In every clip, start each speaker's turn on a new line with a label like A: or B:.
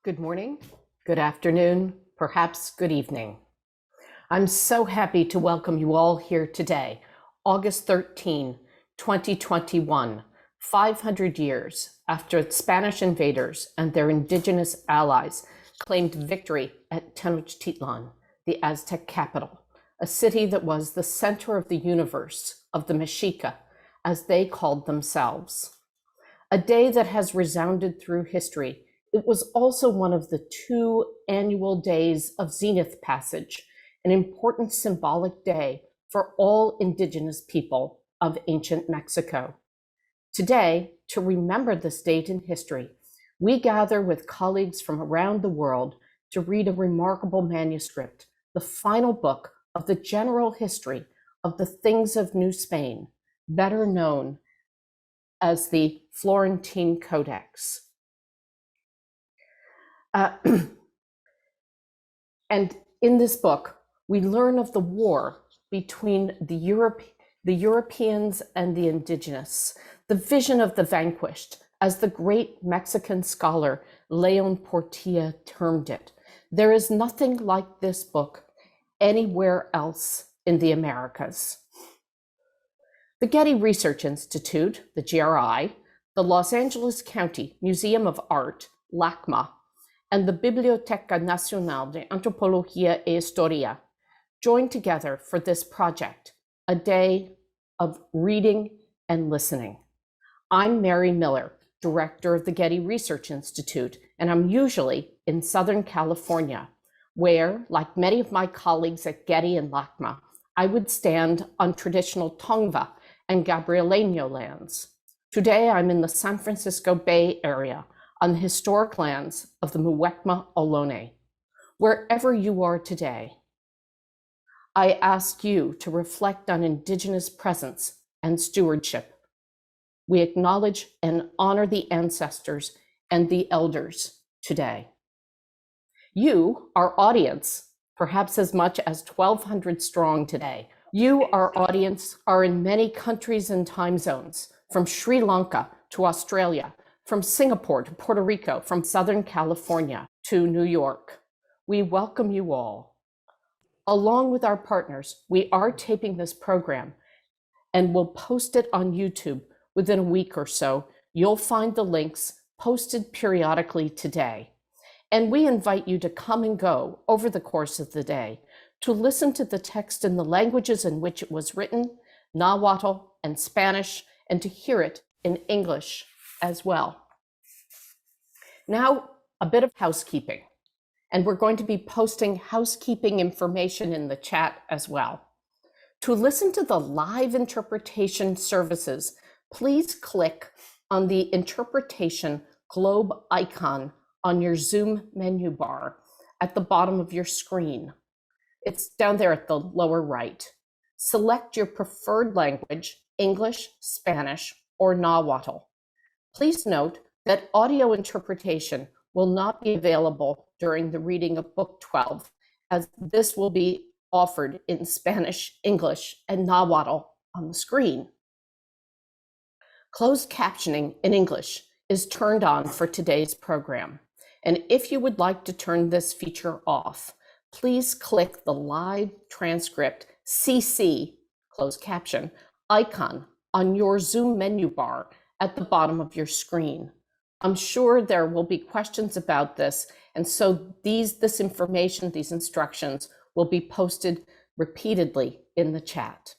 A: Good morning, good afternoon, perhaps good evening. I'm so happy to welcome you all here today, August 13, 2021, 500 years after the Spanish invaders and their indigenous allies claimed victory at Tenochtitlan, the Aztec capital, a city that was the center of the universe of the Mexica, as they called themselves. A day that has resounded through history. It was also one of the 2 annual days of Zenith Passage, an important symbolic day for all indigenous people of ancient Mexico. Today, to remember this date in history, we gather with colleagues from around the world to read a remarkable manuscript, the final book of the general history of the things of New Spain, better known as the Florentine Codex. And in this book, we learn of the war between the Europeans and the indigenous, the vision of the vanquished, as the great Mexican scholar Leon Portilla termed it. There is nothing like this book anywhere else in the Americas. The Getty Research Institute, the GRI, the Los Angeles County Museum of Art, LACMA, and the Biblioteca Nacional de Antropología e Historia joined together for this project, a day of reading and listening. I'm Mary Miller, director of the Getty Research Institute, and I'm usually in Southern California, where, like many of my colleagues at Getty and LACMA, I would stand on traditional Tongva and Gabrieleño lands. Today, I'm in the San Francisco Bay Area, on the historic lands of the Muwekma Ohlone. Wherever you are today, I ask you to reflect on indigenous presence and stewardship. We acknowledge and honor the ancestors and the elders today. You, our audience, perhaps as much as 1,200 strong today, you, our audience, are in many countries and time zones, from Sri Lanka to Australia, from Singapore to Puerto Rico, from Southern California to New York. We welcome you all. Along with our partners, we are taping this program and will post it on YouTube within a week or so. You'll find the links posted periodically today. And we invite you to come and go over the course of the day to listen to the text in the languages in which it was written, Nahuatl and Spanish, and to hear it in English as well. Now, a bit of housekeeping, and we're going to be posting housekeeping information in the chat as well. To listen to the live interpretation services, please click on the interpretation globe icon on your Zoom menu bar at the bottom of your screen. It's down there at the lower right. Select your preferred language, English, Spanish, or Nahuatl. Please note that audio interpretation will not be available during the reading of Book 12, as this will be offered in Spanish, English, and Nahuatl on the screen. Closed captioning in English is turned on for today's program. And if you would like to turn this feature off, please click the live transcript CC, closed caption, icon on your Zoom menu bar at the bottom of your screen. I'm sure there will be questions about this, and so this information, these instructions, will be posted repeatedly in the chat.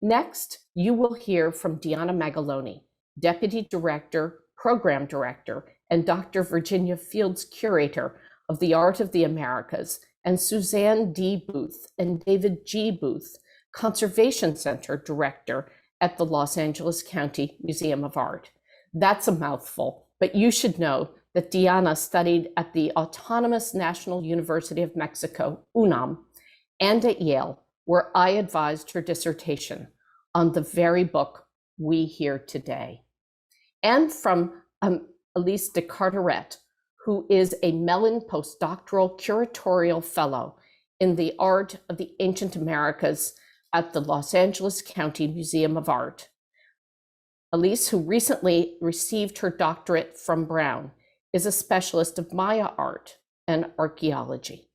A: Next, you will hear from Diana Magaloni, Deputy Director, Program Director, and Dr. Virginia Fields Curator of the Art of the Americas, and Suzanne D. Booth and David G. Booth, Conservation Center Director at the Los Angeles County Museum of Art. That's a mouthful, but you should know that Diana studied at the Autonomous National University of Mexico, UNAM, and at Yale, where I advised her dissertation on the very book we hear today. And from Elise de Carteret, who is a Mellon postdoctoral curatorial fellow in the art of the ancient Americas at the Los Angeles County Museum of Art. Elise, who recently received her doctorate from Brown, is a specialist of Maya art and archaeology.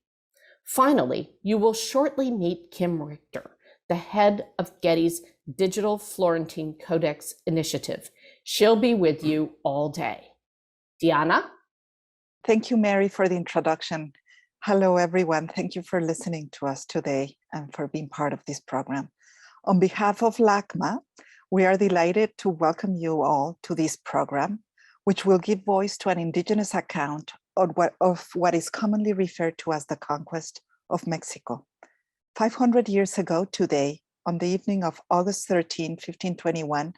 A: Finally, you will shortly meet Kim Richter, the head of Getty's Digital Florentine Codex initiative. She'll be with you all day. Diana?
B: Thank you, Mary, for the introduction. Hello, everyone. Thank you for listening to us today and for being part of this program. On behalf of LACMA, we are delighted to welcome you all to this program, which will give voice to an Indigenous account of what is commonly referred to as the conquest of Mexico. 500 years ago today, on the evening of August 13, 1521,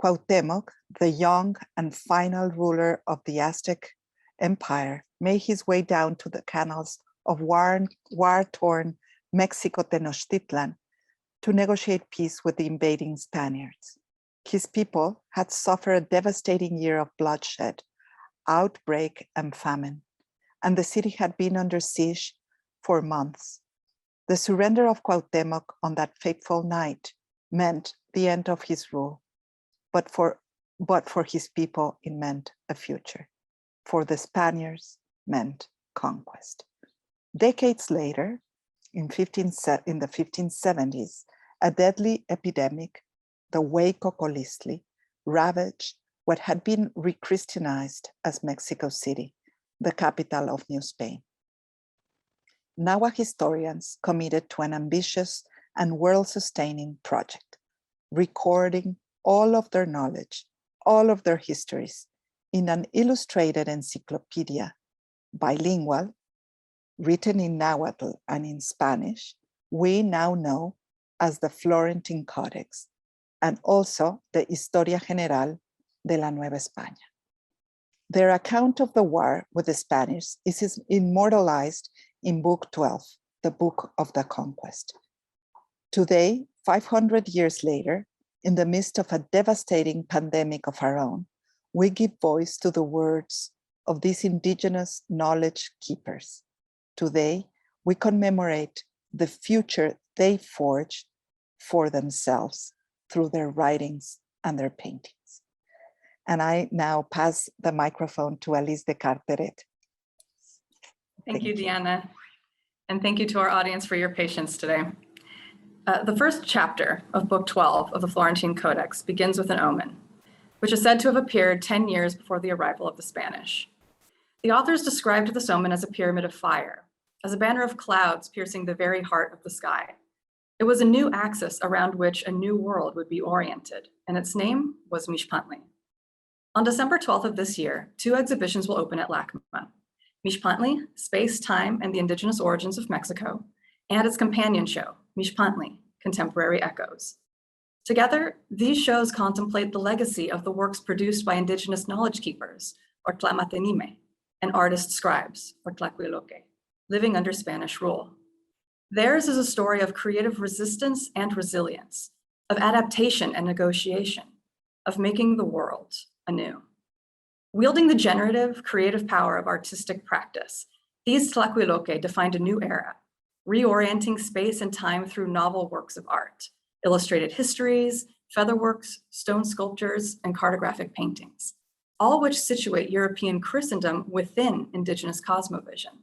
B: Cuauhtémoc, the young and final ruler of the Aztec Empire, made his way down to the canals of war-torn Mexico Tenochtitlan to negotiate peace with the invading Spaniards. His people had suffered a devastating year of bloodshed, outbreak, and famine, and the city had been under siege for months. The surrender of Cuauhtémoc on that fateful night meant the end of his rule, but for his people, it meant a future. For the Spaniards, meant conquest. Decades later, in the 1570s, a deadly epidemic, the Huaycocolistli, ravaged what had been rechristianized as Mexico City, the capital of New Spain. Nahua historians committed to an ambitious and world-sustaining project, recording all of their knowledge, all of their histories, in an illustrated encyclopedia, bilingual, written in Nahuatl and in Spanish, we now know as the Florentine Codex, and also the Historia General de la Nueva España. Their account of the war with the Spanish is immortalized in Book 12, the Book of the Conquest. Today, 500 years later, in the midst of a devastating pandemic of our own, we give voice to the words of these indigenous knowledge keepers. Today, we commemorate the future they forged for themselves through their writings and their paintings. And I now pass the microphone to Alice de Carteret.
C: Thank you, Diana. And thank you to our audience for your patience today. The first chapter of Book 12 of the Florentine Codex begins with an omen, which is said to have appeared 10 years before the arrival of the Spanish. The authors described this omen as a pyramid of fire, as a banner of clouds piercing the very heart of the sky. It was a new axis around which a new world would be oriented, and its name was Mixpantli. On December 12th of this year, 2 exhibitions will open at LACMA: Mixpantli, Space, Time, and the Indigenous Origins of Mexico, and its companion show, Mixpantli, Contemporary Echoes. Together, these shows contemplate the legacy of the works produced by Indigenous knowledge keepers, or tlamatenime, and artist scribes, or Tlatelolco, living under Spanish rule. Theirs is a story of creative resistance and resilience, of adaptation and negotiation, of making the world anew. Wielding the generative, creative power of artistic practice, these Tlatelolco defined a new era, reorienting space and time through novel works of art, illustrated histories, featherworks, stone sculptures, and cartographic paintings, all which situate European Christendom within Indigenous cosmovision.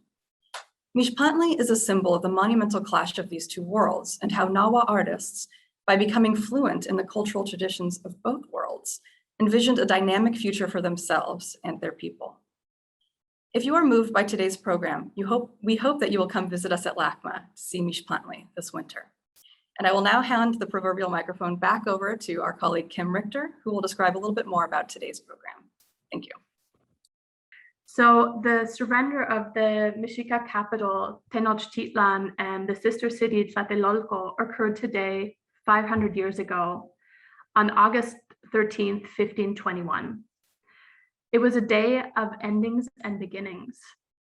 C: Mixpantli is a symbol of the monumental clash of these two worlds and how Nahua artists, by becoming fluent in the cultural traditions of both worlds, envisioned a dynamic future for themselves and their people. If you are moved by today's program, we hope that you will come visit us at LACMA to see Mixpantli this winter. And I will now hand the proverbial microphone back over to our colleague Kim Richter, who will describe a little bit more about today's program. Thank you.
D: So the surrender of the Mexica capital, Tenochtitlan, and the sister city, Tlatelolco, occurred today, 500 years ago, on August 13th, 1521. It was a day of endings and beginnings.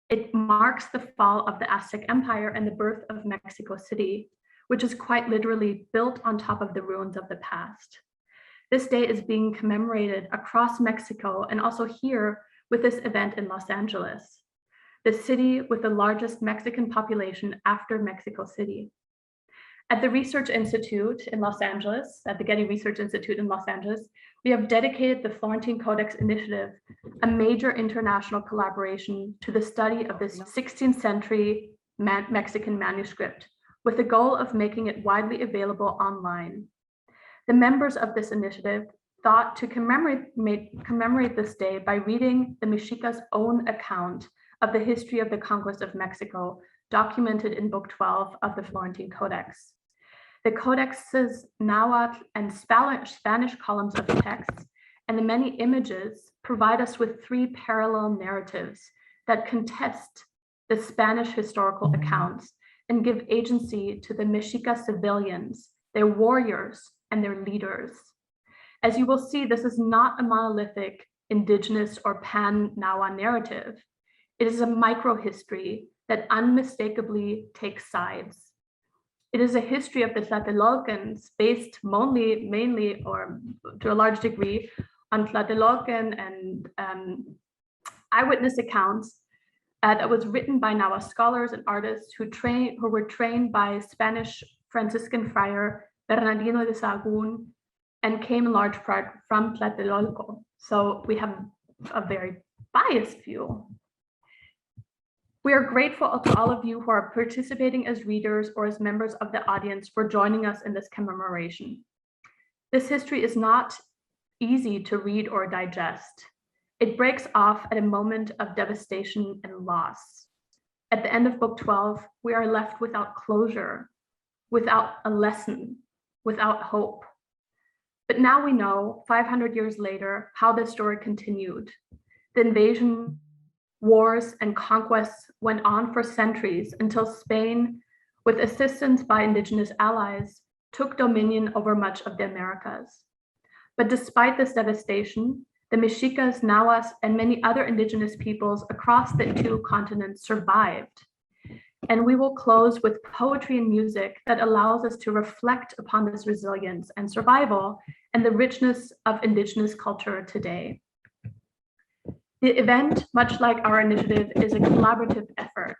D: It marks the fall of the Aztec Empire and the birth of Mexico City, which is quite literally built on top of the ruins of the past. This day is being commemorated across Mexico and also here with this event in Los Angeles, the city with the largest Mexican population after Mexico City. At the Research Institute in Los Angeles, at the Getty Research Institute in Los Angeles, we have dedicated the Florentine Codex Initiative, a major international collaboration, to the study of this 16th century Mexican manuscript, with the goal of making it widely available online. The members of this initiative thought to commemorate this day by reading the Mexicas' own account of the history of the conquest of Mexico, documented in Book 12 of the Florentine Codex. The Codex's Nahuatl and Spanish columns of text and the many images provide us with three parallel narratives that contest the Spanish historical accounts and give agency to the Mexica civilians, their warriors, and their leaders. As you will see, this is not a monolithic indigenous or pan-Nahua narrative. It is a microhistory that unmistakably takes sides. It is a history of the Tlatelolcans based mainly or to a large degree on Tlatelolcan and eyewitness accounts that was written by Nahua scholars and artists who were trained by Spanish Franciscan friar Bernardino de Sahagún and came in large part from Tlatelolco. So we have a very biased view. We are grateful to all of you who are participating as readers or as members of the audience for joining us in this commemoration. This history is not easy to read or digest. It breaks off at a moment of devastation and loss. At the end of Book 12, we are left without closure, without a lesson, without hope. But now we know, 500 years later, how this story continued. The invasion, wars, and conquests went on for centuries until Spain, with assistance by indigenous allies, took dominion over much of the Americas. But despite this devastation, the Mexicas, Nahuas, and many other indigenous peoples across the two continents survived. And we will close with poetry and music that allows us to reflect upon this resilience and survival and the richness of indigenous culture today. The event, much like our initiative, is a collaborative effort.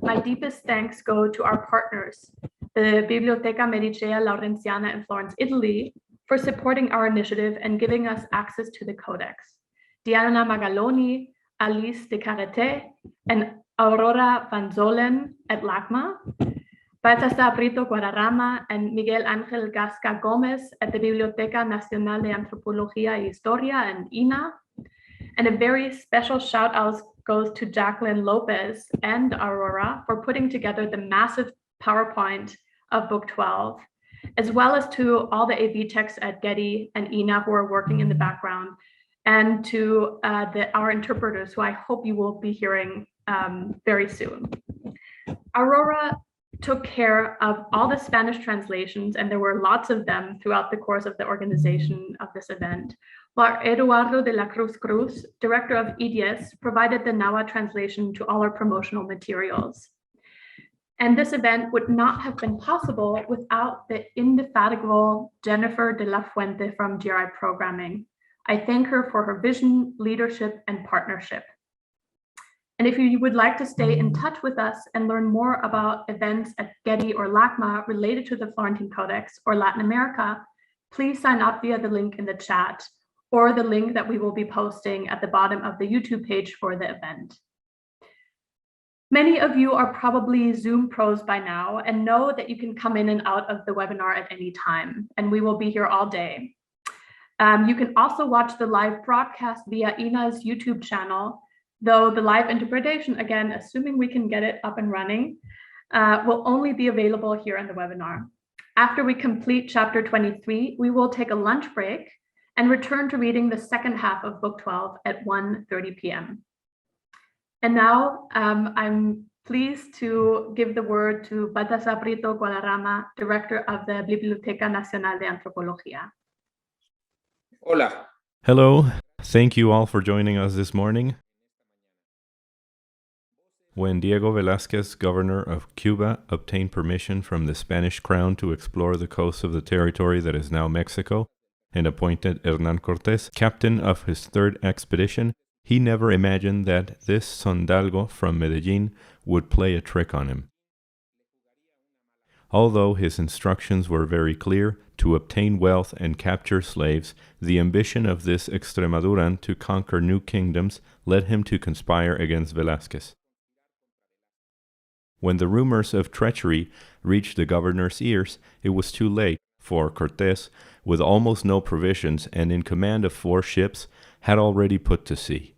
D: My deepest thanks go to our partners, the Biblioteca Medicea Laurentiana in Florence, Italy, for supporting our initiative and giving us access to the Codex. Diana Magaloni, Alice de Carrete, and Aurora Van Zolen at LACMA, Baltasar Brito Guadarrama and Miguel Ángel Gasca Gomez at the Biblioteca Nacional de Antropología y Historia and INA. And a very special shout out goes to Jacqueline Lopez and Aurora for putting together the massive PowerPoint of Book 12, as well as to all the AV techs at Getty and INA who are working in the background, and to our interpreters, who I hope you will be hearing very soon. Aurora took care of all the Spanish translations, and there were lots of them throughout the course of the organization of this event, while Eduardo de la Cruz Cruz, director of EDS, provided the Nahua translation to all our promotional materials. And this event would not have been possible without the indefatigable Jennifer de la Fuente from GRI Programming. I thank her for her vision, leadership, and partnership. And if you would like to stay in touch with us and learn more about events at Getty or LACMA related to the Florentine Codex or Latin America, please sign up via the link in the chat or the link that we will be posting at the bottom of the YouTube page for the event. Many of you are probably Zoom pros by now and know that you can come in and out of the webinar at any time, and we will be here all day. You can also watch the live broadcast via INA's YouTube channel, though the live interpretation, again, assuming we can get it up and running, will only be available here in the webinar. After we complete chapter 23, we will take a lunch break and return to reading the second half of Book 12 at 1:30 p.m. And now I'm pleased to give the word to Baltasar Brito Guadarrama, Director of the Biblioteca Nacional de Antropología.
E: Hola.
F: Hello. Thank you all for joining us this morning. When Diego Velázquez, governor of Cuba, obtained permission from the Spanish crown to explore the coast of the territory that is now Mexico, and appointed Hernán Cortés captain of his third expedition, he never imagined that this sondalgo from Medellin would play a trick on him. Although his instructions were very clear to obtain wealth and capture slaves, the ambition of this Extremaduran to conquer new kingdoms led him to conspire against Velázquez. When the rumors of treachery reached the governor's ears, it was too late, for Cortés, with almost no provisions and in command of 4 ships, had already put to sea.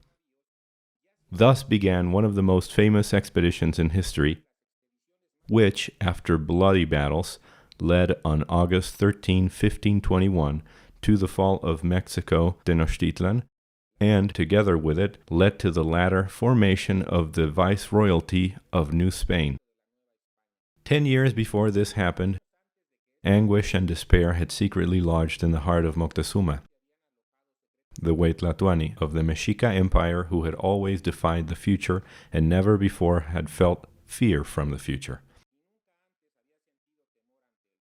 F: Thus began one of the most famous expeditions in history, which, after bloody battles, led on August 13, 1521, to the fall of Mexico Tenochtitlan, and, together with it, led to the latter formation of the Viceroyalty of New Spain. 10 years before this happened, anguish and despair had secretly lodged in the heart of Moctezuma, the Huaytlatoani of the Mexica Empire, who had always defied the future and never before had felt fear from the future.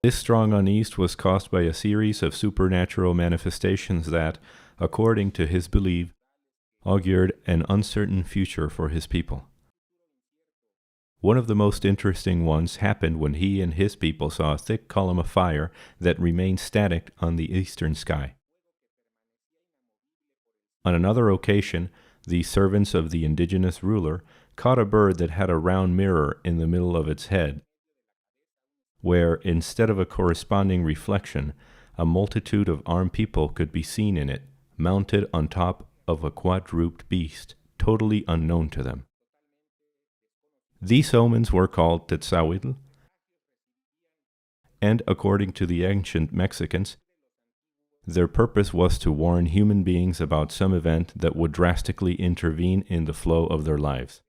F: This strong unease was caused by a series of supernatural manifestations that, according to his belief, augured an uncertain future for his people. One of the most interesting ones happened when he and his people saw a thick column of fire that remained static on the eastern sky. On another occasion, the servants of the indigenous ruler caught a bird that had a round mirror in the middle of its head, where, instead of a corresponding reflection, a multitude of armed people could be seen in it, mounted on top of a quadruped beast, totally unknown to them. These omens were called Tetzahuitl, and according to the ancient Mexicans, their purpose was to warn human beings about some event that would drastically intervene in the flow of their lives.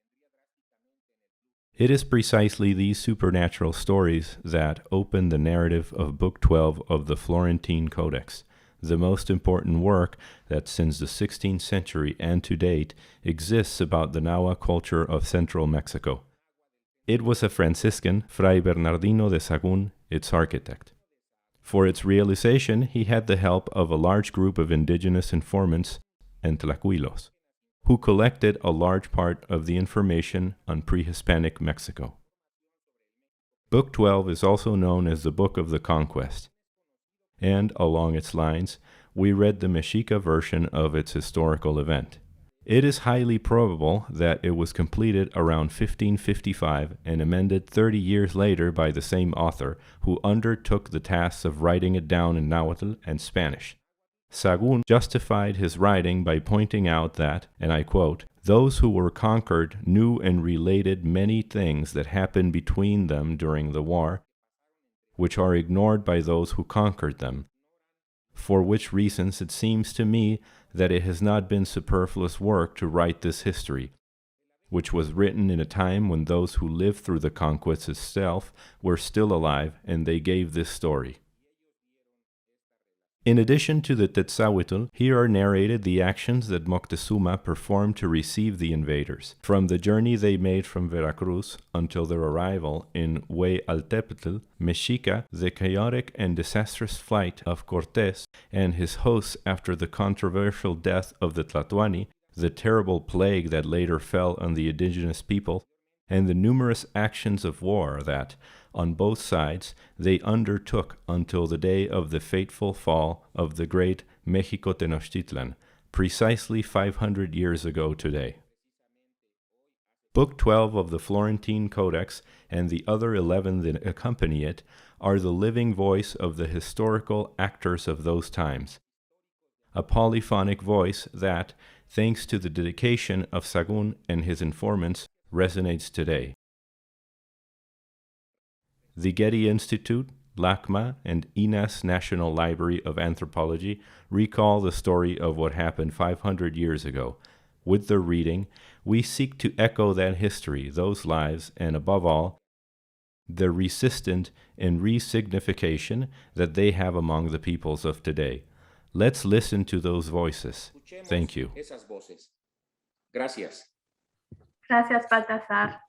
F: It is precisely these supernatural stories that open the narrative of Book 12 of the Florentine Codex, the most important work that since the 16th century and to date exists about the Nahua culture of central Mexico. It was a Franciscan, Fray Bernardino de Sahagún, its architect. For its realization, he had the help of a large group of indigenous informants and tlacuilos, who collected a large part of the information on pre-Hispanic Mexico. Book 12 is also known as the Book of the Conquest, and along its lines, we read the Mexica version of its historical event. It is highly probable that it was completed around 1555 and amended 30 years later by the same author, who undertook the task of writing it down in Nahuatl and Spanish. Sahagún justified his writing by pointing out that, and I quote, "Those who were conquered knew and related many things that happened between them during the war, which are ignored by those who conquered them, for which reasons it seems to me that it has not been superfluous work to write this history, which was written in a time when those who lived through the conquest itself were still alive, and they gave this story." In addition to the Tetzahuitl, here are narrated the actions that Moctezuma performed to receive the invaders, from the journey they made from Veracruz until their arrival in Huaytlatelolco, Mexica, the chaotic and disastrous flight of Cortés and his hosts after the controversial death of the Tlatoani, the terrible plague that later fell on the indigenous people, and the numerous actions of war that, on both sides, they undertook until the day of the fateful fall of the great Mexico Tenochtitlan, precisely 500 years ago today. Book 12 of the Florentine Codex and the other 11 that accompany it are the living voice of the historical actors of those times, a polyphonic voice that, thanks to the dedication of Sahagún and his informants, resonates today. The Getty Institute, LACMA, and INA's National Library of Anthropology recall the story of what happened 500 years ago. With their reading, we seek to echo that history, those lives, and above all, the resistant and resignification that they have among the peoples of today. Let's listen to those voices. Thank you.
E: Gracias.
D: Gracias, Baltasar.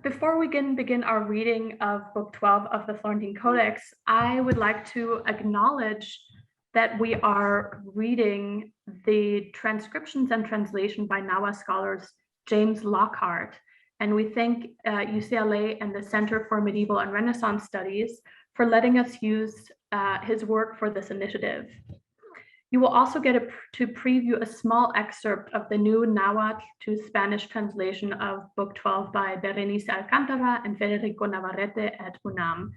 D: Before we can begin our reading of Book 12 of the Florentine Codex, I would like to acknowledge that we are reading the transcriptions and translation by Nahua scholars James Lockhart And we thank UCLA and the Center for Medieval and Renaissance Studies for letting us use his work for this initiative. You will also get to preview a small excerpt of the new Nahuatl to Spanish translation of Book 12 by Berenice Alcántara and Federico Navarrete at UNAM.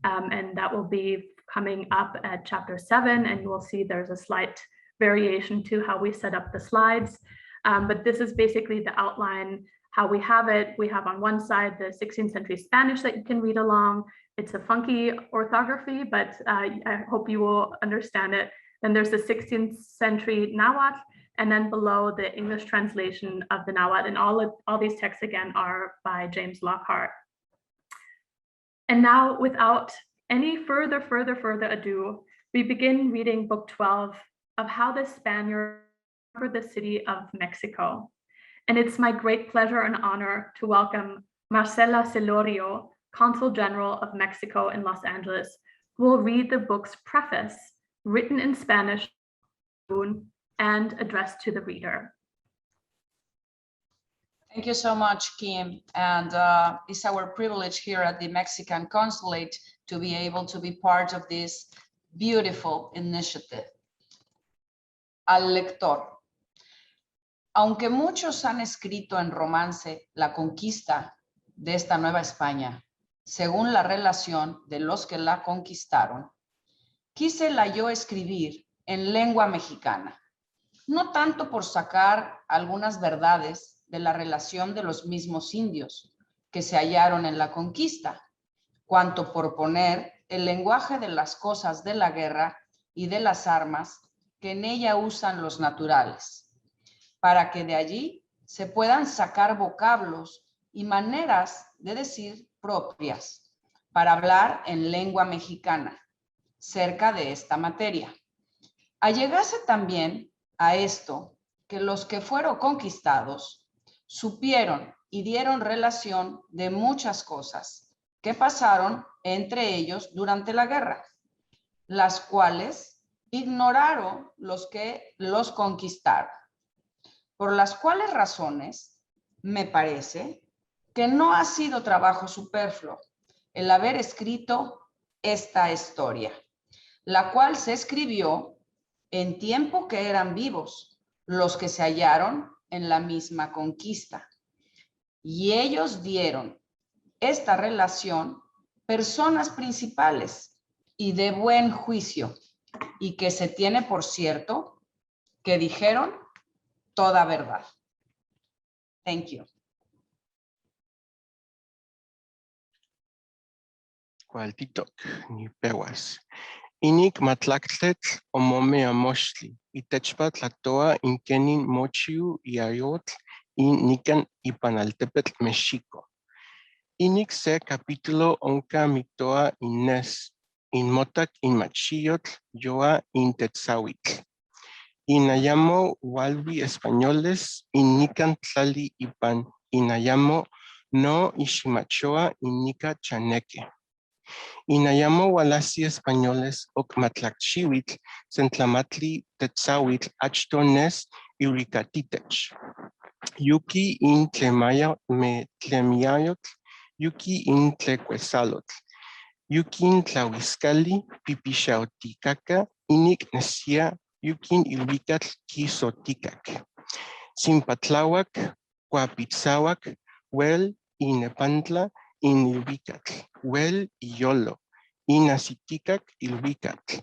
D: And that will be coming up at chapter 7, and you will see there's a slight variation to how we set up the slides. But this is basically the outline, how we have it. We have on one side the 16th century Spanish that you can read along. It's a funky orthography, but I hope you will understand it. Then there's the 16th century Nahuatl, and then below the English translation of the Nahuatl. And all these texts again are by James Lockhart. And now, without any further ado, we begin reading Book 12 of How the Spaniards Conquered the City of Mexico. And it's my great pleasure and honor to welcome Marcela Celorio, Consul General of Mexico in Los Angeles, who will read the book's preface, written in Spanish and addressed to the reader.
G: Thank you so much, Kim. And it's our privilege here at the Mexican Consulate to be able to be part of this beautiful initiative. Al lector. Aunque muchos han escrito en romance la conquista de esta Nueva España, según la relación de los que la conquistaron, quísela yo escribir en lengua mexicana, no tanto por sacar algunas verdades de la relación de los mismos indios que se hallaron en la conquista, cuanto por poner el lenguaje de las cosas de la guerra y de las armas que en ella usan los naturales, para que de allí se puedan sacar vocablos y maneras de decir propias para hablar en lengua mexicana cerca de esta materia. Allegase también a esto que los que fueron conquistados supieron y dieron relación de muchas cosas que pasaron entre ellos durante la guerra, las cuales ignoraron los que los conquistaron. Por las cuales razones, me parece que no ha sido trabajo superfluo el haber escrito esta historia, la cual se escribió en tiempo que eran vivos los que se hallaron en la misma conquista. Y ellos dieron esta relación personas principales y de buen juicio, y que se tiene por cierto que dijeron toda verdad. Thank you.
H: Cualtitok, ni pewas. Inik matlactlet omome amochtli, itechpa tlatoa inkenin mochiu iayotl in nikan ipanaltepetl Mexico. Inik se capítulo onca mitoa ines, in motac in machiyotl yoa in tetzawitl. Inayamo walwi españoles in nikan tlali ipan, inayamo no ishimachoa in nika chaneque. Inayamo walasi españoles ok matlacchiwitl sentlamatli tetzawitl achtones iricatitech. Yuki in tlemiayotl, yuki in tlecuesalotl, yuki in tlahuiscali pipishaoticaca, inik nesia yukin ilhuicatl quisoticac. Simpatlawak, cuapitzawak, wel inepantla in ilhuicatl, wel iolo, inasiticac ilhuicatl,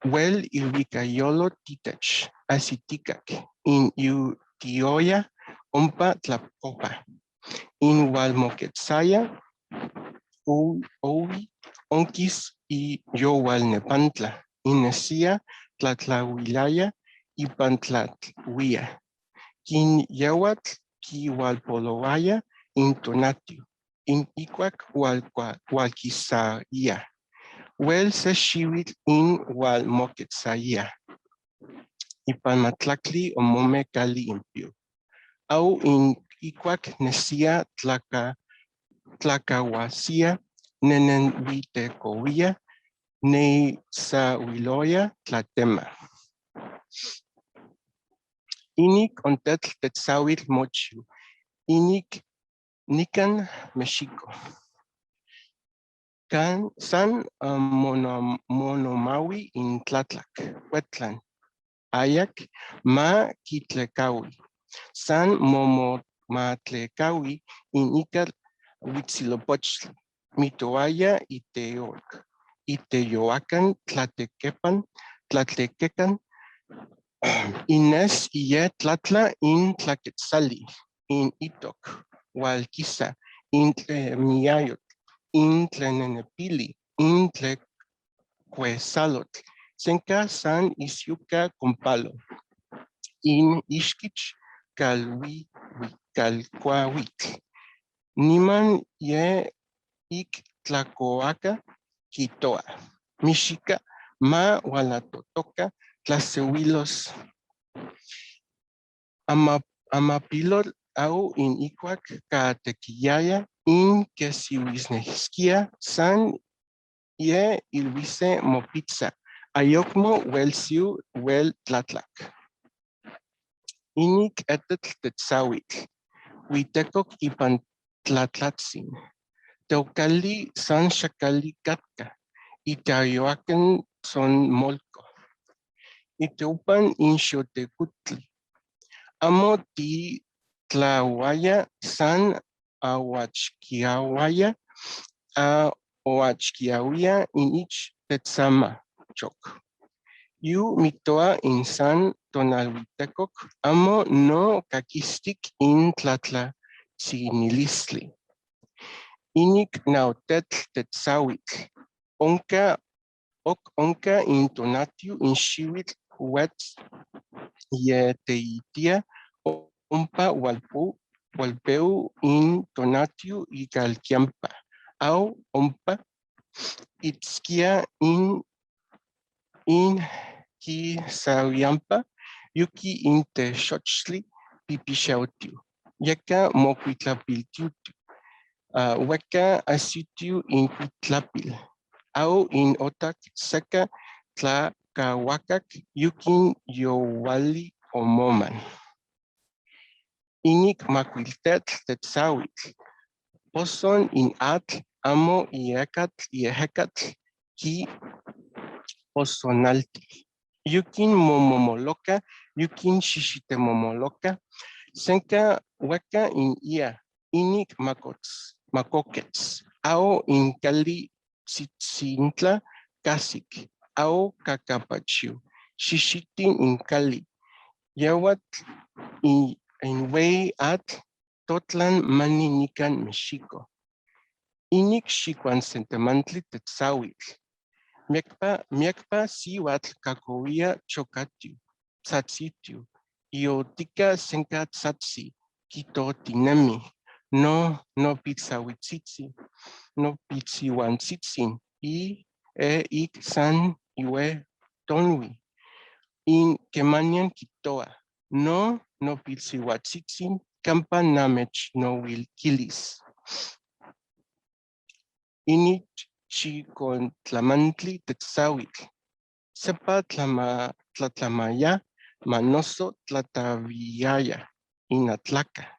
H: wel ilhuicayolo titech, asiticac, in iutioya ompa tlapopa, in walmoquetzaya, owi, onquis y yowalnepantla, inesia tlatlahuilaya y pantlathuia, kin yawatl ki walpolowaya in tonatio, in iquac walquisaya, wel se xiwitl in walmoquetzaya, ipan matlacli omome cali impio, au in iquac nesia tlacahuasia nenenhuitecovia, ne sahuiloya tlatema. Inik ontetl tetzawitl mochiu, inik Nican, Mexico. Can San Monomawi in Tlatlac, Wetland. Ayak ma Kitlecawi. San Momomatlecawi in Icar Huitzilopochtli. Mitoaya Iteoc. Iteyoacan Tlatequepan, Tlatlequecan. Inés Iye Tlatla in Tlaquetzali, in Itoc. Hualquiza, in Miayot. In Tlenenepili, in Tlecuesalot, Senca San Isiuca Compalo, in Ixquich Calcuahuitl, Niman Ye Ik Tlacoaca Quitoa, Mixica Ma Hualatotoca Tlasehuilos, Amapilol au in Icuac Catequillaya, in Quesihuisnehisquia, San Ye Ilvise Mopitza, Ayocmo Huelsiu Huel Tlatlac. Inik etetl tetzawitl, Huitecoc ipan Tlatlatzin, Teocali San Xacali Catka, Itayoacan son Molco, Iteupan in Xotecutli, Amo ti Tlahuaya San Ahuachquiahuaya, Oachquiahuia in ich Tetzama Choc. Yu mitoa in San Tonalhuitecoc, amo no caquistic in Tlatla Tzinilisli. Inik nautetl tetzawitl, onca in tonatiu in xiwitl huetz ye teitia, ompa walpeu in tonatiu y calquiampa, au ompa itzquia in ki sawiampa, yuki in texochtli pipixautiu, yeka mocuitlapiltiutiu, weka asitiu in cuitlapil, au in otac seca tlacahuacac yukin yowali omoman. Inik macuiltetl tetzawitl, poson in atl amo iehecatl ki posonalti. Yukin momomoloca, yukin xixitemomoloca, senca hueca in ia, inik macoquets, ao in cali tzitzintla casic, ao cacapachiu, xixitin in cali, yawatl in wei atl, totlan mani nican Mexico. Inik xicuan sentemantli tetzawitl, miecpa siwatl cacoia chocatiu, tzatzitiu, iotica senca tzatzi, quitotinemi, no pizzahuitzitzi, no pizzihuantzitzin, ik san iwe tonwi, in kemanian quitoa, no pizzihuatzitzin, campa namech no wilquilis. Init chicontlamantli tetzawitl, sepa tlatlamaya, manoso tlataviaya, inatlaca,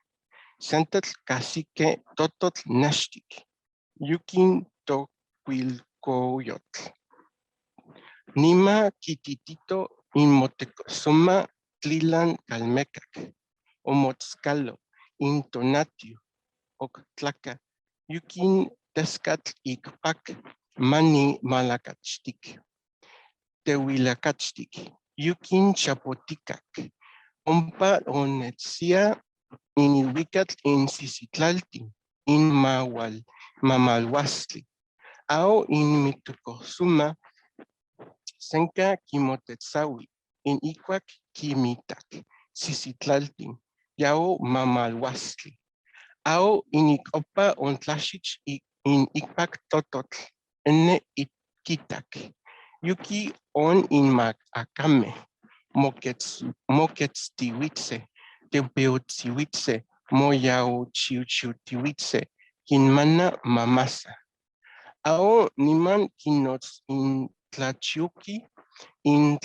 H: sentetl cacique tototl nashtik, yukin toquilcoyotl. Nima kititito in motecosoma tlilan calmecac, omotzcalo, in tonatiu, octlaca, yukin tescatl ikpac, mani malacachtic, tehuilacachtic, yukin chapoticac, ompa onetzia in ihuicatl in sisitlaltin, in mamalhuastli, ao in mitocosuma, senca quimotetzawi, in icuac quimitac, sisitlaltin, yao mamalhuastli, ao in icopa ontlaxich in ikpak tototl, ene ikitac, yuki on in acame, moquetztihuitze, tepeotzihuitze, moyauchiuchiutihuitze, quinmana mamasa. Ao niman quinots in tlachiuki, in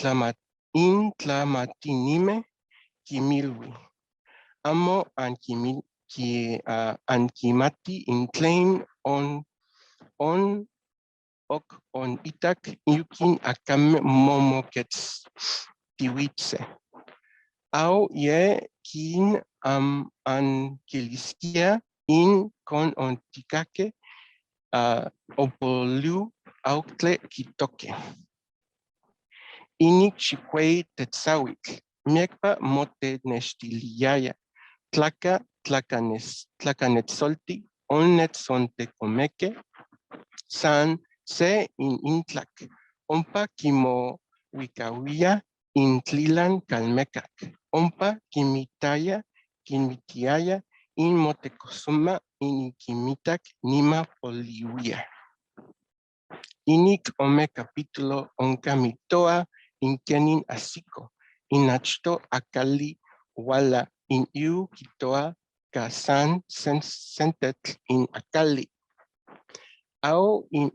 H: tlamatinime, quimilwi. Amo an ki ankimati inclain on ok on itak yukin akame momokets tiwitse. Au ye kin ankiliskia in kon on tikake opolu autle kitoke. Inik chikwei tetzawik, miekpa mote nestiliaya, tlakanetsolti, onnetsonte komeke, san se in intlak, ompa kimo wikawia in tlilan kalmekak, ompa kimitiaya in motekosoma in ikimitak nima poliwia. Inik ome capítulo onkamitoa in kenin asiko, in achto akali wala in iu kitoa kasan sentet in akali. Au in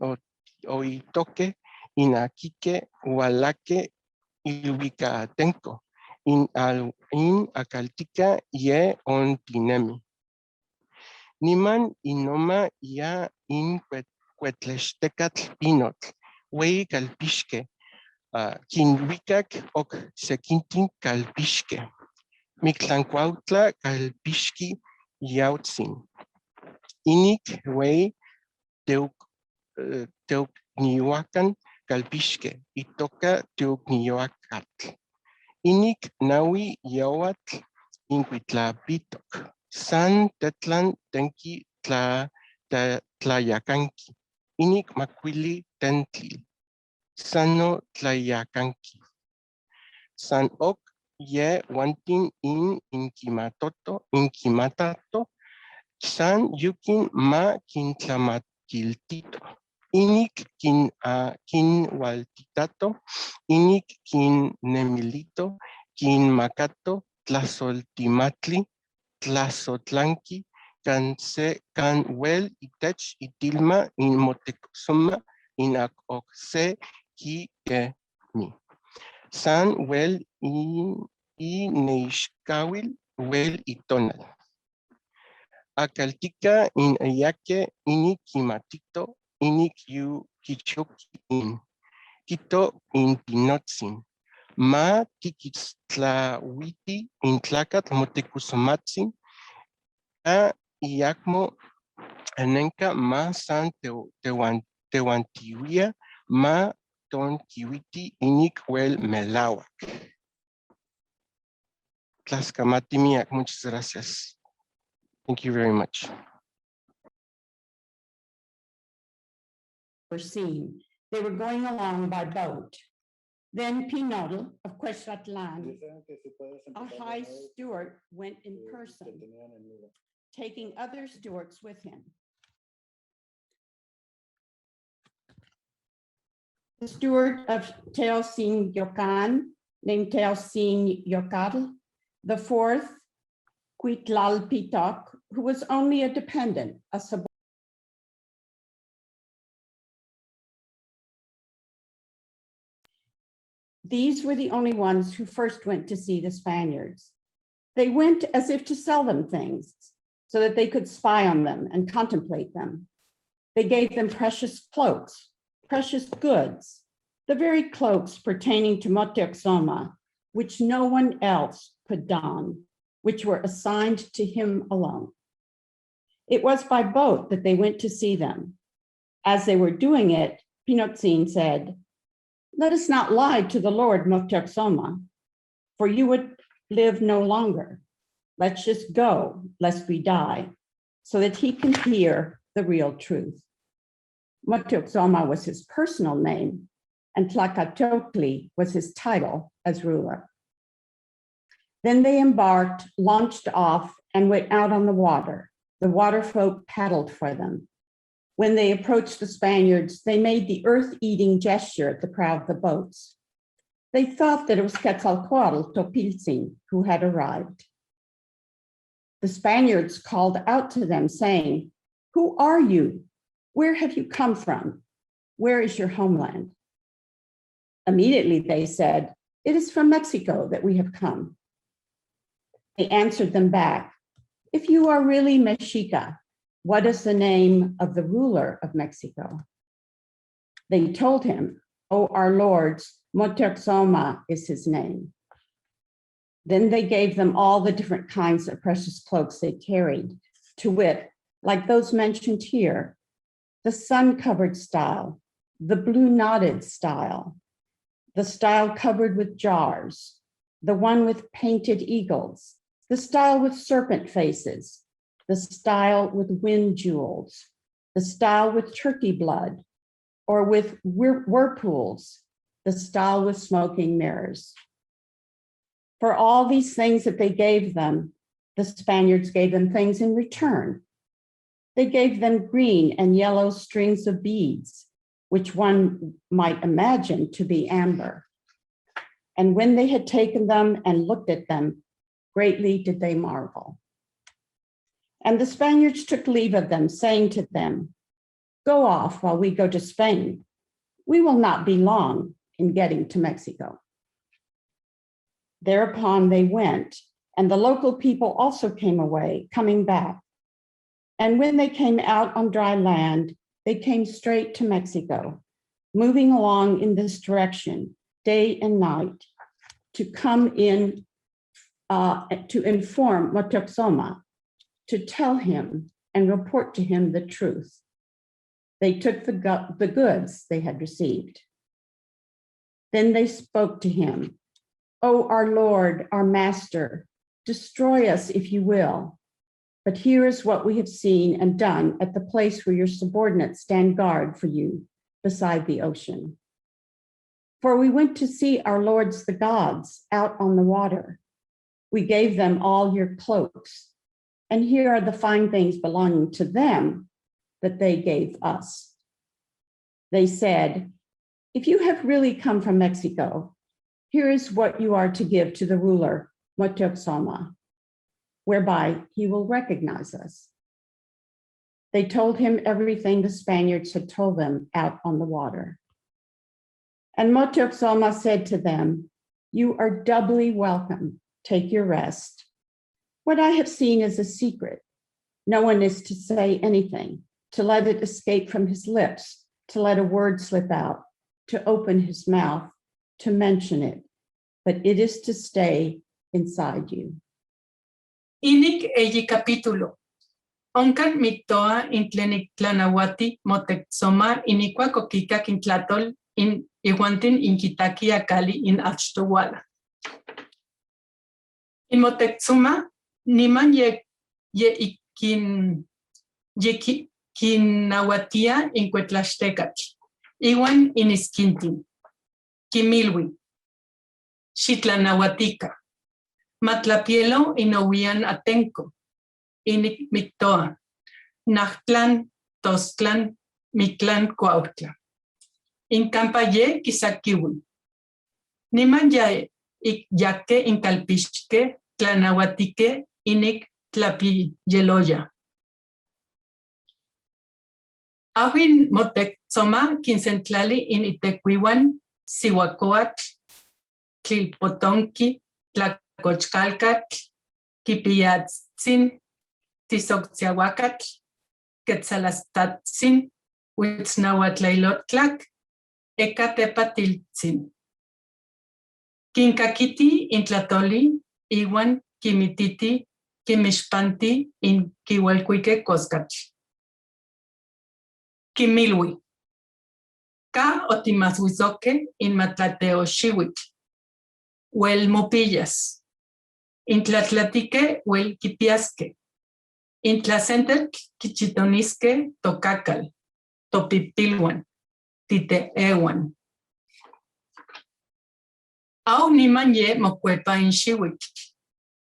H: oitoke in akike walake ilwika atenko, in akaltika ye on tinemi. Niman inoma ya in Cuetlextecatl pinotl, wei calpixque, quinhuicac oc sequintin calpixque, Mictlancuautla calpixqui yautzin. Inik wei teucnihuacan calpixque, itoca teucnihuacatl. Inik naui yauatl incuitlapitoc, san tetlan tenki tlayacanqui. Inik macuili tentlil, sano tlayacanqui. San ok ye wantin in inkimatato, san yukin ma kintlamatiltito. Inik kinwaltitato, inik kinnemilito, kinmakato, tlasoltimatli, tlazotlanqui, kan wel itech itilma in motekosoma in akokse ki mi. San wel i neishkawil wel itonal. Akaltika in ayake inik kimatito inik yu kichoki in. Kito in pinotzin. Ma tikitztlawiti in tlakat motekusomatzin a iakmo enenka ma san tewantiwia ma ton kiwiti inik wel melawak. Tlaxcamatimiak, muchas gracias. Thank you very much.
I: Were seen. They were going along by boat. Then Pinotl of Tenochtitlan, a high steward, went in person, taking other stewards with him. The steward of Teosinyocan, named Teosinyocatl, the fourth, Cuitlalpitoc, who was only a dependent, a subordinate. These were the only ones who first went to see the Spaniards. They went as if to sell them things so that they could spy on them and contemplate them. They gave them precious cloaks, precious goods, the very cloaks pertaining to Moctezuma, which no one else could don, which were assigned to him alone. It was by boat that they went to see them. As they were doing it, Pinotzin said, "Let us not lie to the Lord Moctezuma, for you would live no longer. Let's just go, lest we die, so that he can hear the real truth." Moctezuma was his personal name, and Tlacatotli was his title as ruler. Then they embarked, launched off, and went out on the water. The water folk paddled for them. When they approached the Spaniards, they made the earth-eating gesture at the prow of the boats. They thought that it was Quetzalcoatl Topiltzin who had arrived. The Spaniards called out to them, saying, "Who are you? Where have you come from? Where is your homeland?" Immediately they said, "It is from Mexico that we have come." They answered them back, if you are really Mexica, what is the name of the ruler of Mexico? They told him, "Oh, our lords, Moctezuma is his name." Then they gave them all the different kinds of precious cloaks they carried, to wit, like those mentioned here, the sun-covered style, the blue knotted style, the style covered with jars, the one with painted eagles, the style with serpent faces, the style with wind jewels, the style with turkey blood, or with whirlpools, the style with smoking mirrors. For all these things that they gave them, the Spaniards gave them things in return. They gave them green and yellow strings of beads, which one might imagine to be amber. And when they had taken them and looked at them, greatly did they marvel. And the Spaniards took leave of them, saying to them, "Go off while we go to Spain. We will not be long in getting to Mexico." Thereupon they went, and the local people also came away, coming back. And when they came out on dry land, they came straight to Mexico, moving along in this direction, day and night, to come in, to inform Moctezuma, to tell him and report to him the truth. They took the goods they had received. Then they spoke to him, "Oh, our Lord, our Master, destroy us if you will. But here is what we have seen and done at the place where your subordinates stand guard for you beside the ocean. For we went to see our lords the gods out on the water. We gave them all your cloaks, and here are the fine things belonging to them that they gave us." They said, "If you have really come from Mexico, here is what you are to give to the ruler, Moctezuma, whereby he will recognize us." They told him everything the Spaniards had told them out on the water. And Moctezuma said to them, "You are doubly welcome. Take your rest. What I have seen is a secret. No one is to say anything, to let it escape from his lips, to let a word slip out, to open his mouth, to mention it, but it is to stay inside you."
J: Inik eyi capítulo. Onkan mitoa in tlenik tlanawati Moctezuma inikwa kokikak in tlatol in iguantin in kitaki akali in achtohuala. In Moctezuma niman ye kinahuatia in Cuetlaxtecatl, iwan in iskintin, kimilwi, xitlanahuatica, matlapielo inowian atenco, inik mictoa, nahtlan, tostlan, mictlan cuautla. In campaye kisakiwi. Niman yaque in calpichque, tlanahuatique, inik tlapiyeloya. Awin Moctezuma quincentlali in Itequihuan, Sihuacoatl, Tlilpotonqui, Tlacochcalcatl, Quipiatzin, Tizoxiahuacatl, Quetzalastatzin, Huitznahuatlailotlac, Ecatepatiltzin. Quincakiti in Tlatoli, Iwan, Quimititi, Quimixpanti in Quihualcuique Coscatl. Kimilwi. Ka otimashuizoque in Matlateoxihuitl. Huel mopillas. In Tlatlatique huel quipiasque. In Tlacentetl quichitonisque tocacal. Topipilhuan. Titeehuan. Au niman ye mocuepa in xihuitl.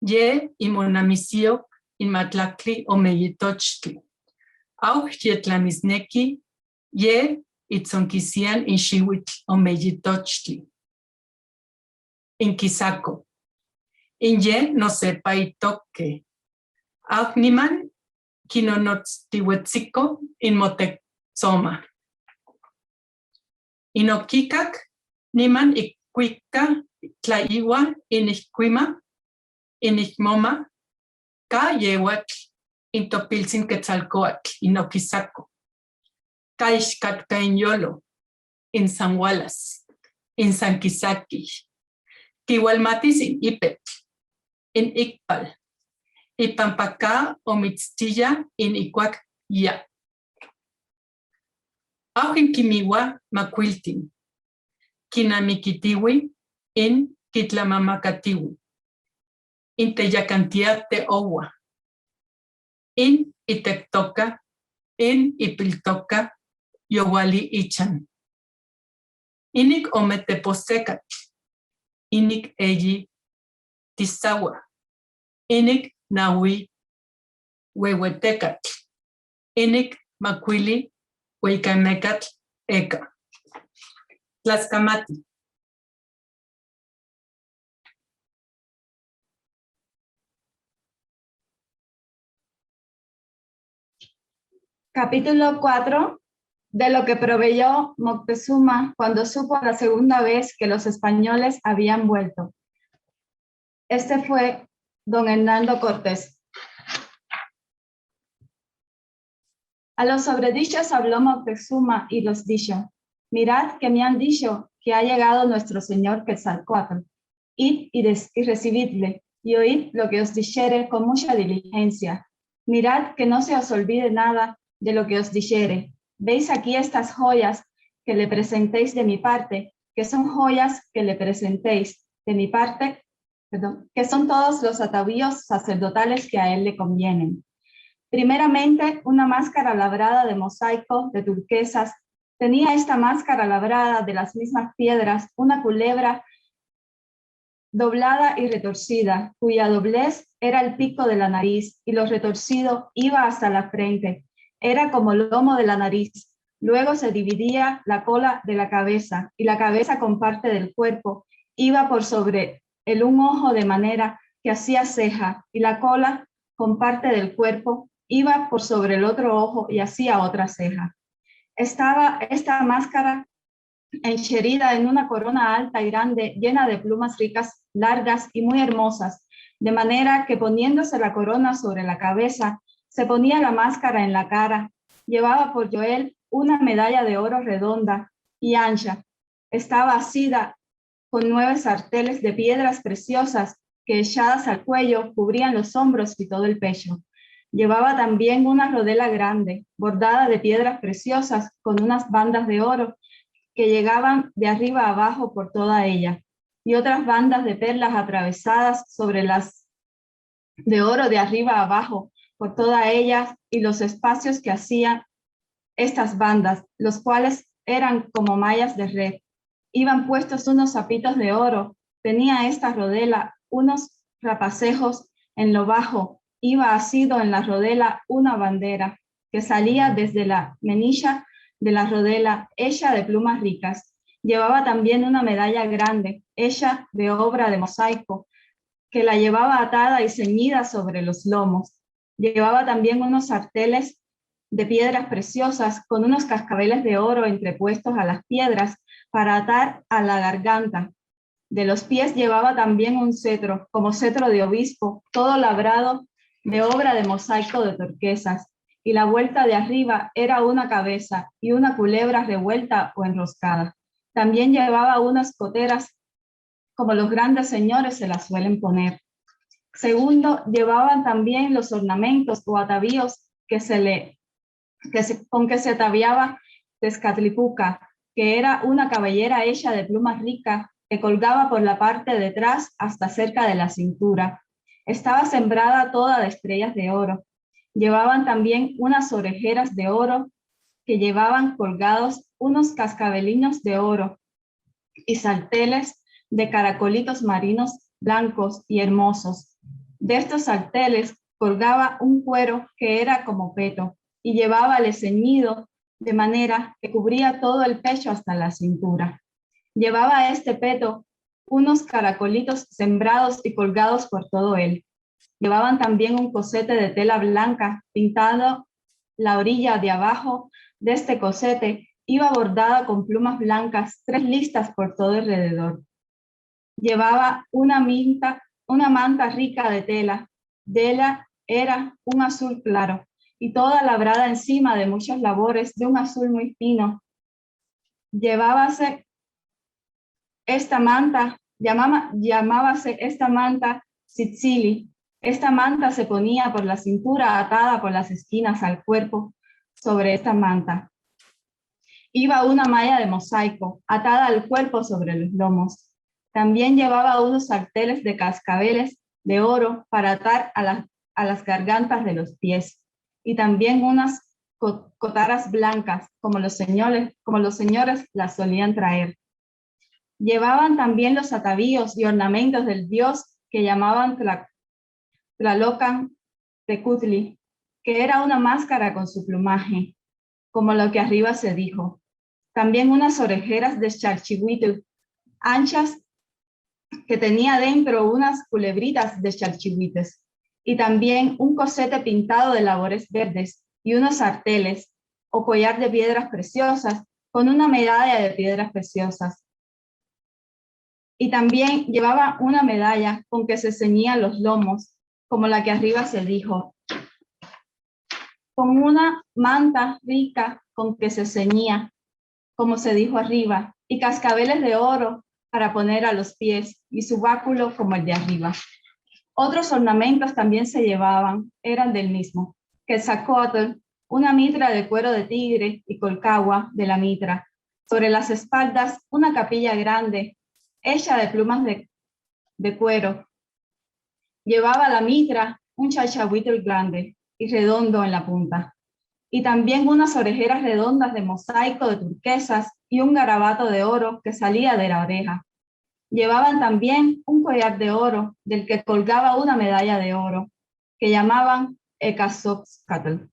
J: Ye imonamisioc in Matlacli o Meyitochtli. Au yetlamisneki ye itzonquisian in xihuitl o Meyitochtli. In Quisaco. In ye no sepa itoque. Au niman quinonotztihuetzico in Moctezuma. In Oquicac niman icuica tlaiwa in Ixcuima, in Ixmoma, Ka yewatl intopilsin quetzalcoatl inoquisaco. Ka ixcatca in yolo, in San Walas, in San Quisaqui. Tihualmatis in Ipet, in Icpal. Ipampacá o mitztilla in Icuac ya. Auhin kimiwa maquiltin. Kinamikitiwi in Kitlamamacatiwi. In Teyacantia te Owa. In Itectoca, in Ipiltoca, Yowali Ichan. Inik ometeposecat. Inik eyi Tisawa. Inik Nahui Huehuetecat. Inik Maquili Huicamecat Eka. Tlaxcamati.
K: Capítulo 4 de lo que proveyó Moctezuma cuando supo la segunda vez que los españoles habían vuelto. Este fue don Hernán Cortés. A los sobredichos habló Moctezuma y los dijo: mirad que me han dicho que ha llegado nuestro señor Quetzalcóatl. Id y recibidle, y oíd lo que os dijere con mucha diligencia. Mirad que no se os olvide nada de lo que os dijere. Veis aquí estas joyas que le presentéis de mi parte, que son joyas que le presentéis de mi parte, que son todos los atavíos sacerdotales que a él le convienen. Primeramente, una máscara labrada de mosaico, de turquesas. Tenía esta máscara labrada de las mismas piedras una culebra doblada y retorcida, cuya doblez era el pico de la nariz y lo retorcido iba hasta la frente. Era como el lomo de la nariz. Luego se dividía la cola de la cabeza y la cabeza con parte del cuerpo iba por sobre el un ojo de manera que hacía ceja y la cola con parte del cuerpo iba por sobre el otro ojo y hacía otra ceja. Estaba esta máscara encherida en una corona alta y grande, llena de plumas ricas, largas y muy hermosas, de manera que poniéndose la corona sobre la cabeza, se ponía la máscara en la cara. Llevaba por Joel una medalla de oro redonda y ancha. Estaba asida con 9 sarteles de piedras preciosas que echadas al cuello cubrían los hombros y todo el pecho. Llevaba también una rodela grande, bordada de piedras preciosas con unas bandas de oro que llegaban de arriba a abajo por toda ella, y otras bandas de perlas atravesadas sobre las de oro de arriba a abajo por toda ella, y los espacios que hacían estas bandas, los cuales eran como mallas de red. Iban puestos unos zapitos de oro, tenía esta rodela unos rapacejos en lo bajo, iba asido en la rodela una bandera que salía desde la menilla de la rodela, hecha de plumas ricas. Llevaba también una medalla grande, hecha de obra de mosaico, que la llevaba atada y ceñida sobre los lomos. Llevaba también unos sarteles de piedras preciosas con unos cascabeles de oro entrepuestos a las piedras para atar a la garganta. De los pies llevaba también un cetro, como cetro de obispo, todo labrado de obra de mosaico de turquesas, y la vuelta de arriba era una cabeza y una culebra revuelta o enroscada. También llevaba unas coteras como los grandes señores se las suelen poner. Segundo, llevaban también los ornamentos o atavíos con que se ataviaba Tezcatlipoca, que era una cabellera hecha de plumas ricas que colgaba por la parte de atrás hasta cerca de la cintura. Estaba sembrada toda de estrellas de oro. Llevaban también unas orejeras de oro que llevaban colgados unos cascabelinos de oro y sarteles de caracolitos marinos blancos y hermosos. De estos sarteles colgaba un cuero que era como peto y llevábale ceñido de manera que cubría todo el pecho hasta la cintura. Llevaba este peto unos caracolitos sembrados y colgados por todo él. Llevaban también un cosete de tela blanca pintado la orilla de abajo de este cosete iba bordada con plumas blancas, 3 listas por todo alrededor. Llevaba una manta rica de tela era un azul claro y toda labrada encima de muchas labores de un azul muy fino. Llamábase esta manta tzitzili. Esta manta se ponía por la cintura atada por las esquinas al cuerpo. Sobre esta manta iba una malla de mosaico atada al cuerpo sobre los lomos. También llevaba unos sarteles de cascabeles de oro para atar a las gargantas de los pies, y también unas cotaras blancas, como los señores las solían traer. Llevaban también los atavíos y ornamentos del dios que llamaban Tlalocan Tecutli, que era una máscara con su plumaje, como lo que arriba se dijo. También unas orejeras de chalchihuitl, anchas, que tenía dentro unas culebritas de chalchihuites, y también un cosete pintado de labores verdes, y unos sarteles o collar de piedras preciosas, con una medalla de piedras preciosas. Y también llevaba una medalla con que se ceñían los lomos, como la que arriba se dijo, con una manta rica con que se ceñía, como se dijo arriba, y cascabeles de oro para poner a los pies, y su báculo como el de arriba. Otros ornamentos también se llevaban, eran del mismo, quetzalcóatl, una mitra de cuero de tigre y colcagua de la mitra. Sobre las espaldas, una capilla grande, hecha de plumas de cuero. Llevaba la mitra un chalchahuitl grande y redondo en la punta, y también unas orejeras redondas de mosaico de turquesas y un garabato de oro que salía de la oreja. Llevaban también un collar de oro del que colgaba una medalla de oro, que llamaban ecazoxcatl,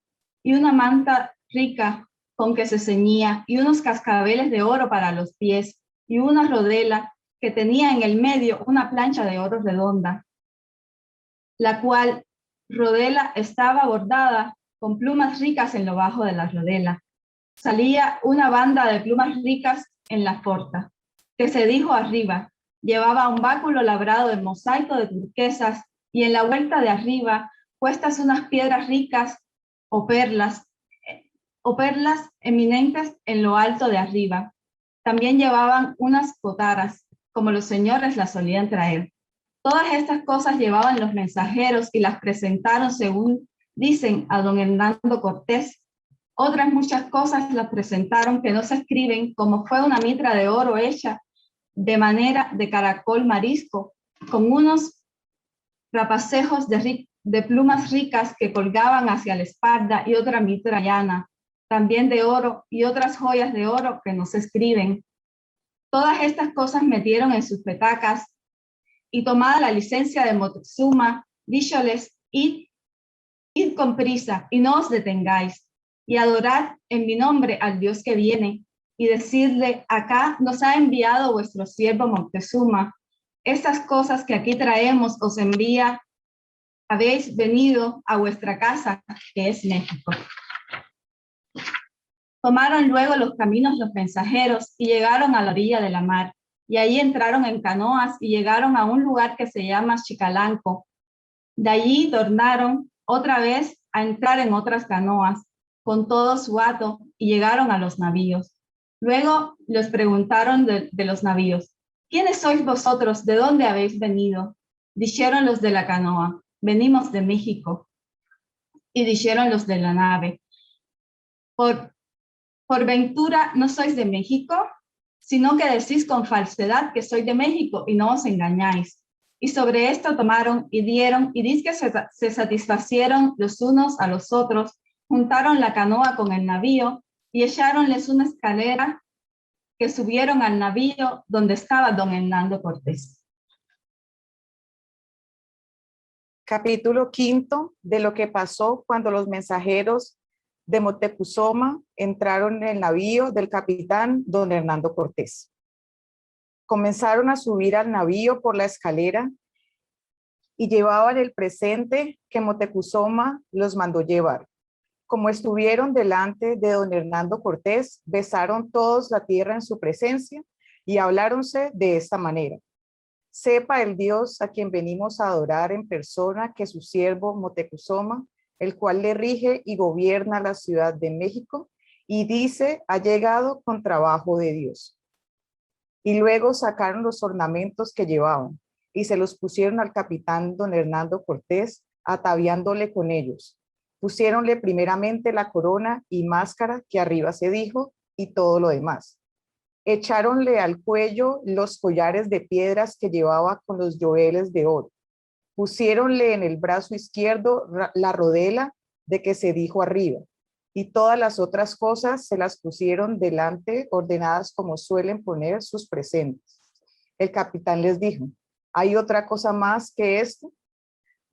K: y una manta rica con que se ceñía, y unos cascabeles de oro para los pies, y una rodela que tenía en el medio una plancha de oro redonda, la cual rodela estaba bordada con plumas ricas en lo bajo de la rodela. Salía una banda de plumas ricas en la porta, que se dijo arriba. Llevaba un báculo labrado de mosaico de turquesas, y en la vuelta de arriba puestas unas piedras ricas o perlas eminentes en lo alto de arriba. También llevaban unas cotaras, como los señores las solían traer. Todas estas cosas llevaban los mensajeros y las presentaron, según dicen, a don Hernando Cortés. Otras muchas cosas las presentaron que no se escriben, como fue una mitra de oro hecha de manera de caracol marisco, con unos rapacejos de plumas ricas que colgaban hacia la espalda, y otra mitra llana, también de oro, y otras joyas de oro que no se escriben. Todas estas cosas metieron en sus petacas, y tomada la licencia de Moctezuma, dícholes, id con prisa y no os detengáis, y adorad en mi nombre al Dios que viene, y decirle, acá nos ha enviado vuestro siervo Moctezuma. Estas cosas que aquí traemos os envía, habéis venido a vuestra casa, que es México. Tomaron luego los caminos los mensajeros y llegaron a la orilla de la mar, y allí entraron en canoas y llegaron a un lugar que se llama Chicalanco. De allí tornaron otra vez a entrar en otras canoas con todo su hato, y llegaron a los navíos. Luego les preguntaron de los navíos, ¿quiénes sois vosotros? ¿De dónde habéis venido? Dijeron los de la canoa, venimos de México. Y dijeron los de la nave, por ventura no sois de México, sino que decís con falsedad que soy de México y no os engañáis. Y sobre esto tomaron y dieron, y dice que se satisfacieron los unos a los otros, juntaron la canoa con el navío y echáronles una escalera, que subieron al navío donde estaba don Hernando Cortés.
B: Capítulo 5 de lo que pasó cuando los mensajeros de Moctezuma entraron en el navío del capitán don Hernando Cortés. Comenzaron a subir al navío por la escalera y llevaban el presente que Moctezuma los mandó llevar. Como estuvieron delante de don Hernando Cortés, besaron todos la tierra en su presencia y habláronse de esta manera.
L: Sepa el Dios a quien venimos a adorar en persona que su siervo Moctezuma, el cual le rige y gobierna la Ciudad de México, y dice, ha llegado con trabajo de Dios. Y luego sacaron los ornamentos que llevaban y se los pusieron al capitán don Hernán Cortés, ataviándole con ellos. Pusiéronle primeramente la corona y máscara que arriba se dijo y todo lo demás. Echáronle al cuello los collares de piedras que llevaba con los joeles de oro. Pusiéronle en el brazo izquierdo la rodela de que se dijo arriba, y todas las otras cosas se las pusieron delante, ordenadas como suelen poner sus presentes. El capitán les dijo, ¿hay otra cosa más que esto?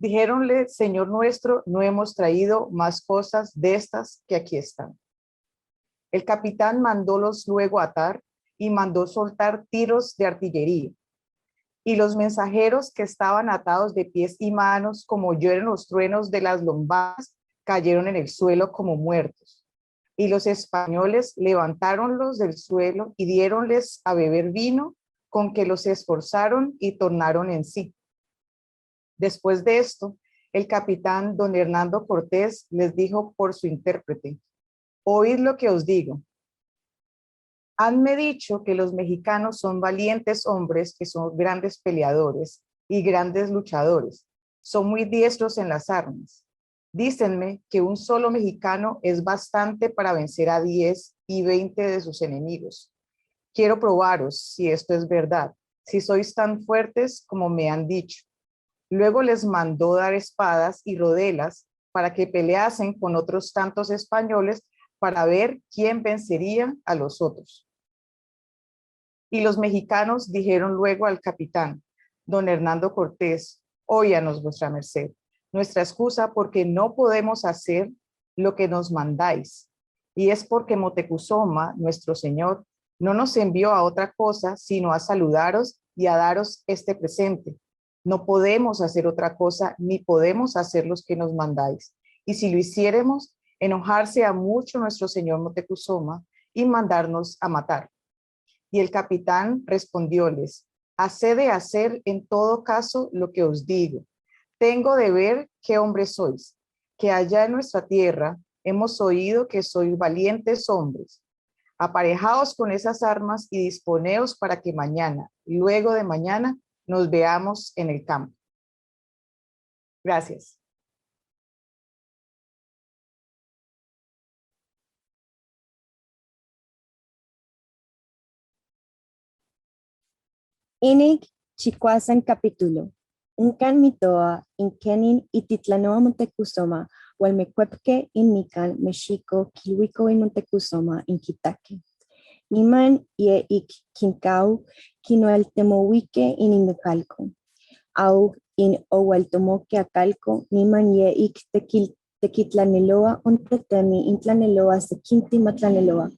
L: Dijéronle, Señor nuestro, no hemos traído más cosas de estas que aquí están. El capitán mandólos luego atar y mandó soltar tiros de artillería. Y los mensajeros que estaban atados de pies y manos, como oyeron los truenos de las lombadas, cayeron en el suelo como muertos. Y los españoles levantáronlos del suelo y diéronles a beber vino, con que los esforzaron y tornaron en sí. Después de esto, el capitán don Hernán Cortés les dijo por su intérprete, oíd lo que os digo. Hanme dicho que los mexicanos son valientes hombres, que son grandes peleadores y grandes luchadores. Son muy diestros en las armas. Dícenme que un solo mexicano es bastante para vencer a 10 y 20 de sus enemigos. Quiero probaros si esto es verdad, si sois tan fuertes como me han dicho. Luego les mandó dar espadas y rodelas para que peleasen con otros tantos españoles para ver quién vencería a los otros. Y los mexicanos dijeron luego al capitán, don Hernán Cortés, óyanos vuestra merced, nuestra excusa porque no podemos hacer lo que nos mandáis, y es porque Moctezuma, nuestro señor, no nos envió a otra cosa, sino a saludaros y a daros este presente. No podemos hacer otra cosa, ni podemos hacer los que nos mandáis. Y si lo hiciéremos, enojarse a mucho nuestro señor Moctezuma y mandarnos a matar. Y el capitán respondióles, haced de hacer en todo caso lo que os digo. Tengo de ver qué hombres sois, que allá en nuestra tierra hemos oído que sois valientes hombres. Aparejaos con esas armas y disponeos para que mañana, luego de mañana, nos veamos en el campo. Gracias.
M: Inig chicuasan capítulo. Uncan mitoa inkenin ititlanoa Moctezuma, hualmecuepque in mican Mexico kilhuico in Moctezuma in Quitaque. Niman ye ik quincau quinoaltemohuique in Imecalco. Au in ohualtomoque acalco, niman ye ik tequitlaneloa ontetemi intlaneloa sequinti matlaneloa.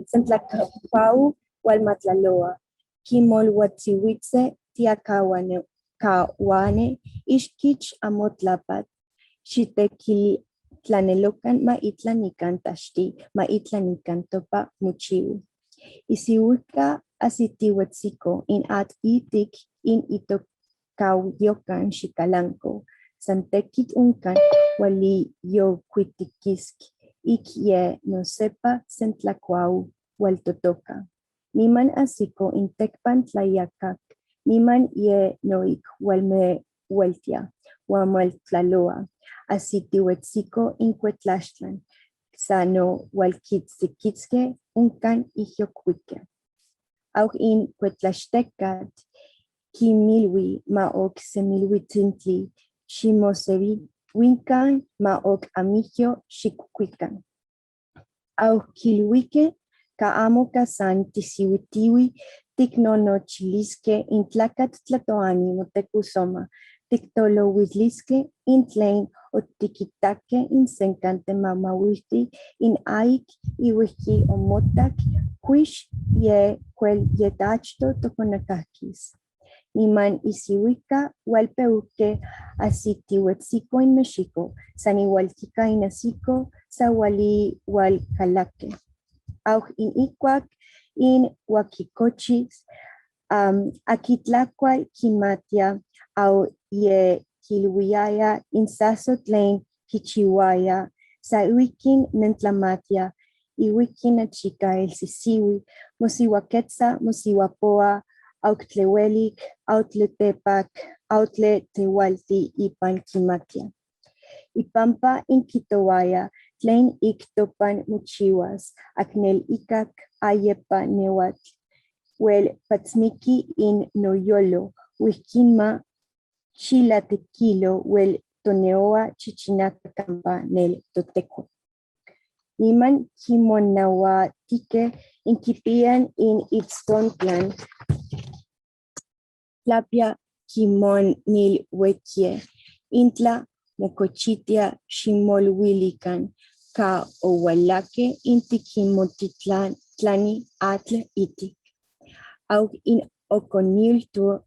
M: Sentlacapau hualmatlaloa. Kimolhuatzihuitze tiacahuane ixquich amotlapat xitequiltlanelocan maitlanican taxti maitlanican topa muchiu. Isiuica asitihuetzico in at itic in itocauyocan xicalanco santequit uncan hualiyocuitiquisc ic ye no sepa sentlacuau hualtotoca. Niman asiko in tecpan tlayacac, niman ye noik hualme hueltia, huamueltlaloa, asitihuetziko in cuetlaxtlan, sano hualquitzquitzque uncan ijiocuique. Auch in cuetlaxtecat, quimilwi maoc semilhuitzintli, ximosevi, wincan maoc amigio xicuican. Auch kilhuique, Kaamo kasan tisiwitiwi tiknonochilisque in tlacat tlatoani Moctezuma, tiktolohuitlisque in tlen otiquitaque in sencante mamahuilti in aik iwihki omotac quish ye cuel yetachto toconacakis. Niman isihuica hualpeuque asitihuetzico in Mexico, san igualtica in asico sawali hualcalaque. Auch in Icuac, in Huaquicochis, Akitlacua kimatia au ye kilwiaya insaso tlen kichiwaya sa iwikin nentlamatia iwikin achika el sisiwi mosiwaketsa mosiwapoa auktlewelik autletepac autle tewalti ipan kimatia ipampa inkitowaya tlen iktopan muchiwas aknel ikak ayepa newatl wel patzmiki in noyolo wihkinma xilatequilo wel toneoa chichinaka campa nel toteco. Niman kimonauatike inkipian in itztontlan tlapia kimonilhuekie intla mocochitia ximolhuilican ka oualake intikimotitlani atl itik. Au in oconilto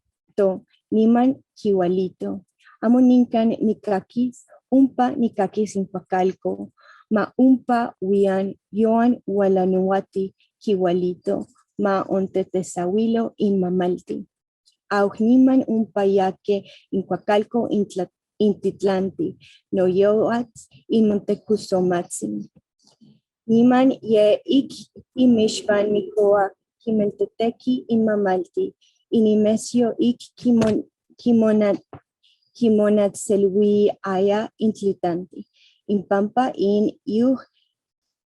M: niman kiwalito. Amo ninkan nikakis, umpa nikakis impacalco, ma umpa wian yoan walanuati kiwalito, ma ontetesawilo in mamalti. Au niman umpa yake incuacalco intitlanti, no yoat in montecusomatsin. Niman ye ik imishpan mikoa kimelteteki in mamalti, inimesio ik kimonatselwi aya intlitanti, in pampa in yuh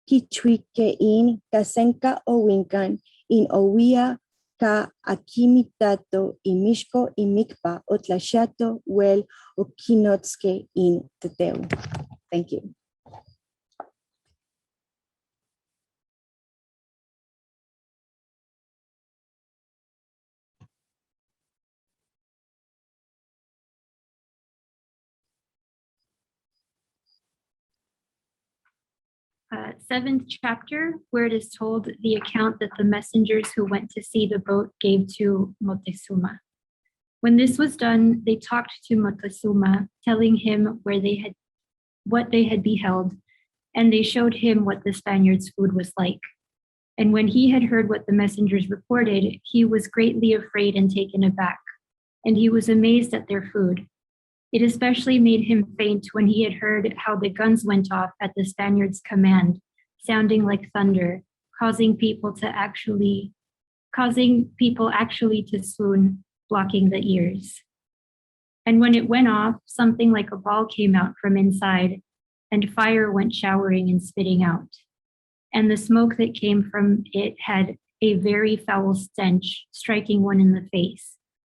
M: kichuike in kasenka owinkan, in owia ka akimitato imishko imikpa otlashato wel okinotske in teteu. Thank you.
N: Seventh chapter, where it is told the account that the messengers who went to see the boat gave to Moctezuma. When this was done, they talked to Moctezuma, telling him what they had beheld, and they showed him what the Spaniards' food was like. And when he had heard what the messengers reported, he was greatly afraid and taken aback, and he was amazed at their food. It especially made him faint when he had heard how the guns went off at the Spaniards' command, sounding like thunder, causing people actually to swoon, blocking the ears. And when it went off, something like a ball came out from inside, and fire went showering and spitting out. And the smoke that came from it had a very foul stench, striking one in the face.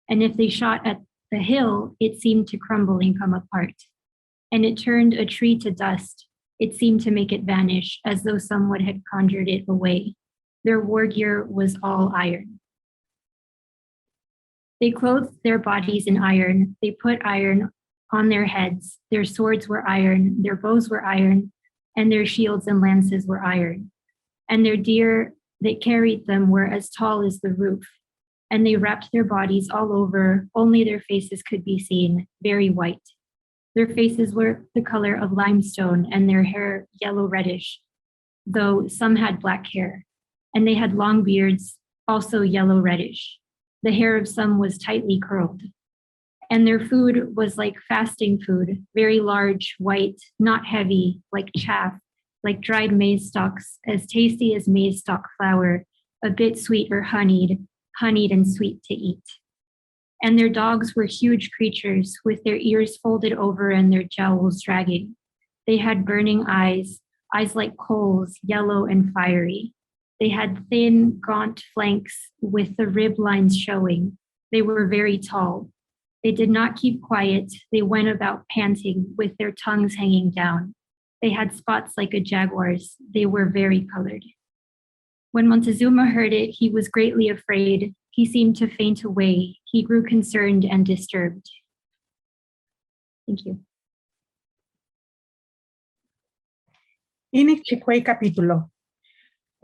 N: And if they shot at the hill, it seemed to crumble and come apart. And it turned a tree to dust. It seemed to make it vanish, as though someone had conjured it away. Their war gear was all iron. They clothed their bodies in iron. They put iron on their heads. Their swords were iron. Their bows were iron. And their shields and lances were iron. And their deer that carried them were as tall as the roof. And they wrapped their bodies all over, only their faces could be seen, very white. Their faces were the color of limestone and their hair yellow-reddish, though some had black hair. And they had long beards, also yellow-reddish. The hair of some was tightly curled. And their food was like fasting food, very large, white, not heavy, like chaff, like dried maize stalks, as tasty as maize stalk flour, a bit sweet or honeyed and sweet to eat. And their dogs were huge creatures with their ears folded over and their jowls dragging. They had burning eyes like coals, yellow and fiery. They had thin, gaunt flanks with the rib lines showing. They were very tall. They did not keep quiet. They went about panting with their tongues hanging down. They had spots like a jaguar's. They were very colored. When Montezuma heard it, he was greatly afraid. He seemed to faint away. He grew concerned and disturbed. Thank you.
J: Inik chicuey capítulo.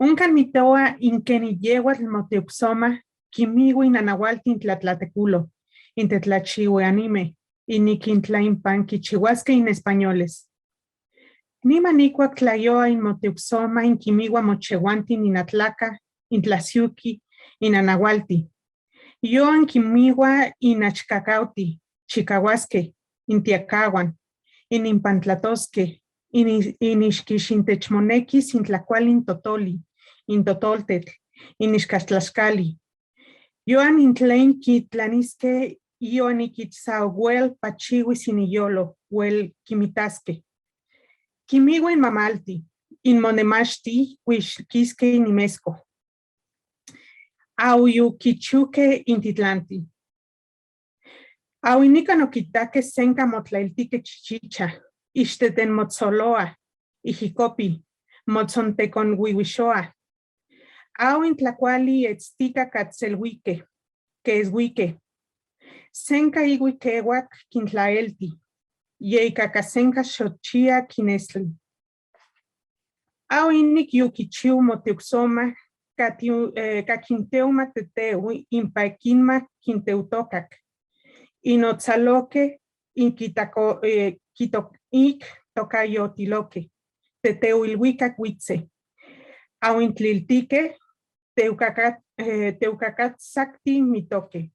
J: Uncan mitoa inkeni yehuatl Moctezuma, kimigo inanahualtin tlatlateculo, intetlachiwe anime, inikintlaimpan kichihuasque in españoles. Nima nikua tlayoa in Moctezuma inkimigua mochehuantin in Atlaca, in Tlaxiuqui, in Anahualti. Yo anquimiwa inachcacauti, chicahuasque, intiacahuan, inimpantlatosque, inixquixintechmonequis intlacualin totoli, intotoltetl, inixcastlascali. Yo anintlen quitlanisque, yo aniquitzauel pachihuis iniyolo, huel quimitasque. Quimiwa in mamalti, in monemachti, quisque inimesco. Auyu kichuke intitlanti. Auinica no quitaque senca motlailtique chichicha, ixteten motzoloa, ijicopi, motzontekon huihuixoa. Auin tlacuali etztica catzelhuique, que es huique. Senca iguiquehuac quintlaelti, yeicacasenca xochia quinesli. Auinic yuquichiu moteuxoma, caquinteuma teteu, impaequinma quinteutocac. Inotzaloque, quitoic tocayotiloque, teteuilhuicac huitze. Auintliltique, teucacatzacti mitoque.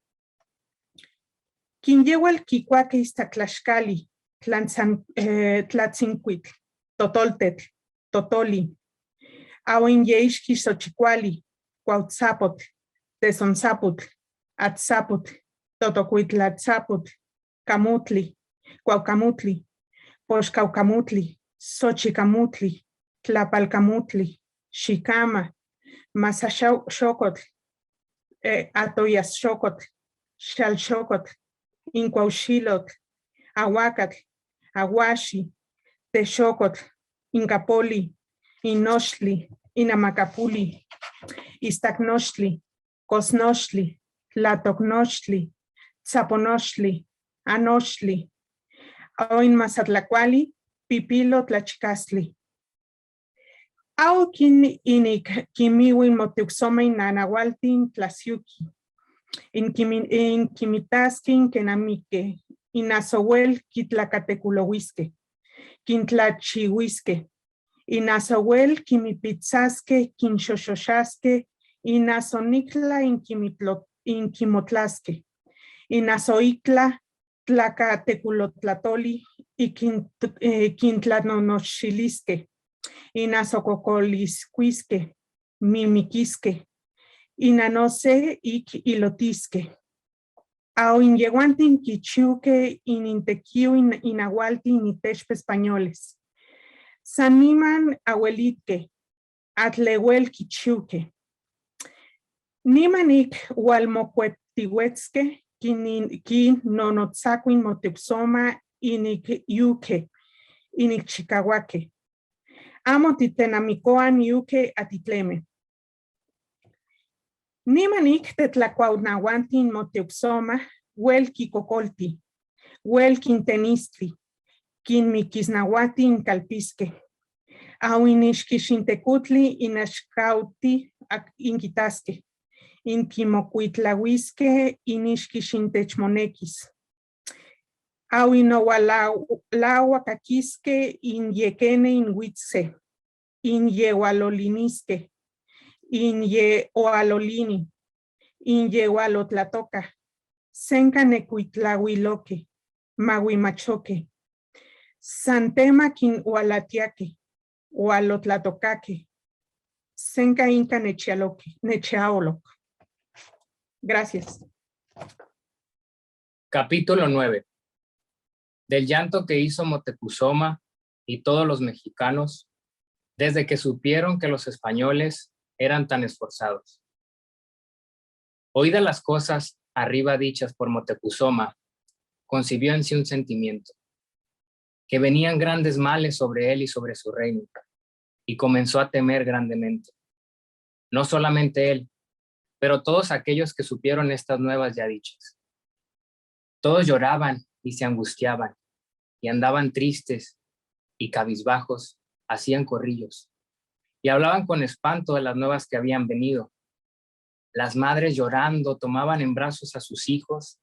J: Quinyewal quicuaque istactlaxcali, tlatzincuitl, totoltetl, totoli. Auin yeixqui xochicuali, cuautzapotl, tesonzaputl, atzaputl, totocuitlatzaputl, camutli, cuaucamutli, poxcaucamutli, xochicamutli, tlapalcamutli, xicama, masaxocotl, atoyasxocotl, xalxocotl, incuauxilotl, ahuacatl, aguaxi, texocotl, incapoli, inoxtli, inamacapuli, istacnoxtli, cosnoxtli, tlatocnoxtli, tzaponoxtli, anoxtli, oin mazatlacuali, pipilo tlachicastli. Au inic quimiwin moteuxoma in anahualtin tlaciuqui, in quimitasquin kenamique, in azohuel quitlacateculohuisque, quintlachihuisque, in azohuel quimipitzasque, quinxoxoxasque, in azonicla in quimotlasque, in azoicla tlacateculotlatoli y quintlanonoxilisque, in azococolisquisque, mimiquisque, in anose ic ilotisque. Au in yeguantin quichuque in intequiu in agualti in itexpe españoles. Saniman abuelitque, atlehuel quichuque. Nimanik hualmocueptihuetzque, quin nonotzacuin moteuxoma inic yuque, inic chicahuaque. Amo titenamicoan yuque atitleme. Nimanik tetlacuaunahuantin moteuxoma, huel quicocolti, huel quintenistli, quinmiquisnahuati in calpisque. Au inixquixintecutli inaxcauti inquitasque, in quimocuitlahuisque inixquixintechmonequis. Au inoualauacaquisque in yequene in huitze, in yehualolinisque, in yehualolini, in yehualotlatoca, senca necuitlahuiloque, mahuimachoque, santema quin hualatiaque, hualotlatocaque, senca inca necheaoloc. Gracias.
O: Capítulo 9. Del llanto que hizo Motecuzoma y todos los mexicanos desde que supieron que los españoles eran tan esforzados. Oídas las cosas arriba dichas por Motecuzoma, concibió en sí un sentimiento, que venían grandes males sobre él y sobre su reino, y comenzó a temer grandemente. No solamente él, pero todos aquellos que supieron estas nuevas ya dichas. Todos lloraban y se angustiaban, y andaban tristes y cabizbajos, hacían corrillos, y hablaban con espanto de las nuevas que habían venido. Las madres llorando tomaban en brazos a sus hijos,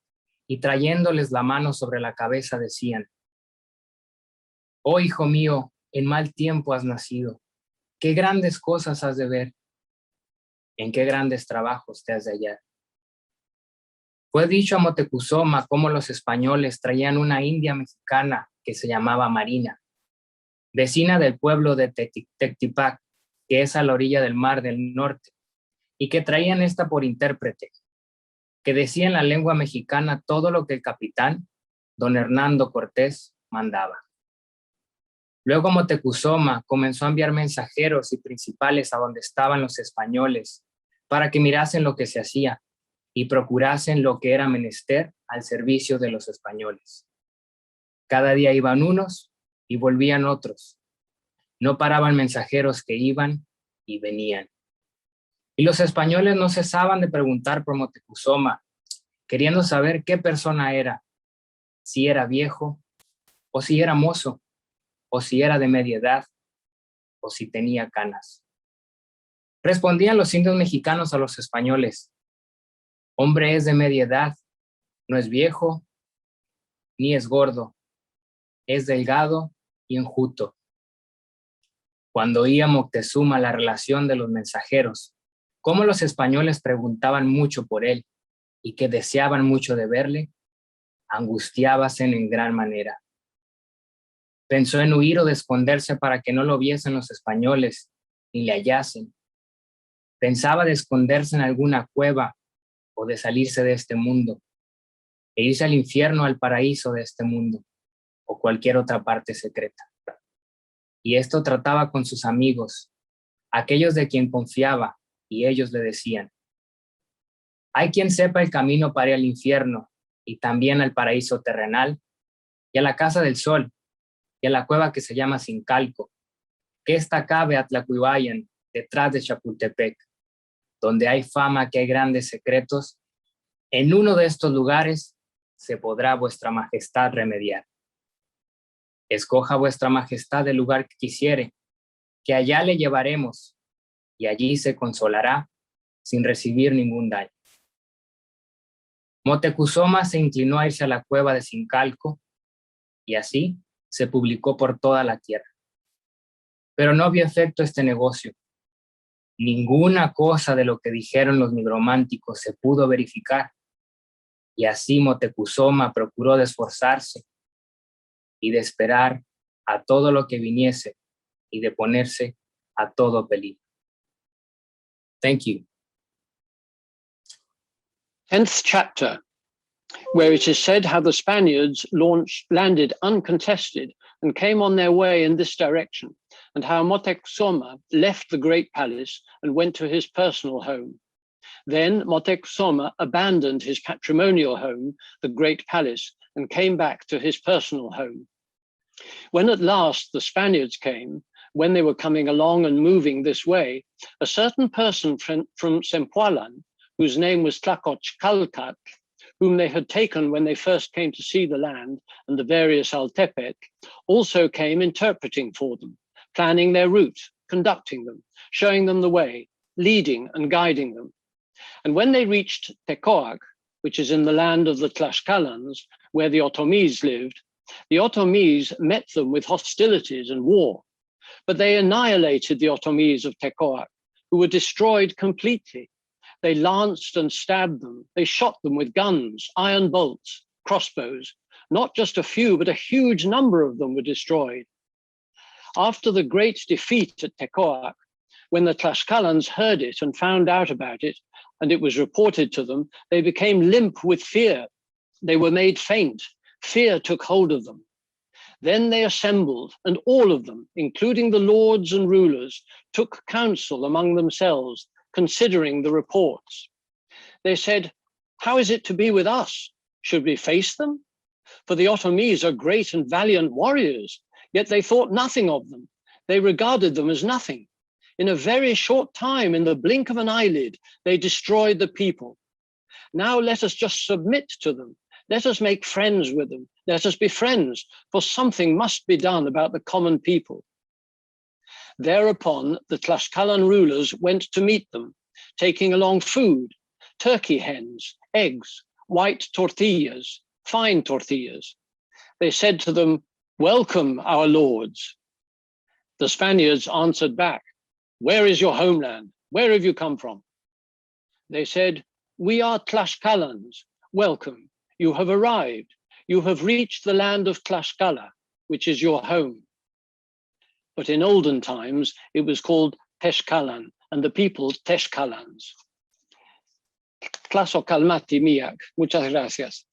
O: y trayéndoles la mano sobre la cabeza decían: «Oh hijo mío, en mal tiempo has nacido, qué grandes cosas has de ver, en qué grandes trabajos te has de hallar». Fue dicho a Moctezuma cómo los españoles traían una india mexicana que se llamaba Marina, vecina del pueblo de Tectipac, que es a la orilla del mar del norte, y que traían esta por intérprete, que decía en la lengua mexicana todo lo que el capitán, don Hernando Cortés, mandaba. Luego Moctezuma comenzó a enviar mensajeros y principales a donde estaban los españoles para que mirasen lo que se hacía y procurasen lo que era menester al servicio de los españoles. Cada día iban unos y volvían otros. No paraban mensajeros que iban y venían. Y los españoles no cesaban de preguntar por Moctezuma, queriendo saber qué persona era, si era viejo, o si era mozo, o si era de media edad, o si tenía canas. Respondían los indios mexicanos a los españoles: hombre es de media edad, no es viejo, ni es gordo, es delgado y enjuto. Cuando oía Moctezuma la relación de los mensajeros, cómo los españoles preguntaban mucho por él y que deseaban mucho de verle, angustiábase en gran manera. Pensó en huir o de esconderse para que no lo viesen los españoles ni le hallasen. Pensaba de esconderse en alguna cueva o de salirse de este mundo e irse al infierno o al paraíso de este mundo o cualquier otra parte secreta. Y esto trataba con sus amigos, aquellos de quien confiaba, y ellos le decían: hay quien sepa el camino para ir al infierno y también al paraíso terrenal y a la casa del sol y a la cueva que se llama Sincalco, que esta cabe a Tlacuihuayan, detrás de Chapultepec, donde hay fama que hay grandes secretos. En uno de estos lugares se podrá vuestra majestad remediar. Escoja vuestra majestad el lugar que quisiere, que allá le llevaremos, y allí se consolará sin recibir ningún daño. Moctezuma se inclinó a irse a la cueva de Sincalco, y así se publicó por toda la tierra. Pero no vio efecto este negocio. Ninguna cosa de lo que dijeron los nigrománticos se pudo verificar, y así Moctezuma procuró de esforzarse y de esperar a todo lo que viniese y de ponerse a todo peligro. Thank you.
P: 10th chapter, where it is said how the Spaniards landed uncontested and came on their way in this direction, and how Moctezuma left the great palace and went to his personal home. Then Moctezuma abandoned his patrimonial home, the great palace, and came back to his personal home. When at last the Spaniards came, when they were coming along and moving this way, a certain person from Zempoalan, whose name was Tlacochcalcat, whom they had taken when they first came to see the land and the various Altepec, also came interpreting for them, planning their route, conducting them, showing them the way, leading and guiding them. And when they reached Tecoac, which is in the land of the Tlaxcalans, where the Otomis lived, the Otomis met them with hostilities and war, but they annihilated the Otomis of Tecoac, who were destroyed completely. They lanced and stabbed them. They shot them with guns, iron bolts, crossbows. Not just a few, but a huge number of them were destroyed. After the great defeat at Tecoac, when the Tlaxcalans heard it and found out about it, and it was reported to them, they became limp with fear. They were made faint. Fear took hold of them. Then they assembled, and all of them, including the lords and rulers, took counsel among themselves, considering the reports. They said, how is it to be with us? Should we face them? For the Otomis are great and valiant warriors, yet they thought nothing of them. They regarded them as nothing. In a very short time, in the blink of an eyelid, they destroyed the people. Now let us just submit to them. Let us make friends with them. Let us be friends, for something must be done about the common people. Thereupon, the Tlaxcalan rulers went to meet them, taking along food, turkey hens, eggs, white tortillas, fine tortillas. They said to them, welcome, our lords. The Spaniards answered back, where is your homeland? Where have you come from? They said, we are Tlaxcalans. welcome, you have arrived. You have reached the land of Tlaxcala, which is your home. But in olden times, it was called Tezcalan, and the people Tezcalans. Tlazocalmati miak. Muchas gracias.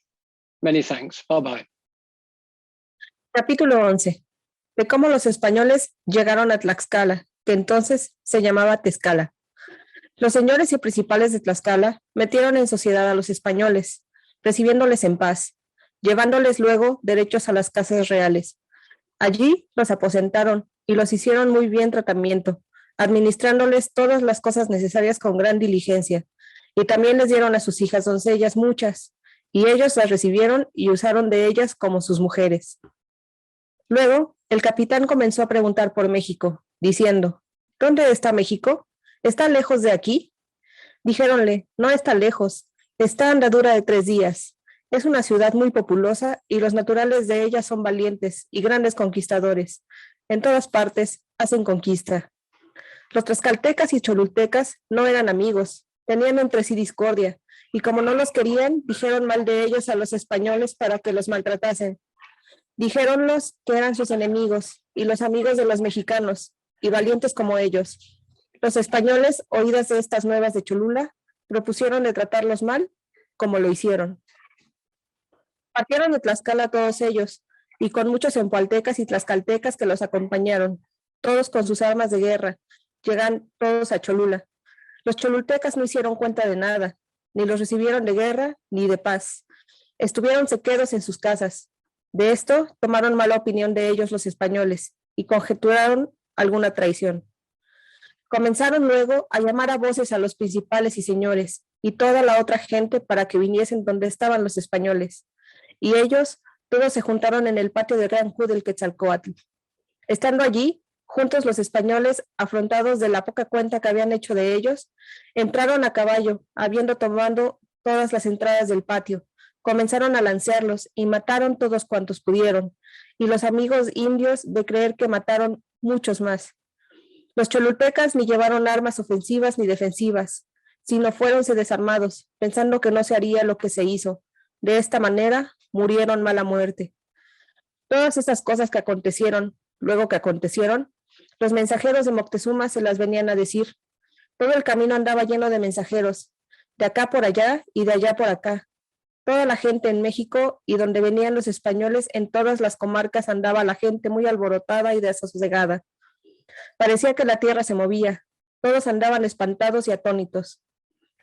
P: Many thanks. Bye-bye.
Q: Capítulo 11. De cómo los españoles llegaron a Tlaxcala, que entonces se llamaba Tezcala. Los señores y principales de Tlaxcala metieron en sociedad a los españoles, recibiéndoles en paz, llevándoles luego derechos a las casas reales. Allí los aposentaron y los hicieron muy bien tratamiento, administrándoles todas las cosas necesarias con gran diligencia, y también les dieron a sus hijas doncellas muchas, y ellos las recibieron y usaron de ellas como sus mujeres. Luego, el capitán comenzó a preguntar por México, diciendo, ¿dónde está México? ¿Está lejos de aquí? Dijéronle, no está lejos, está a andadura de 3 días. Es una ciudad muy populosa y los naturales de ella son valientes y grandes conquistadores. En todas partes hacen conquista. Los tlaxcaltecas y cholultecas no eran amigos, tenían entre sí discordia, y como no los querían, dijeron mal de ellos a los españoles para que los maltratasen. Dijéronlos que eran sus enemigos y los amigos de los mexicanos, y valientes como ellos. Los españoles, oídas de estas nuevas de Cholula, propusieron de tratarlos mal, como lo hicieron. Partieron de Tlaxcala todos ellos, y con muchos empaltecas y tlaxcaltecas que los acompañaron, todos con sus armas de guerra, llegan todos a Cholula. Los cholultecas no hicieron cuenta de nada, ni los recibieron de guerra ni de paz. Estuvieron sequeros en sus casas. De esto tomaron mala opinión de ellos los españoles, y conjeturaron alguna traición. Comenzaron luego a llamar a voces a los principales y señores, y toda la otra gente para que viniesen donde estaban los españoles. Y ellos todos se juntaron en el patio de Gran Q del Quetzalcóatl. Estando allí, juntos los españoles, afrontados de la poca cuenta que habían hecho de ellos, entraron a caballo, habiendo tomado todas las entradas del patio, comenzaron a lancearlos y mataron todos cuantos pudieron, y los amigos indios de creer que mataron muchos más. Los cholultecas ni llevaron armas ofensivas ni defensivas, sino fuéronse desarmados, pensando que no se haría lo que se hizo. De esta manera, murieron mala muerte. Todas estas cosas que acontecieron, luego que acontecieron, los mensajeros de Moctezuma se las venían a decir. Todo el camino andaba lleno de mensajeros, de acá por allá y de allá por acá. Toda la gente en México y donde venían los españoles, en todas las comarcas andaba la gente muy alborotada y desasosegada. Parecía que la tierra se movía, todos andaban espantados y atónitos.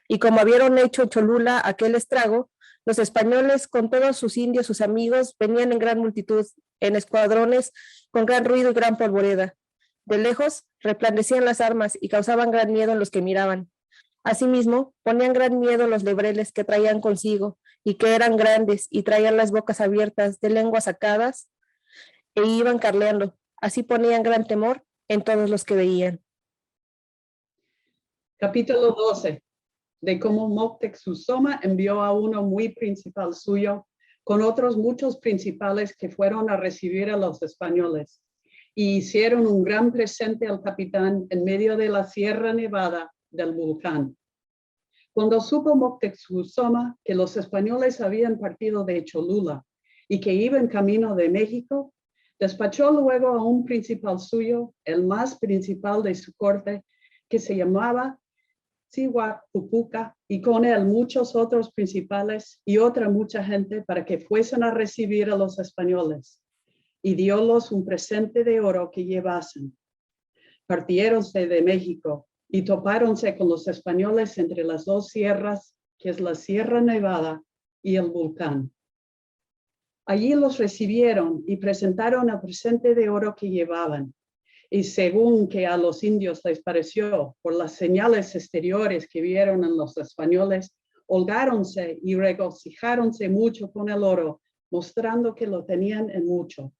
Q: Y como habían hecho en Cholula aquel estrago, los españoles con todos sus indios, sus amigos, venían en gran multitud, en escuadrones, con gran ruido y gran polvoreda. De lejos resplandecían las armas y causaban gran miedo en los que miraban. Asimismo, ponían gran miedo los lebreles que traían consigo, y que eran grandes y traían las bocas abiertas, de lenguas sacadas, e iban carleando. Así ponían gran temor en todos los que veían.
R: Capítulo 12. De cómo Moctezuma envió a uno muy principal suyo, con otros muchos principales que fueron a recibir a los españoles, y hicieron un gran presente al capitán en medio de la Sierra Nevada del volcán. Cuando supo Moctezuma que los españoles habían partido de Cholula y que iban camino de México, despachó luego a un principal suyo, el más principal de su corte, que se llamaba Cihuacupuca, y con él muchos otros principales y otra mucha gente para que fuesen a recibir a los españoles, y diólos un presente de oro que llevasen. Partiéronse de México y topáronse con los españoles entre las dos sierras, que es la Sierra Nevada y el volcán. Allí los recibieron y presentaron el presente de oro que llevaban. Y según que a los indios les pareció, por las señales exteriores que vieron en los españoles, holgáronse y regocijáronse mucho con el oro, mostrando que lo tenían en mucho.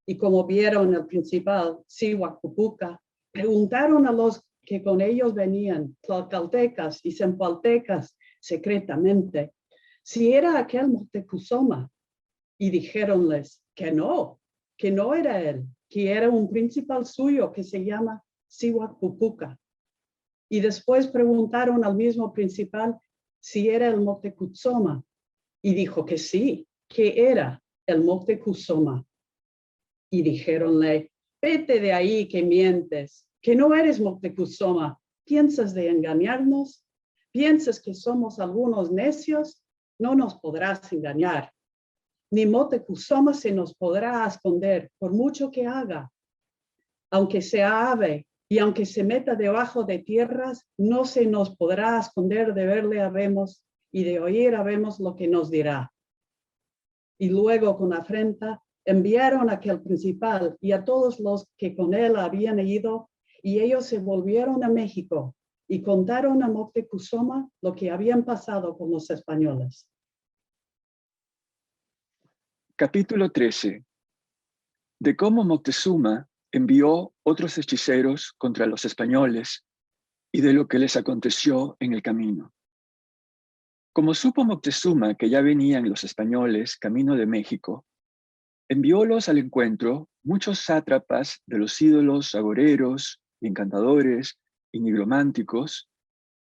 R: Y como vieron el principal, Cihuacupuca, preguntaron a los que con ellos venían, tlaxcaltecas y cempaltecas, secretamente, si era aquel Moctezuma. Y dijéronles que no era él, que era un principal suyo que se llama Cihuacupuca. Y después preguntaron al mismo principal si era el Moctezuma, y dijo que sí, que era el Moctezuma. Y dijéronle, vete de ahí que mientes, que no eres Moctezuma. ¿Piensas de engañarnos? ¿Piensas que somos algunos necios? No nos podrás engañar. Ni Moctezuma se nos podrá esconder por mucho que haga. Aunque sea ave y aunque se meta debajo de tierras, no se nos podrá esconder de verle habemos y de oír habemos lo que nos dirá. Y luego con afrenta enviaron a aquel principal y a todos los que con él habían ido, y ellos se volvieron a México y contaron a Moctezuma lo que habían pasado con los españoles.
S: Capítulo 13. De cómo Moctezuma envió otros hechiceros contra los españoles y de lo que les aconteció en el camino. Como supo Moctezuma que ya venían los españoles camino de México, enviólos al encuentro muchos sátrapas de los ídolos agoreros, y encantadores y nigrománticos,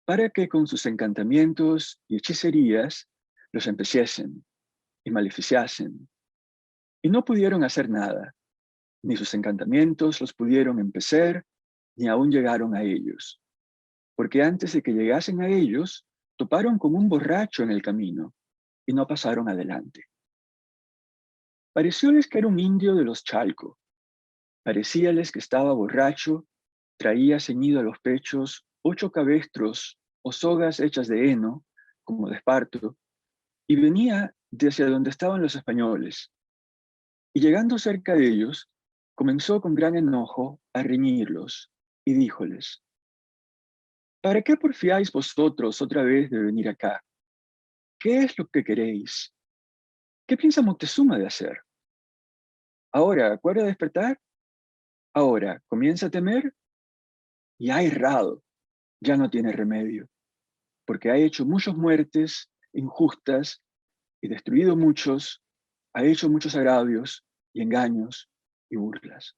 S: para que con sus encantamientos y hechicerías los empeciesen y maleficiasen. Y no pudieron hacer nada, ni sus encantamientos los pudieron empecer, ni aún llegaron a ellos. Porque antes de que llegasen a ellos, toparon con un borracho en el camino, y no pasaron adelante. Parecióles que era un indio de los Chalco. Parecíales que estaba borracho, traía ceñido a los pechos 8 cabestros o sogas hechas de heno, como de esparto, y venía de hacia donde estaban los españoles. Y llegando cerca de ellos, comenzó con gran enojo a reñirlos, y díjoles: ¿Para qué porfiáis vosotros otra vez de venir acá? ¿Qué es lo que queréis? ¿Qué piensa Moctezuma de hacer? Ahora, ¿acuerda despertar? Ahora, ¿comienza a temer? Y ha errado, ya no tiene remedio, porque ha hecho muchas muertes injustas y destruido muchos, ha hecho muchos agravios y engaños y burlas.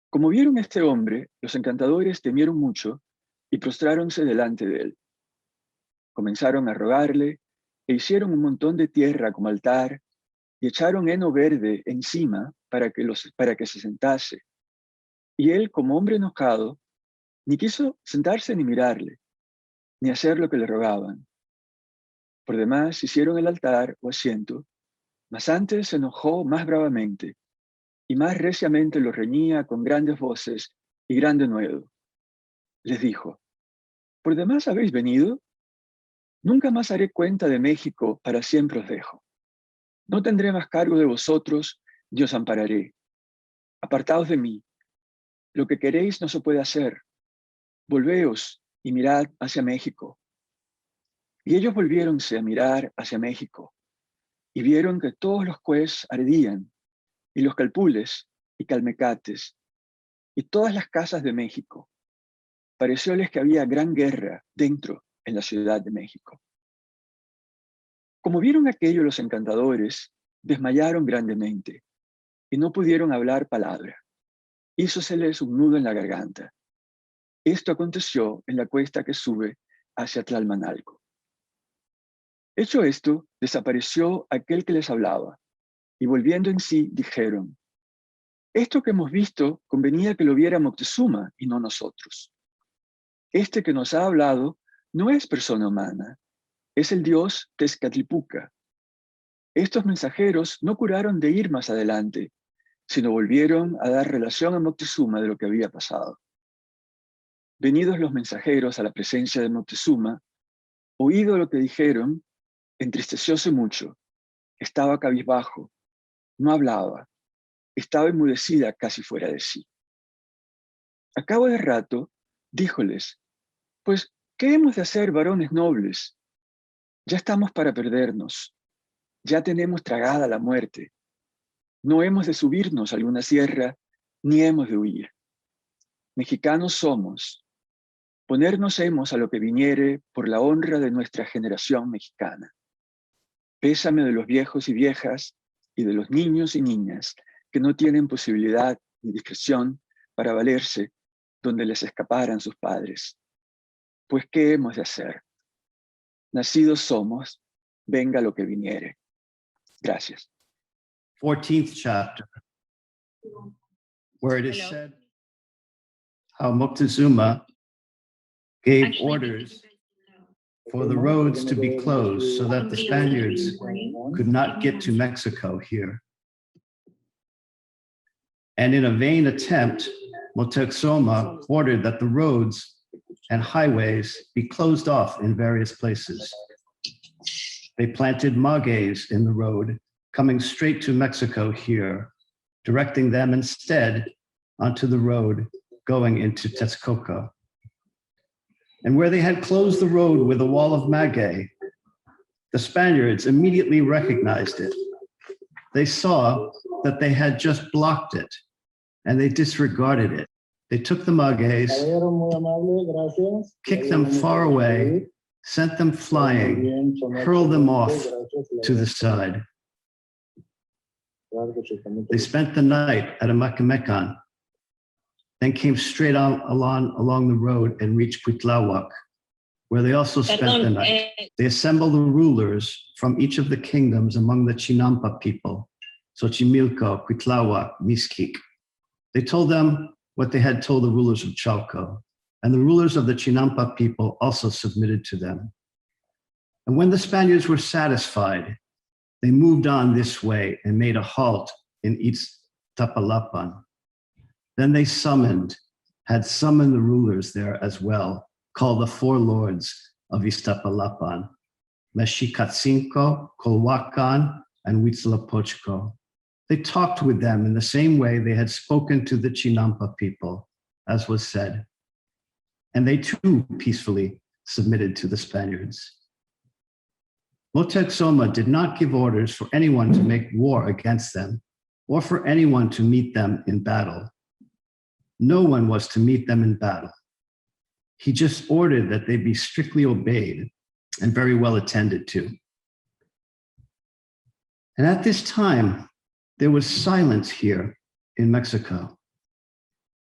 S: Como vieron a este hombre, los encantadores temieron mucho y prostráronse delante de él. Comenzaron a rogarle e hicieron un montón de tierra como altar y echaron heno verde encima para que se sentase. Y él, como hombre enojado, ni quiso sentarse ni mirarle, ni hacer lo que le rogaban. Por demás hicieron el altar o asiento, mas antes se enojó más bravamente, y más reciamente los reñía con grandes voces y gran denuedo. Les dijo: ¿por demás habéis venido? Nunca más haré cuenta de México, para siempre os dejo. No tendré más cargo de vosotros, ni os ampararé. Apartaos de mí. Lo que queréis no se puede hacer. Volveos y mirad hacia México. Y ellos volviéronse a mirar hacia México, y vieron que todos los cues ardían, y los calpules y calmecates, y todas las casas de México. Parecióles que había gran guerra dentro en la Ciudad de México. Como vieron aquello los encantadores, desmayaron grandemente, y no pudieron hablar palabra. Hízoseles un nudo en la garganta. Esto aconteció en la cuesta que sube hacia Tlalmanalco. Hecho esto, desapareció aquel que les hablaba, y volviendo en sí, dijeron: esto que hemos visto convenía que lo viera Moctezuma y no nosotros. Este que nos ha hablado no es persona humana, es el dios Tezcatlipoca. Estos mensajeros no curaron de ir más adelante, sino volvieron a dar relación a Moctezuma de lo que había pasado. Venidos los mensajeros a la presencia de Moctezuma, oído lo que dijeron, entristecióse mucho, estaba cabizbajo, no hablaba, estaba enmudecida casi fuera de sí. A cabo de rato, díjoles: pues, ¿qué hemos de hacer, varones nobles? Ya estamos para perdernos, ya tenemos tragada la muerte, no hemos de subirnos a alguna sierra, ni hemos de huir. Mexicanos somos, ponernos hemos a lo que viniere por la honra de nuestra generación mexicana. Pésame de los viejos y viejas, y de los niños y niñas, que no tienen posibilidad ni discreción para valerse donde les escaparan sus padres. Pues, ¿qué hemos de hacer? nacidos somos, venga lo que viniere. Gracias.
T: 14th chapter, where it is said how Moctezuma gave orders for the roads to be closed so that the Spaniards could not get to Mexico here. And in a vain attempt, Moctezuma ordered that the roads and highways be closed off in various places. They planted magueys in the road, coming straight to Mexico here, directing them instead onto the road going into Texcoco. And where they had closed the road with a wall of maguey, the Spaniards immediately recognized it. They saw that they had just blocked it, and they disregarded it. They took the magueys, kicked them far away, sent them flying, hurled them off to the side. They spent the night at Amacamecan, then came straight on along the road and reached Cuitláhuac, where they also spent the night. They assembled the rulers from each of the kingdoms among the Chinampa people, Xochimilco, Cuitláhuac, Mixquic. They told them what they had told the rulers of Chalco, and the rulers of the Chinampa people also submitted to them. And when the Spaniards were satisfied, they moved on this way and made a halt in Iztapalapan. Then they had summoned the rulers there as well, called the four lords of Iztapalapan, Mexicatzinco, Colhuacan, and Huitzilopochtli. They talked with them in the same way they had spoken to the Chinampa people, as was said. And they too peacefully submitted to the Spaniards. Moctezuma did not give orders for anyone to make war against them or for anyone to meet them in battle. No one was to meet them in battle. He just ordered that they be strictly obeyed and very well attended to. And at this time, there was silence here in Mexico.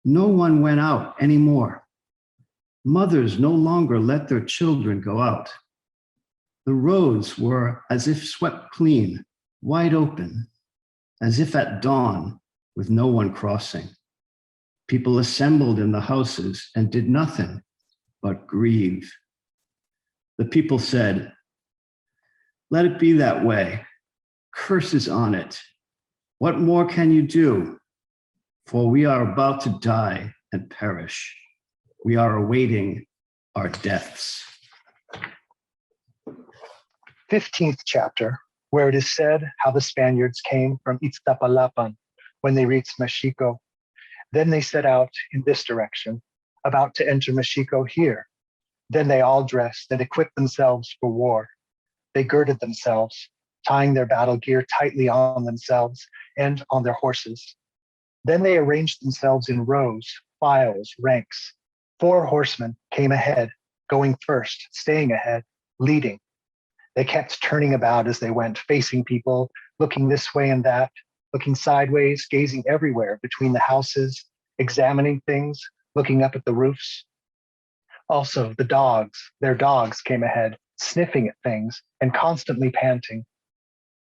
T: No one went out anymore. Mothers no longer let their children go out. The roads were as if swept clean, wide open, as if at dawn with no one crossing. People assembled in the houses and did nothing but grieve. The people said, "Let it be that way. Curses on it. What more can you do? For we are about to die and perish. We are awaiting our deaths."
U: 15th chapter, where it is said how the Spaniards came from Iztapalapan when they reached Mexico. Then they set out in this direction, about to enter Mexico here. Then they all dressed and equipped themselves for war. They girded themselves, tying their battle gear tightly on themselves and on their horses. Then they arranged themselves in rows, files, ranks. 4 horsemen came ahead, going first, staying ahead, leading. They kept turning about as they went, facing people, looking this way and that, looking sideways, gazing everywhere between the houses, examining things, looking up at the roofs. Also, their dogs came ahead, sniffing at things and constantly panting.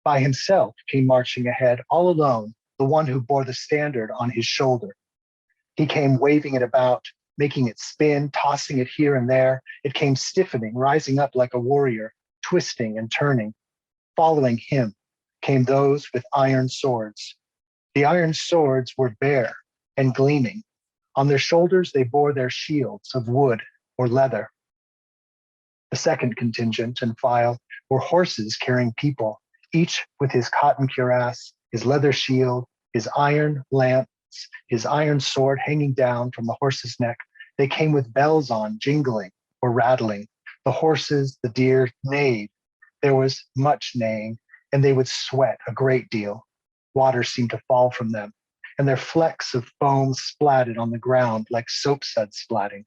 U: By himself came marching ahead, all alone, the one who bore the standard on his shoulder. He came waving it about, making it spin, tossing it here and there. It came stiffening, rising up like a warrior, twisting and turning. Following him came those with iron swords. The iron swords were bare and gleaming. On their shoulders, they bore their shields of wood or leather. The second contingent and file were horses carrying people, each with his cotton cuirass, his leather shield, his iron lance, his iron sword hanging down from the horse's neck. They came with bells on, jingling or rattling. The horses, the deer, neighed. There was much neighing, and they would sweat a great deal. Water seemed to fall from them, and their flecks of foam splatted on the ground like soap suds splatting.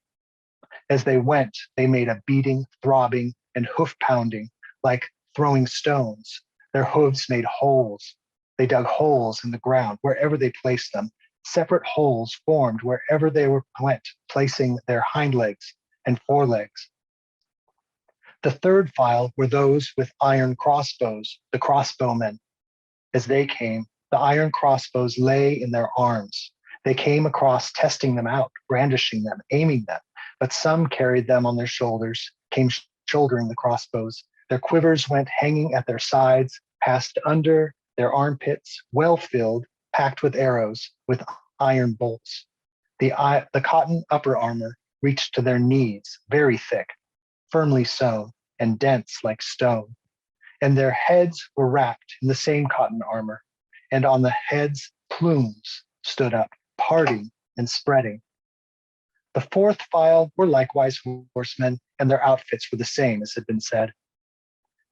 U: As they went, they made a beating, throbbing, and hoof pounding, like throwing stones. Their hooves made holes. They dug holes in the ground wherever they placed them. Separate holes formed wherever they went, placing their hind legs and forelegs. The third file were those with iron crossbows, the crossbowmen. As they came, the iron crossbows lay in their arms. They came across testing them out, brandishing them, aiming them, but some carried them on their shoulders, came shouldering the crossbows. Their quivers went hanging at their sides, passed under their armpits, well filled, packed with arrows, with iron bolts. The cotton upper armor reached to their knees, very thick, firmly sewn, and dense like stone. And their heads were wrapped in the same cotton armor, and on the heads plumes stood up, parting and spreading. The fourth file were likewise horsemen, and their outfits were the same, as had been said.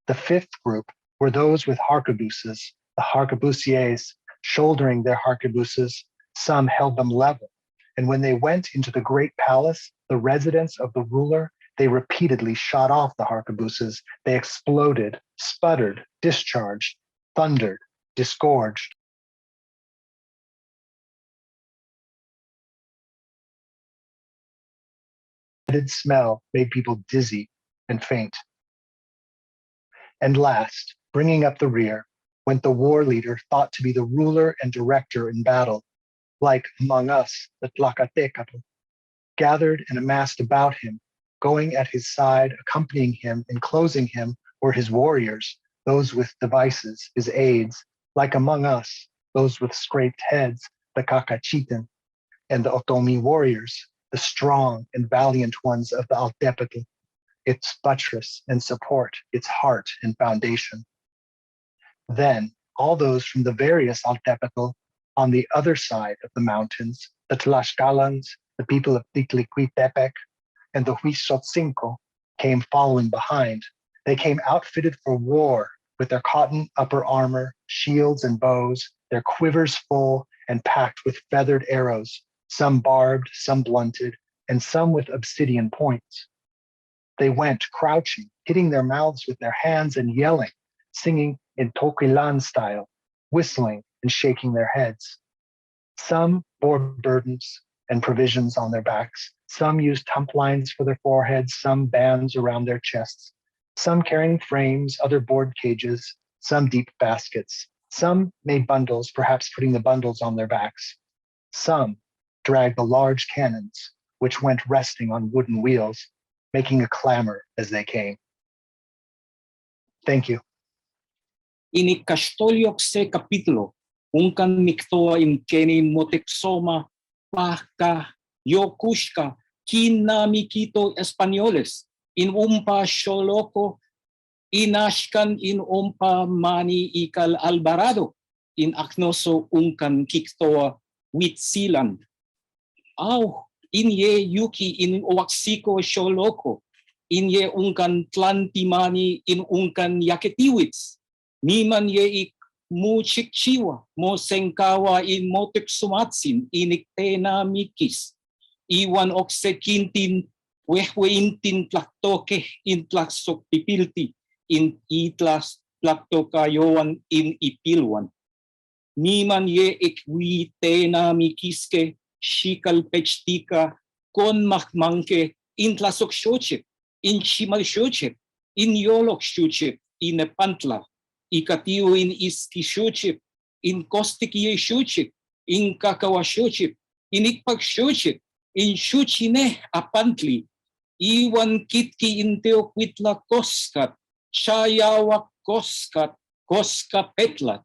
U: The fifth group were those with harquebuses, the harquebusiers, shouldering their harquebuses. Some held them level, and when they went into the great palace, the residence of the ruler, they repeatedly shot off the harquebuses. They exploded, sputtered, discharged, thundered, disgorged. The smell made people dizzy and faint. And last, bringing up the rear, went the war leader thought to be the ruler and director in battle, like among us, the Tlatelolco, gathered and amassed about him, going at his side, accompanying him, enclosing him were his warriors, those with devices, his aides, like among us, those with scraped heads, the Cacachitan, and the Otomi warriors, the strong and valiant ones of the Altepetl, its buttress and support, its heart and foundation. Then all those from the various Altepetl on the other side of the mountains, the Tlaxcalans, the people of Titliquitepec, and the Huizotzinco came following behind. They came outfitted for war with their cotton upper armor, shields and bows, their quivers full and packed with feathered arrows, some barbed, some blunted, and some with obsidian points. They went crouching, hitting their mouths with their hands and yelling, singing in Toquilan style, whistling and shaking their heads. Some bore burdens and provisions on their backs. Some used tump lines for their foreheads, some bands around their chests, some carrying frames, other board cages, some deep baskets. Some made bundles, perhaps putting the bundles on their backs. Some dragged the large cannons, which went resting on wooden wheels, making a clamor as they came. Thank you.
A: Inikastoliok se capítulo, unkan miktoa imkeni motexoma, pahka, yokushka, kinamikito españoles, in umpa xoloco, inashkan in umpa mani ikal alvarado, in aknoso unkan kiktoa Whitsealand. Aw, inye yuki in oaxiko xoloco, inye unkan tlantimani in unkan yaketiwits, niman ye ik mu chikchiwa, mo senkawa in motexumatsin, iniktena mikis, iwan oksekintin, wehweintin tlaktoke in tlaksok pipilti, in itlas tlaktokayoan in ipilwan. Niman ye ikwitena mikiske, shikal pechtika, kon mahmanke, in tlasok xochep, in chimal xochep, in yolok xochep, in epantla, ikatiw in iski xochep, in kostikie xochep, in kakawa xochep, in ikpag xochep, in xochine apantli, iwan kitki in teoquitla koskat, chayawak koskat, koska petlat.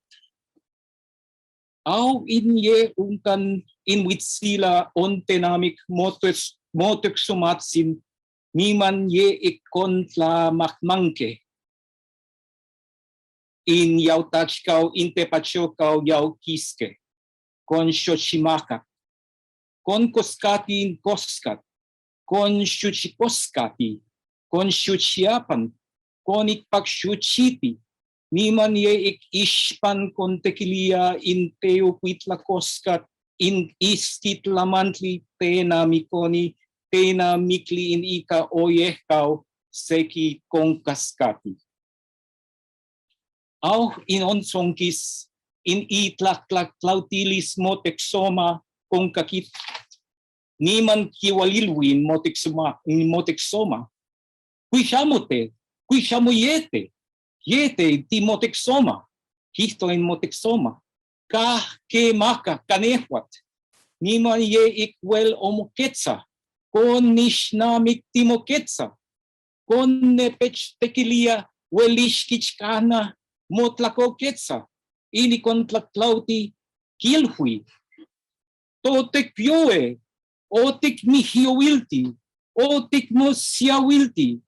A: Aw inye unkan in Whitsila ontenamik motexumatsin, niman ye ikontla makmanke. In yautachkau in tepachokau yaukiske, kon xochimakat, kon koskati in koskat, kon xuchikoskati, kon xuchiapan, kon ikpakxuchiti, niman ye ik ishpan kon tequilia in teoquitla koskat, in istitlamantli tena mikoni, tena mikli in ika oyehkau, seki konkaskati. Aw in onsonkis, in itlaklaklautilis motexoma konkakit, niman kiwalilwin motexoma, kuishamote, Quishamoyete, yete timotexoma, histo in motexoma, ka ke maka kanehwat, niman ye ikwel omoketsa, kon nishnamik timoketsa, kon nepech tequilia welishkichkana motlakoketsa, ini kon tlatlauti kilhui, totek pioe, otik mihiowilti, otik mosiawilti,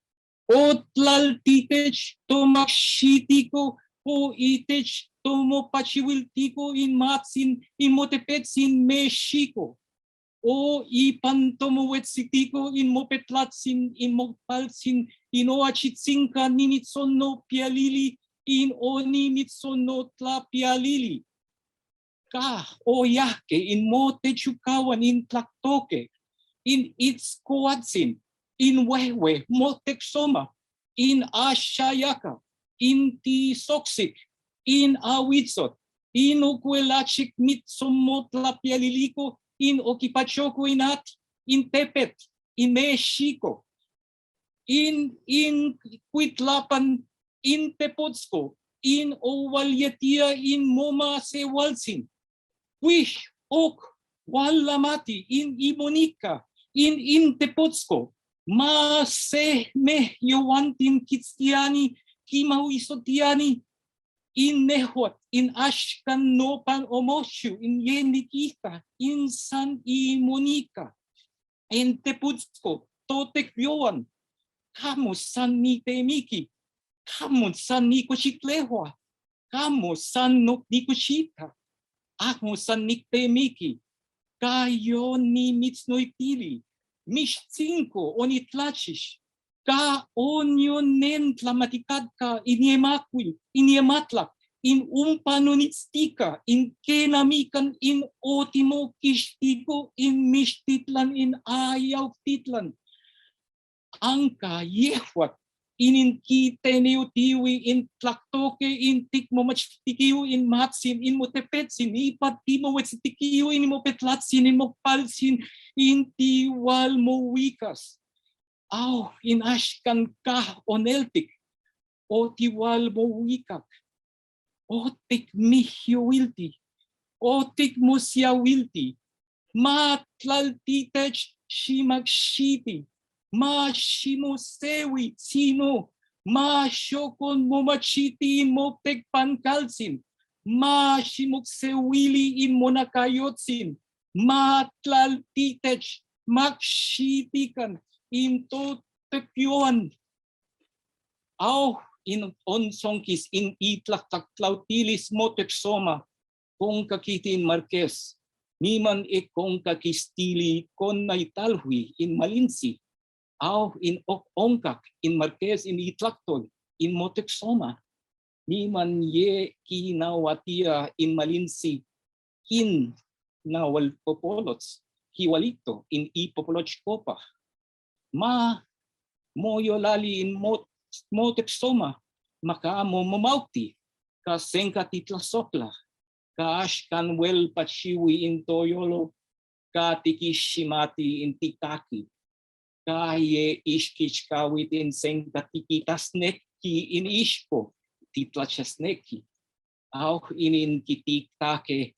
A: otlaltitech tomakshitiko, o itech tomopachiwiltiko in matsin, in motepetsin Mexico, o ipan tomowetsitiko in mopetlatsin, in mopalsin, in oachitsinka ninitsono pialili, in oninitsono tlapialili. Ka o yahke in motechukawan in tlaktoke, in itzcoatzin, in wehwe motexoma, in ashayaka, in tisoxic, in awitzot, in okwelachik mitsomotlapialiliko, in okipachoco inat, in tepet, in Mexico, in Cuitlapan, in Tepozco, in Owalyatia, in Moma Sewalsin, Wish, Ok, Walamati, in Imonica, in Tepozco, Ma se me yowantin kitstiani, kimauisotiani, in Nahuatl, in Ashkan Nopan Omoshu, in Yenikita, in San Monica, in Tepuzco, Totek Yoan, Kamo San Nitemiki, Kamo San Nikochitlehua, Kamo San Nikochita, Amo San Niktemiki, Kayo ni Mitsnoipili, Mish 5 onitlachish, ka onionen tlamatikadka iniemakwi, iniematla, in umpanonitstika, in kenamikan, in otimo kishtiko, in Mixtitlan, in Ayautitlan. Anka yehwat, in kiteneutiwi, in tlaktoke, in tikmomachtikiu, in matsin, in motepetsin, ipatimowetzitikiu, in mopetlatsin, in mopalsin, in tiwalmowikas. Au in ashkan ka oneltik, o tiwalmowikak, o tikmihiowilti, o tikmosiawilti, ma tlaltitech shimakshiti, ma shimosewi sino, ma shokon momachiti in moptek pankalsin, ma shimoksewili in monakayotsin, ma tlaltitech makshitikan in totepioan. Au in onsonkis in itlaktaklautilis motexoma, kung kakitin Marquez, niman kung kakistili kon naitalhui in Malinsi, au in onkak in Marquez in itlaktol in motexoma, niman ye kinawatia in Malinsi in nawalpopolots, hiwalito in ipopolochkopa, ma moyolali in motexoma, makamo momauti, ka senka titlasokla, ka ashkan wel pachiwi in toyolo, ka tikishimati in tikaki, ka ye ishkichkawit in senka tikitasneki in ishko, titlachasneki, au in kitikake,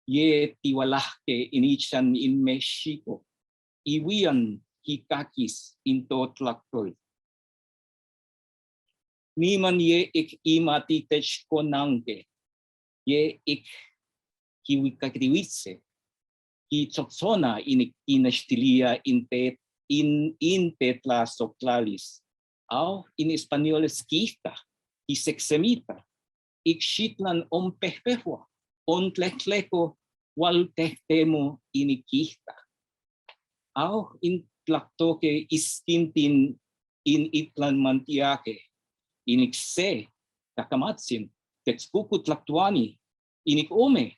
A: ye tiwalahke in ichan in Mexico, iwian kikakis in totlaktol. Niman ye ik imatitech konange, ye ik kiwikakriwitse, ki tsotsona in inestilia in tetla soklalis, au in español esquista, ki sexemita, ik shitlan ompehpehua, ontletleko wal tehtemo inikihta, au in tlaktoke istintin in itlan mantiake, inikse takamatsin, tetskuku tlaktuani, inik ome,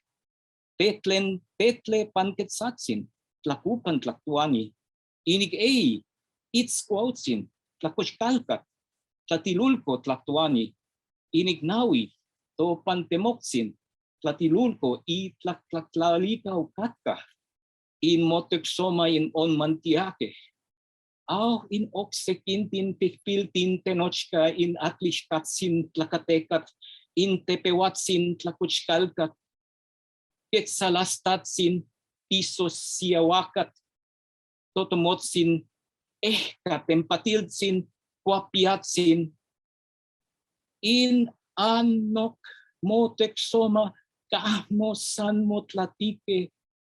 A: tetle panketsatsin, tlakupan tlaktuani, inik ei, itzkuautsin, tlakochkalkat, Tlatelolco tlaktuani, inik nawi, to pantemoksin, Tlatelolco i tlaktlalika ukatka, in motexoma in on mantiake, Auch in Oxequintin, Picpiltin, Tenochca, in Atlixcatzin, Tlacatecat, in Tepehuatzin, Tlacuchcalcat, Quetzalastatzin, Pisosiahuacat, Totomotzin, Ehcat, Empatiltzin, Cuapiatzin, in Anok, Motexoma, Cahmo, San Motlatique,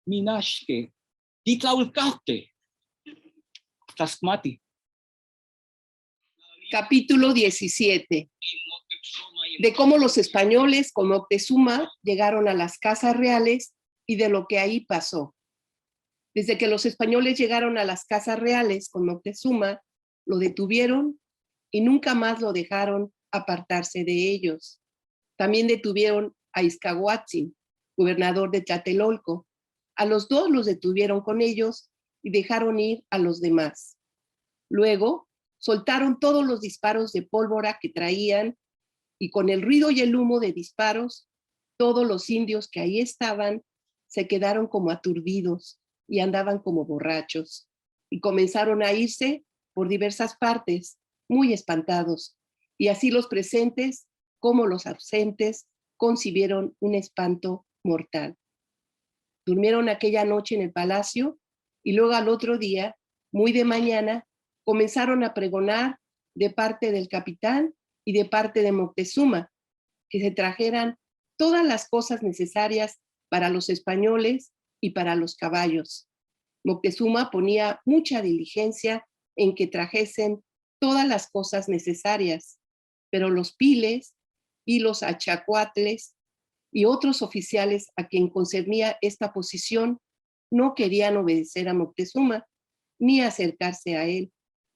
A: Minashke, Titlaulcate, Tlaxmati.
Q: Capítulo 17. De cómo los españoles con Moctezuma llegaron a las casas reales y de lo que ahí pasó. Desde que los españoles llegaron a las casas reales con Moctezuma, lo detuvieron y nunca más lo dejaron apartarse de ellos. También detuvieron a Izcahuatzin, gobernador de Tlatelolco. A los dos los detuvieron con ellos y dejaron ir a los demás. Luego soltaron todos los disparos de pólvora que traían y con el ruido y el humo de disparos, todos los indios que ahí estaban se quedaron como aturdidos y andaban como borrachos y comenzaron a irse por diversas partes, muy espantados. Y así los presentes como los ausentes concibieron un espanto mortal. Durmieron aquella noche en el palacio y luego al otro día, muy de mañana, comenzaron a pregonar de parte del capitán y de parte de Moctezuma que se trajeran todas las cosas necesarias para los españoles y para los caballos. Moctezuma ponía mucha diligencia en que trajesen todas las cosas necesarias, pero los piles y los achacuatles y otros oficiales a quien concernía esta posición no querían obedecer a Moctezuma ni acercarse a él,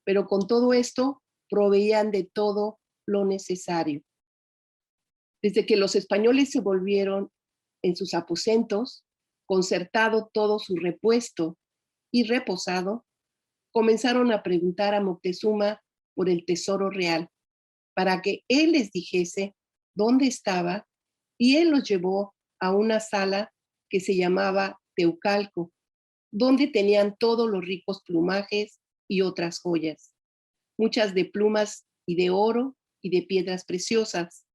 Q: pero con todo esto proveían de todo lo necesario. Desde que los españoles se volvieron en sus aposentos, concertado todo su repuesto y reposado, comenzaron a preguntar a Moctezuma por el tesoro real, para que él les dijese dónde estaba, y él los llevó a una sala que se llamaba Teucalco, donde tenían todos los ricos plumajes y otras joyas, muchas de plumas y de oro y de piedras preciosas,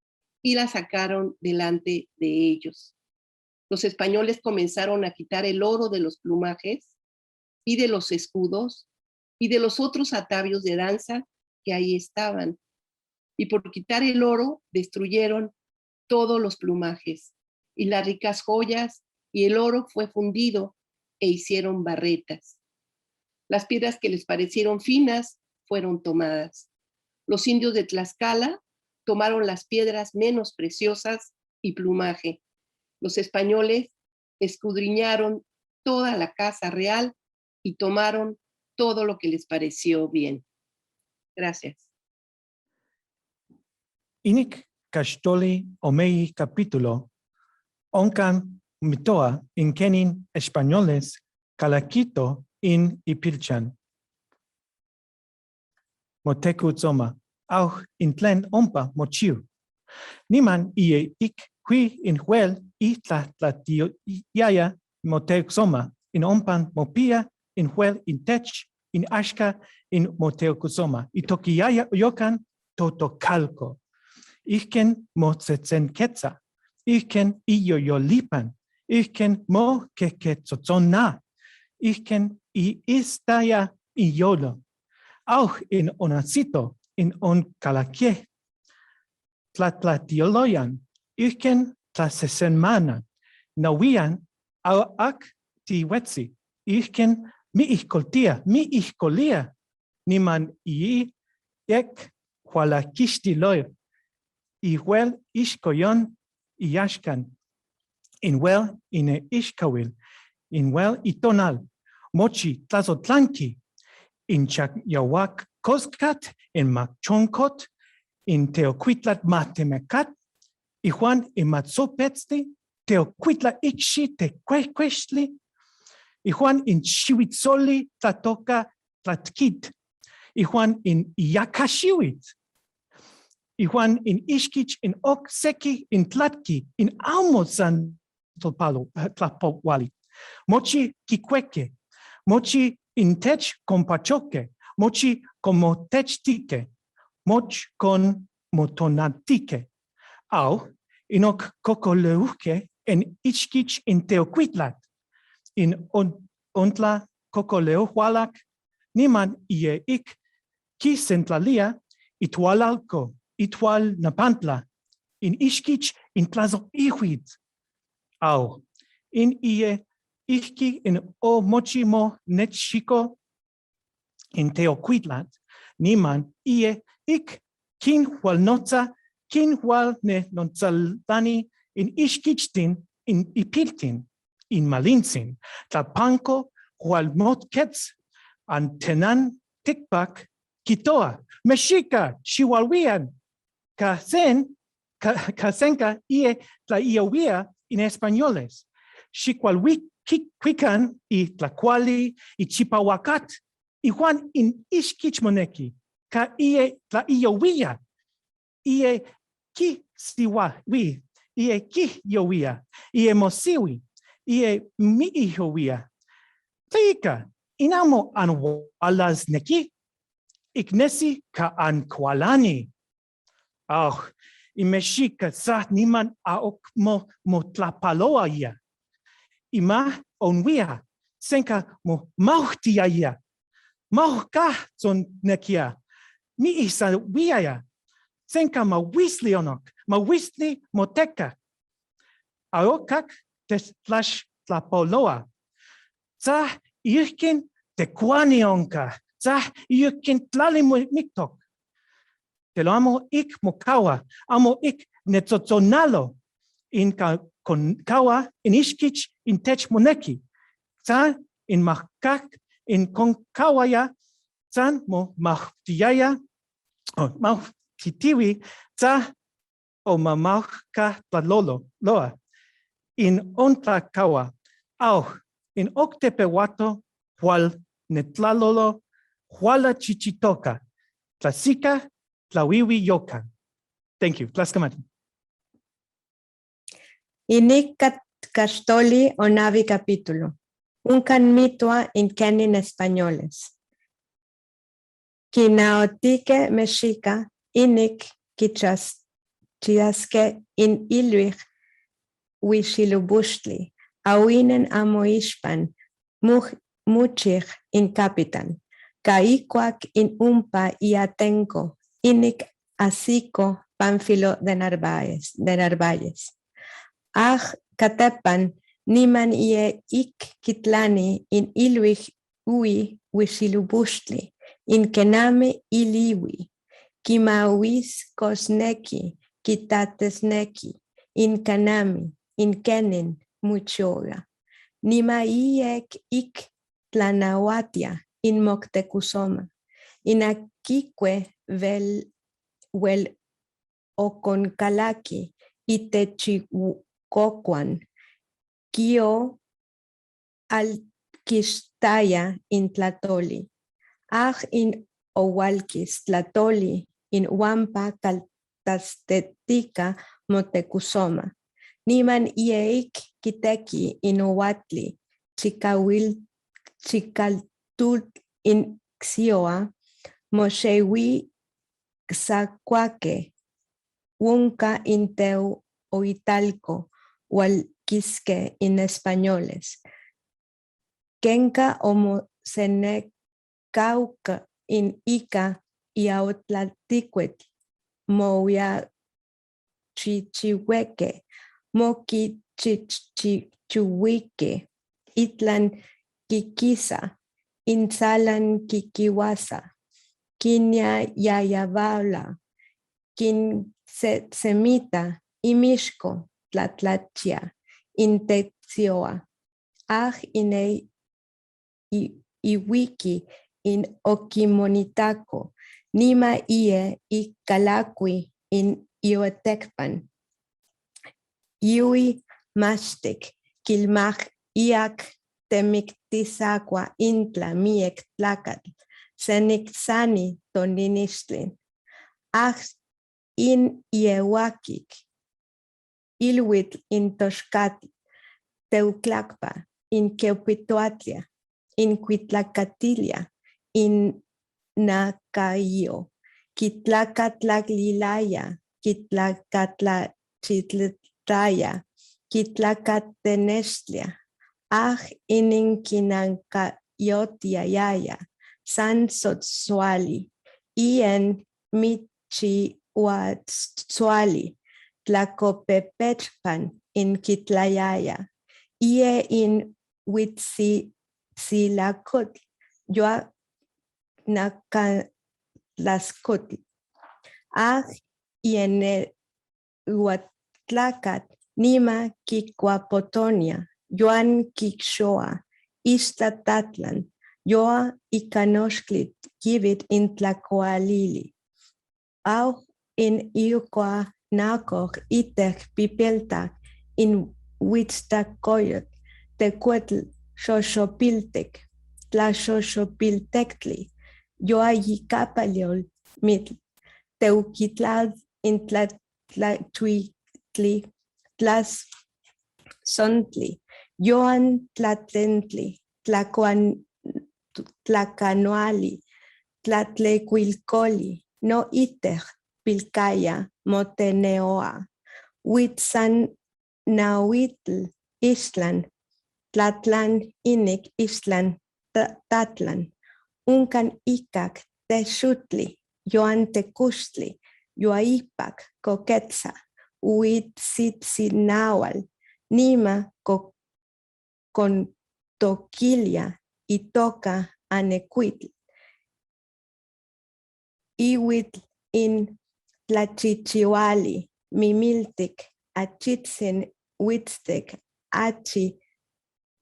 Q: y las sacaron delante de ellos. Los españoles comenzaron a quitar el oro de los plumajes y de los escudos y de los otros atavios de danza que ahí estaban, y por quitar el oro destruyeron todos los plumajes y las ricas joyas, y el oro fue fundido e hicieron barretas. Las piedras que les parecieron finas fueron tomadas. Los indios de Tlaxcala tomaron las piedras menos preciosas y plumaje. Los españoles escudriñaron toda la casa real y tomaron todo lo que les pareció bien. Gracias.
C: Inik Kashtoli Omei capítulo, Onkan Mitoa Inkenin españoles, Calaquito in Ipilchan. Moteku Zoma, auch in tlen ompa mochiu. Niman ie ik hui in huel itlatlatio yaya moteku Zoma, in ompan mopia, in huel in tech, in ashka, in moteku Zoma. Itokiyaya yokan totocalco. Iken motzetzenketza, iken iyoyolipan, iken mo keketzotzona, iken istaya iyolo. Auch in onacito, in oncalaque, tlatlatioloyan, iken tlasesenmana, nawian, au ak tiwetzi, iken mi ihkolia, niman ek hualakishtiloy, Ihuel ishkoyon iyashkan, inwel ine ishkawil, inwel itonal, mochi tlazotlanki, in chakyawak koskat, in makchonkot, in teoquitlat matemekat, ijuan imatzopetzli, teoquitla ikshi tequequestli, ijuan in chiwitzoli tlatoka tlatkit, ijuan in iyakashiwit, Ijuan in Ishkich, in Ok Seki, in Tlatki, in Almozan Tlapowali, Mochi Kikweke, Mochi in Tech Compachoque, mochi como techtique, moch con motonatique, au inok cocoleuque en ichkich in Teocuitlat, in ontla cocoleuhualac, niman ie ik kisentlalia itualalco, itual napantla, in ichkich in tlazo ihuit, au in ie ichki in o mochimo netchiko in Teocuitlat, niman ie ik kin hualnoza, kin hual ne nonzalani in ichkichtin, in ipiltin, in malinsin, tlapanco hual motketz, antenan tikpak, kitoa, Mexica, Xihualhuian, Casenca ie tlaiohuia in españoles, Xicualhuican y tlacuali y chipahuacat, y Juan in Ixquichmoneki, ca ie tlaiohuia, ie ki siwawi, ie ki yohuia, ie mosiwi, ie miihohuia. Tlika, inamo anwalas neki, Ignesi ka anqualani. In Mexica sa niman aok mo tlapaloa ya. Ima onwia, senka mo mauhtia ya. Mauhka son nekia. Mi isa wia, senka ma wisli onok, ma wisli moteka. Aokak tes flash tlapoloa. Sa irkin te kwani Zah yukin tlali miktok. Te lo amo ik mokawa, amo ik netzotzonalo in kawa in ishkich in tech moneki. Zah in makak in konkawaya, zan mo mahtiaya, o mahtitiwi, zah o mamauka tlalolo, loa. In onta kawa, au in oktepewato, hual netlalolo, Huala chichitoka, tlasica, tlawiwi yoka. Thank you. Tlaskamati.
M: Inik castoli o navi capítulo. Un canmitua in kenin españoles. Kinaotique mexica, inik chiasque in iluich wishilubushli, awinen amoishpan, muchich in capitan. Caicuac in umpa y atenco, inic asico Pánfilo de Narváez. Catepan, niman ie ik kitlani in iluich ui wishilubushli, in kename iliwi, kimawis kosneki, kitatesneki, in kanami, in kenin muchoga. Nima iek ik tlanahuatia, in Moctezuma, in Aquique wel Oconcalaki, Itechicocuan, Kio Alquistaya in Tlatoli, in Owalquis, Tlatoli, in Wampa Caltastetica, Moctezuma, Niman Ieik Kiteki in Ohuatli, Chicaltut in Xioa, Moshewi Xacuaque, Unca in Teu Oitalco, Hualquisque in españoles, Kenca Homo Senecauca in Ica y Aotlaticuetl, Moya Chichihueque, Moqui Chichihuique, Itlan Kikisa, Insalan Kikiwasa, Kinya Yayabala, Kin Semita, Imishko, Tlatlachia, Intexioa, Inei Iwiki, in Okimonitaco, Nima Ie y Calacui, in Iotecpan, Iui Mastic, Kilmach Iak Temictisaqua, Intla, Miek, Tlacat, Senixani, Toninixtlin, in Iewakik, Ilwit in Toxcatl, Teuclacpa, in Queopituatlia, in Cuitlacatilia, in Nacayo, Kitlacatlaglilaya, Kitlacatlachitlaya, Kitlacatenestlia, Ininkinancayotiaya, San Sotsuali, Ien Michihuatzuali, Tlacopepechpan in Kitlayaya, Ie in Huitzilacut, Yoa Nacalascut, y en el Huatlacat, Nima Kikwapotonia, Yoan Kikshoa, Ixtlatatlan, Yoa Ikanoshklit, Givit in Tlacoalili, Au in Iuqua Nakoch, Itech Pipelta, in Huitztacoyot, Tecuetl, Xoxopiltec, Tlaxoxopiltectli, Yoa Yicapaliol, Mitl, Teuquitlad in Tlatlachuitli, Tlas Sontli, Yoan Tlatentli, Tlacanoali, Tlatlecuilcoli, no iter, Pilcaya, Moteneoa, Huitzan Nahuitl, Islan, Tlatlan, Inik, Islan, Tatlan, Uncan Icac, Texutli, Yoan Tecustli, Yoaipac, Coquetza, Huitzitzinahual, Nima, con Toquilia, Itoca, Anecuitl, Iwitl in Tlachichihuali, Mimiltic, Achitzin, Huitztec, Achi,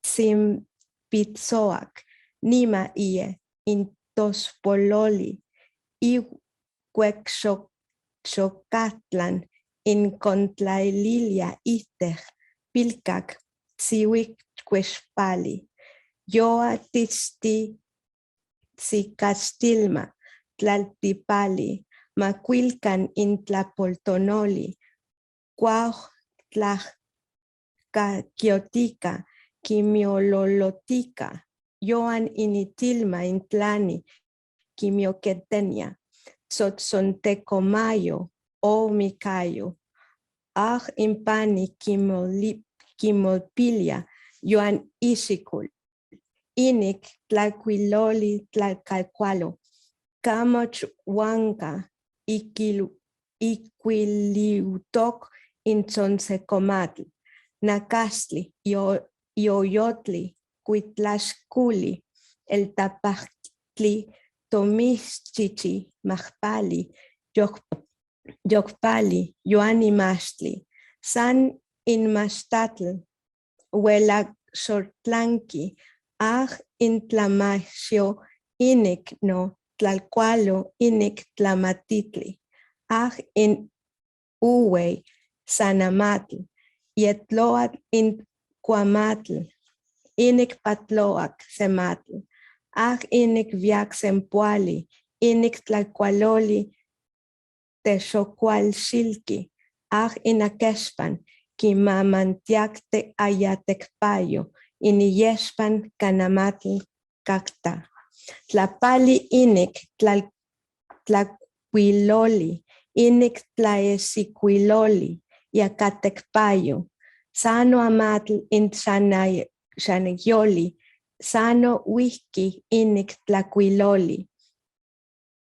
M: Tzimpizoac, Nima ie, in Tospololi, Ihuexocatlan, in Contraililia Iter, Pilcac, Tzihuicuexpali, Yoa Tichti, Tzicastilma, Tlaltipali, Macuilcan in Tlapoltonoli, Cuauh Tlacquiotica, Quimiololotica, Yoan initilma in Tlani, Quimioquetenia, Tzotzontecomayo, O Micayo, Impani, Quimolpilia, Yoan Isicul, Inic, Tlaquiloli, Tlacalcualo, Camoch Huanca, Iquiliutoc in Tzonsecomatl, Nacastli, Ioyotli, Cuitlaxculi, El Tapactli, Tomischichi, Majpali, Yocpali, Yoanimastli, San Inmastatl, Huela Xortlanqui, in Tlamaxio, Inic no, Tlalcualo, Inic Tlamatitli, in Uwe, Sanamatl, Yetloat in Cuamatl, Inic Patloac, Sematl, Inic Viac Sempuali, Inic Tlalcualoli, Texocualxilqui, in Aquexpan, Quimamantiacte Ayatecpayo, Iniyexpan Canamatl Cacta, Tlapali Inic Tlacuiloli, Inic Tlaesicuiloli, Yacatecpayo, Sano Amatl in Xanagioli, Sano Whisky Inic Tlacuiloli,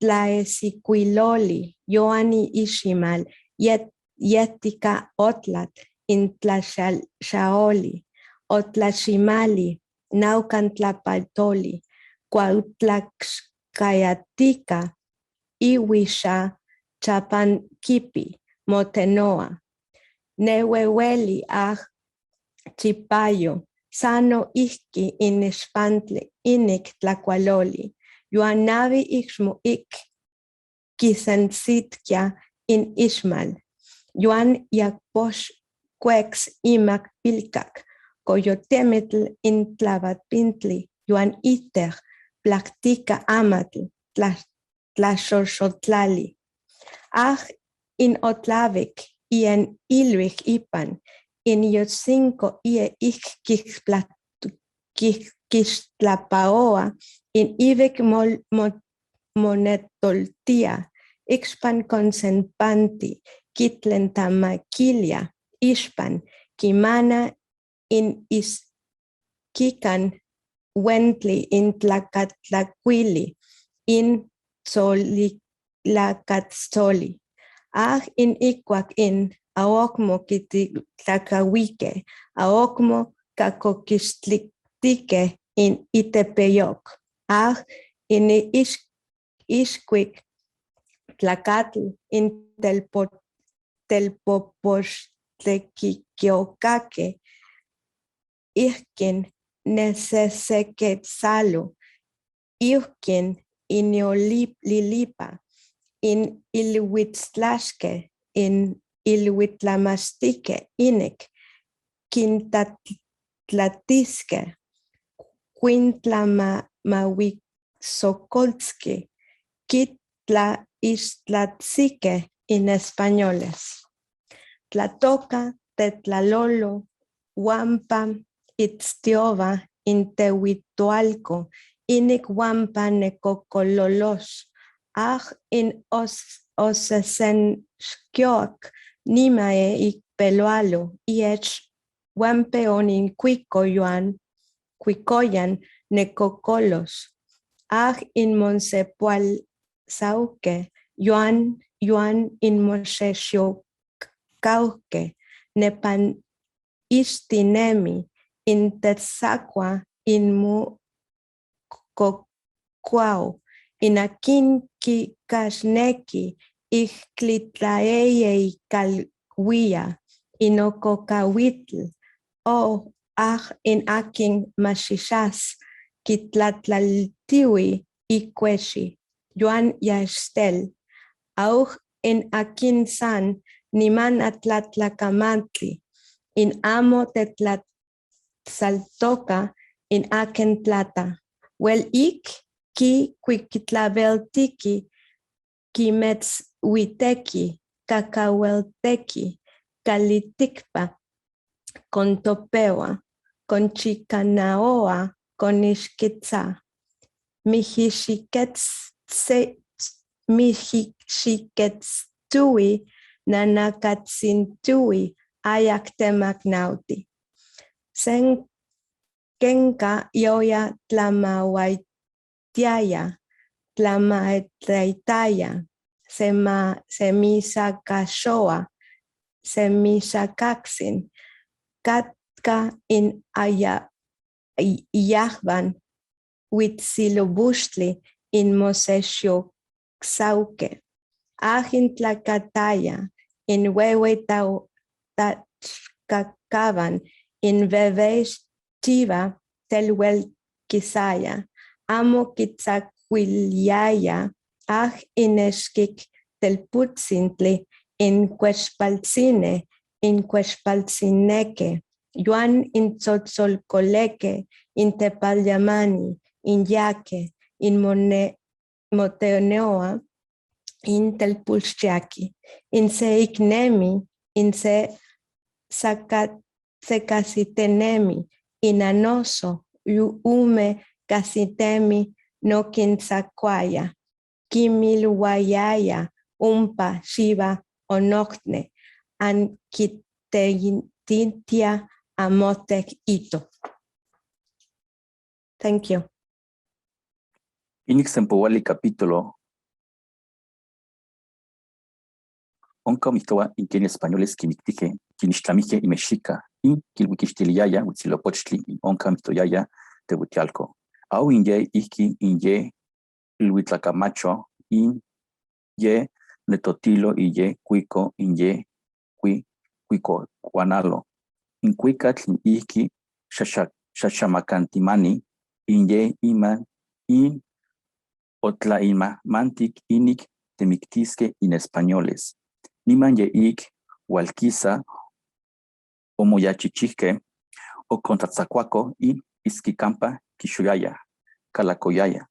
M: Tlaesicuiloli, Yoani Ishimal, Yetica Otlat in Tlaxaoli, Otlaximali, Naucan Tlapaltoli, Cuautlaxcayatica, Iwisha, Chapanquipi, Motenoa, Nehuehueli Chipayo, Sano Iski in Espantle, Inic Tlacualoli, Yuanavi Ixmu Kisansitkia in Ismal, Yuan Yakposh Quex Imac Pilcac, Coyotemetl in Tlavatpintli, Yuan Iter, Plactica Amatl, Tlaxoxotlali, in Otlavic, y en Ilvich Ipan, in Yotzinco ie Ixquixtlapaoa, in Ivec monetoltia, ixpan consenpanti, kitlen tamaquilia, ixpan, kimana in iskikan wentli in tlacatlacuili, in tzolilacatzoli. In ikuak in aokmo kititlacahuike, aokmo kakokistlitique in Itepeyok. In Ixquic tlacatl in telpopochtlequiquiocaque, ihkin nesesequetzalu, ihkin iniolilipa, in ilhuitztlaxque, in ilhuitlamastique, inek, quintatlatisque, quintlamahuixocoltzque, quitlaixtlatzique in españoles. Tlatoca, tetlalolo, huampa, itztiova, in Tehuitualco, inik huampa necocololos, in osesenxquioc, nimae ik pelualo, iech huampeon in cuicoyan necocolos, in monsepual sauque, yuan in moxexioccauque, nepan istinemi, in tetzacua, in mu cocuau, in akin kikashneki, ixtlitlaeye calhuia, in ococahuitl, in akin machixas, kitlatlaltiwi icueshi, yuan yaxtel, in akin san, niman atlatlacamantli, in amo tetlatzaltoca, in aken tlata, wel ik ki quiquitlabeltiki, kimetzhuiteki, cacahuelteki, caliticpa, contopewa, conchicanaoa, conixquitza, mixiquetztui, nanacatzintui, ayactemacnauti. Sen kenka yoya tlamahuaitiaya, tlamaetlaitaya, semisacashoa, semisacaxin, katka in Yahvan, Huitzilobuchtli in Mosexioxauque, Ajin tlacataya, in Huehuetau tachcacaban, in Vevextiva telhuelquisaya, amo quitzacuiliaya, in esquic telputzintli, in cuexpaltzine, in cuexpaltzineque, yuan in tzotzolcoleque, in tepalyamani, in yaque, in moteoneoa, in telpulchiaki, in seiknemi, in secasitenemi, in anoso, ume casitemi no quinzacuaya, kimilwayaya, umpa, shiva, onocne, an kiteintitia amotec ito. Thank you.
F: Inixempowali capítulo. Onca mitoa inqueni españoles quimictique, quinixtlamique y mexica, in quilhuiquixtiliaya, huitzilopochtli, in onca mitoyaya, Tehuitialco. Au inye iki inye ilhuitlacamacho, in ye netotilo y ye cuico, in ye cuico guanalo. In cuicatl iki xaxamacantimani, in ye iman, in otlaima mantic inic temictisque in españoles. Niman ye ik hualquiza o moyachichique o contatzacuaco in isquicampa quixuyaya, calacoyaya,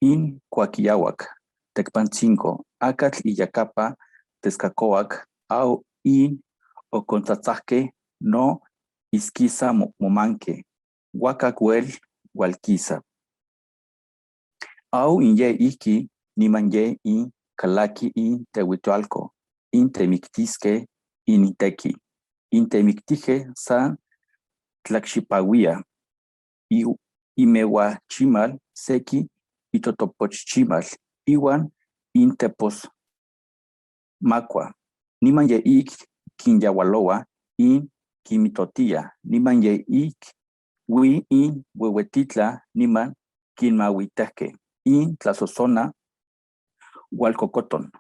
F: in cuaquiahuac, tecpancinco, acatl y yacapa, tezcacoac, au in o contatzahque no isquiza momanque, huacacuel hualquiza. Au in ye iki nimanye y kalaki y tehuitualco, intemictisque initeki, intemictije sa tlaxipawia, imehuachimal seki itotopochimal, iwan intepos macua, nimanye ik kinyawaloa in kimitotia, nimanye ik wi in huehuetitla niman kinmahuiteque, in tlazozona hualcocoton,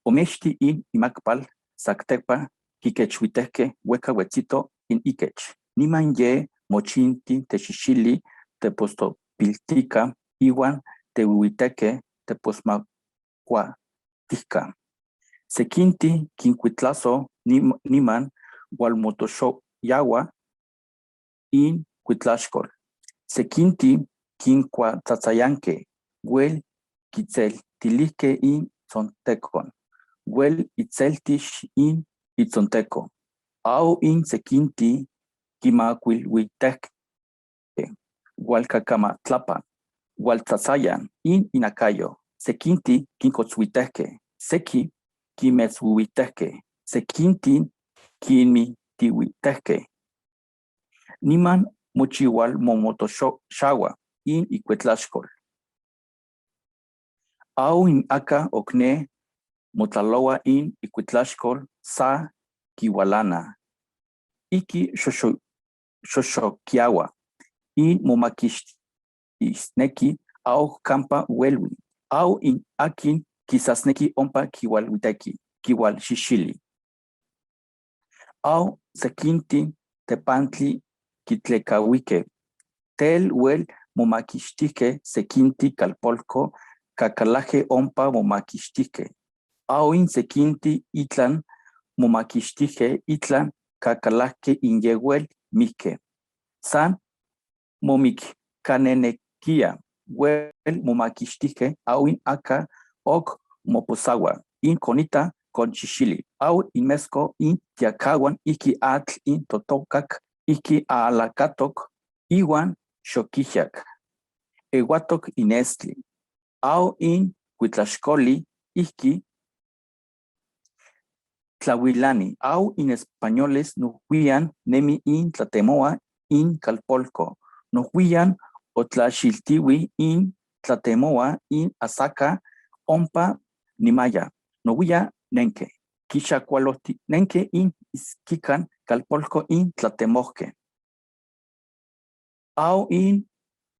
F: omexti in imacpal sactepa quiquechuiteque huecahuetzito in iquech, niman ye mochinti texixili tepostopiltica iwan tehuiteque teposmacuatica. Sequinti quincuitlazo niman hualmotoshoyawa in cuitlaxcol. Sequinti quincuatzatzayanque huel quitzeltilique in zontecon, huel itzeltix in itzonteco, au in sequinti quimacuilhuiteque, hualcacamatlapa, hualtzatzayan in inacayo, sequinti quincotzhuiteque, sequi quimetzhuiteque, sequinti quinmitihuiteque, niman mochihual momotoshawa in icuetlaxcol. Au in aca ocne motlaloa in icuetlaxcol sa kiwalana, iki xoshoquiawa, in momaquixtisnequi au campa huelwi, au in akin quizasnequi ompa kiwalhuitequi, kiwalxixili. Au sequinti tepantli quitlecahuique, tel huel momaquixtique sequinti calpolco cacalaje ompa momaquixtique, au in sequinti itlan momaquixtique itlan cacalaje inyehuel mique, san momiccanenequia huel momaquixtique au in aca oc moposawa, in conita con xixili, au in mesco in tiacahuan iki atl in totocac iki alacatoc iwan xoquijac, ehuatoc inestli, au in cuitlaxcoli iki tlahuilani, au in españoles nohuian nemi in tlatemoa in calpolco, nohuian otlaxiltiwi in tlatemoa in asaca ompa nimaya, nohuia nenque, quixacualoti nenque in isquican calpolco in tlatemohque, au in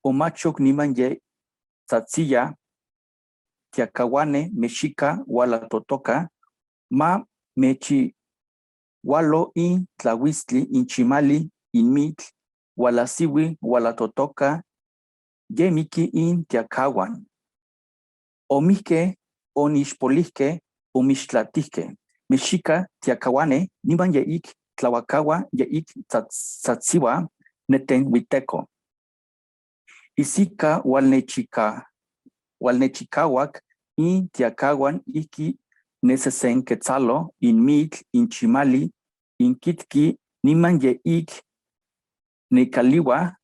F: omachoc niman ye tzatzilla tiacahuane mexica hualatotoca ma mechi hualo in tlahuistli in chimali in mitl hualasiwi hualatotoca yemiki in tiacahuan, omihque onixpolihque omixtlatihque, mexica tiacahuane niman ye ik tlahuacaua ye ik tzatziwa netenhuiteco. Isica hualnechicauac in tiacahuan iki nesesenquetzalo in mitl in chimali in kitki niman ye ik necaliwa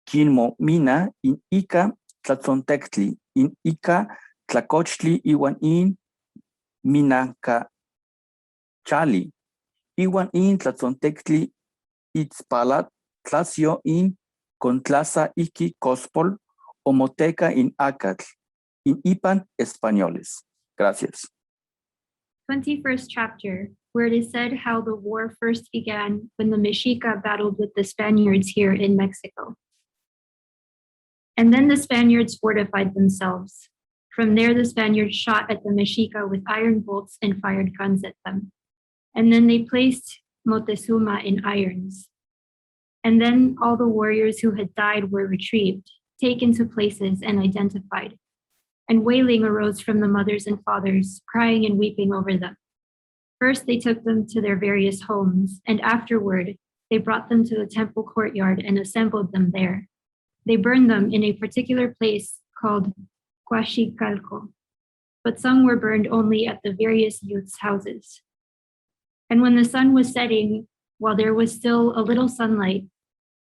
F: quinmomina in ica tlatzontectli, in ica tlacochtli iwan in minacachali, iwan in tlatzontectli itzpalatlacio in contlaza iki cospol omoteca in acatl, in ipan españoles. Gracias.
N: 21st chapter, where it is said how the war first began when the Mexica battled with the Spaniards here in Mexico. And then the Spaniards fortified themselves. From there, the Spaniards shot at the Mexica with iron bolts and fired guns at them. And then they placed Moctezuma in irons. And then all the warriors who had died were retrieved, taken to places and identified. And wailing arose from the mothers and fathers, crying and weeping over them. First, they took them to their various homes, and afterward, they brought them to the temple courtyard and assembled them there. They burned them in a particular place called Huachicalco, but some were burned only at the various youths' houses. And when the sun was setting, while there was still a little sunlight,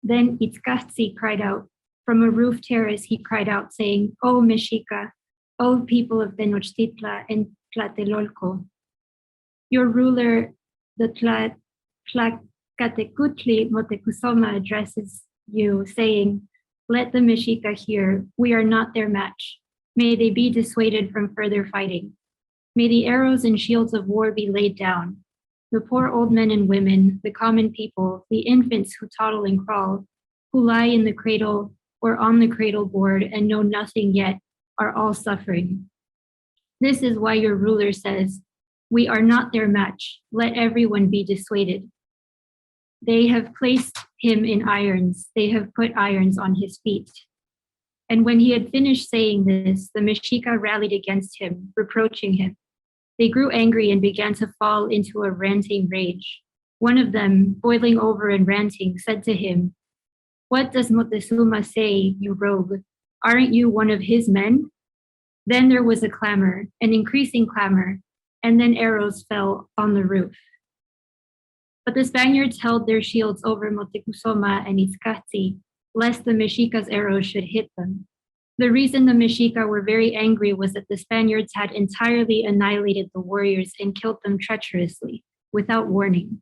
N: then Itzcatzi cried out. From a roof terrace, he cried out, saying, "O Mexica, O people of Tenochtitlan and Tlatelolco. Your ruler, the Tlacatecutli Motecuzoma, addresses you, saying, let the Mexica hear, we are not their match. May they be dissuaded from further fighting. May the arrows and shields of war be laid down. The poor old men and women, the common people, the infants who toddle and crawl, who lie in the cradle or on the cradle board and know nothing yet, are all suffering. This is why your ruler says, we are not their match. Let everyone be dissuaded. They have placed him in irons. They have put irons on his feet. And when he had finished saying this, the Mexica rallied against him, reproaching him. They grew angry and began to fall into a ranting rage. One of them, boiling over and ranting, said to him, what does Moctezuma say, you rogue? Aren't you one of his men? Then there was a clamor, an increasing clamor, and then arrows fell on the roof. But the Spaniards held their shields over Moctezuma and Izcatzi, lest the Mexica's arrows should hit them. The reason the Mexica were very angry was that the Spaniards had entirely annihilated the warriors and killed them treacherously, without warning.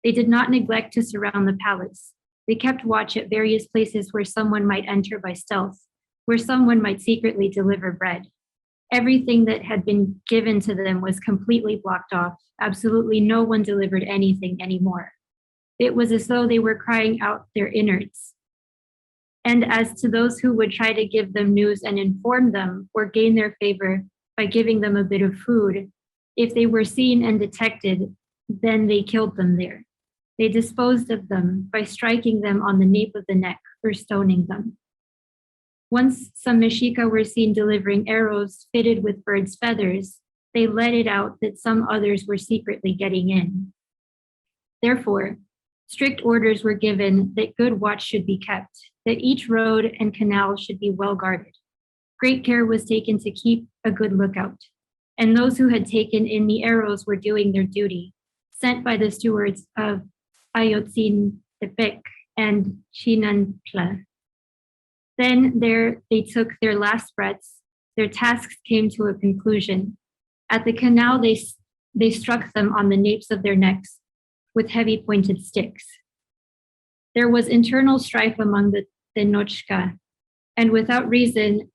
N: They did not neglect to surround the palace. They kept watch at various places where someone might enter by stealth, where someone might secretly deliver bread. Everything that had been given to them was completely blocked off. Absolutely no one delivered anything anymore. It was as though they were crying out their innards. And as to those who would try to give them news and inform them or gain their favor by giving them a bit of food, if they were seen and detected, then they killed them there. They disposed of them by striking them on the nape of the neck or stoning them. Once some Mexica were seen delivering arrows fitted with birds' feathers, they let it out that some others were secretly getting in. Therefore, strict orders were given that good watch should be kept, that each road and canal should be well guarded. Great care was taken to keep a good lookout, and those who had taken in the arrows were doing their duty, sent by the stewards of Ayotzintepec and Chinantla. Then there they took their last breaths. Their tasks came to a conclusion. At the canal, they struck them on the napes of their necks with heavy pointed sticks. There was internal strife among the Tenochca, and without reason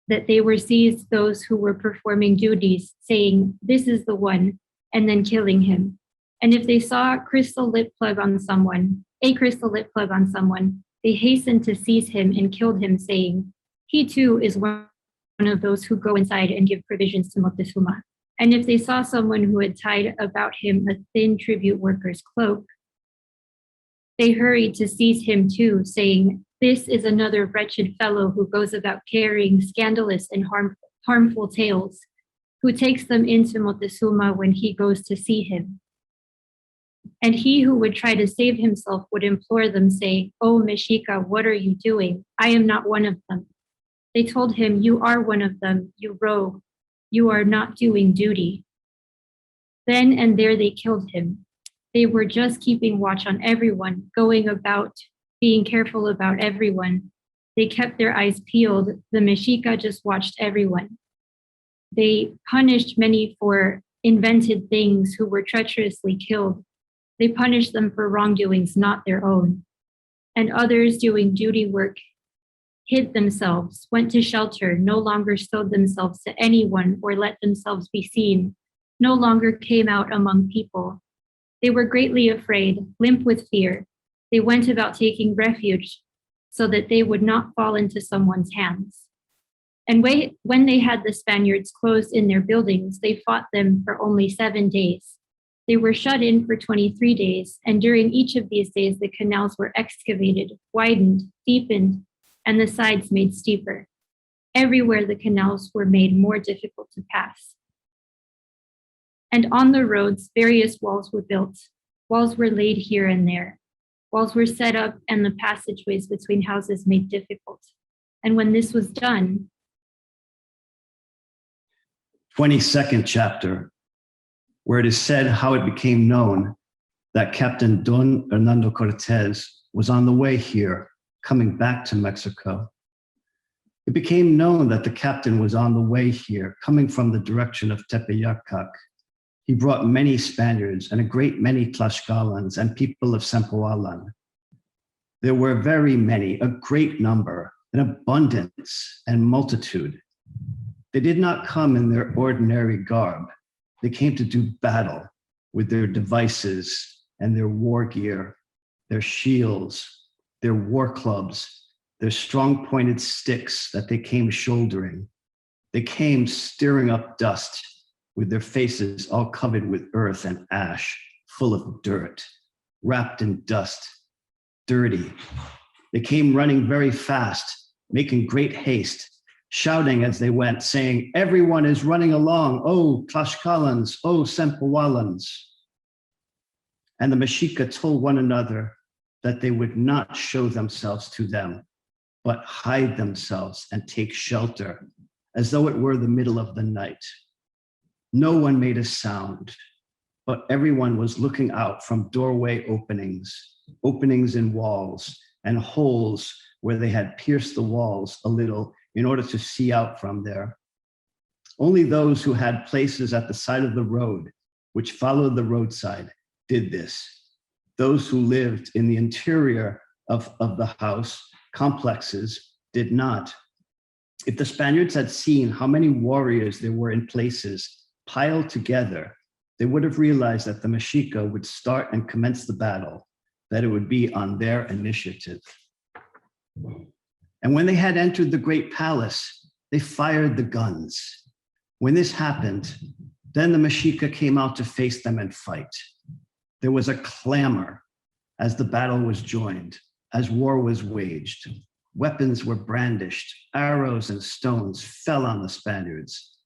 N: that they were seized those who were performing duties, saying, this is the one, and then killing him. And if they saw a crystal lip plug on someone, they hastened to seize him and killed him, saying, he too is one of those who go inside and give provisions to Moctezuma. And if they saw someone who had tied about him a thin tribute worker's cloak, they hurried to seize him too, saying, this is another wretched fellow who goes about carrying scandalous and harmful tales, who takes them into Moctezuma when he goes to see him. And he who would try to save himself would implore them, saying, oh, Mexica, what are you doing? I am not one of them. They told him, you are one of them, you rogue. You are not doing duty. Then and there they killed him. They were just keeping watch on everyone, going about, being careful about everyone. They kept their eyes peeled. The Mexica just watched everyone. They punished many for invented things who were treacherously killed. They punished them for wrongdoings not their own. And others doing duty work hid themselves, went to shelter, no longer showed themselves to anyone or let themselves be seen, no longer came out among people. They were greatly afraid, limp with fear. They went about taking refuge so that they would not fall into someone's hands. And when they had the Spaniards closed in their buildings, they fought them for only 7 days. They were shut in for 23 days, and during each of these days, the canals were excavated, widened, deepened, and the sides made steeper. Everywhere the canals were made more difficult to pass. And on the roads, various walls were built. Walls were laid here and there. Walls were set up and the passageways between houses made difficult. And when this was done,
T: 22nd chapter, where it is said how it became known that Captain Don Hernán Cortés was on the way here, coming back to Mexico. It became known that the captain was on the way here, coming from the direction of Tepeyacac. He brought many Spaniards and a great many Tlaxcalans and people of Sempoalan. There were very many, a great number, an abundance and multitude. They did not come in their ordinary garb. They came to do battle with their devices and their war gear, their shields, their war clubs, their strong pointed sticks that they came shouldering. They came stirring up dust with their faces all covered with earth and ash, full of dirt, wrapped in dust, dirty. They came running very fast, making great haste, shouting as they went, saying, "Everyone is running along, oh, Tlaxcalans, oh, Sempoalans." And the Mexica told one another that they would not show themselves to them, but hide themselves and take shelter, as though it were the middle of the night. No one made a sound, but everyone was looking out from doorway openings, openings in walls, and holes where they had pierced the walls a little in order to see out from there. Only those who had places at the side of the road, which followed the roadside, did this. Those who lived in the interior of the house, complexes, did not. If the Spaniards had seen how many warriors there were in places piled together, they would have realized that the Mexica would start and commence the battle, that it would be on their initiative. And when they had entered the great palace, they fired the guns. When this happened, then the Mexica came out to face them and fight. There was a clamor as the battle was joined, as war was waged. Weapons were brandished, arrows and stones fell on the Spaniards,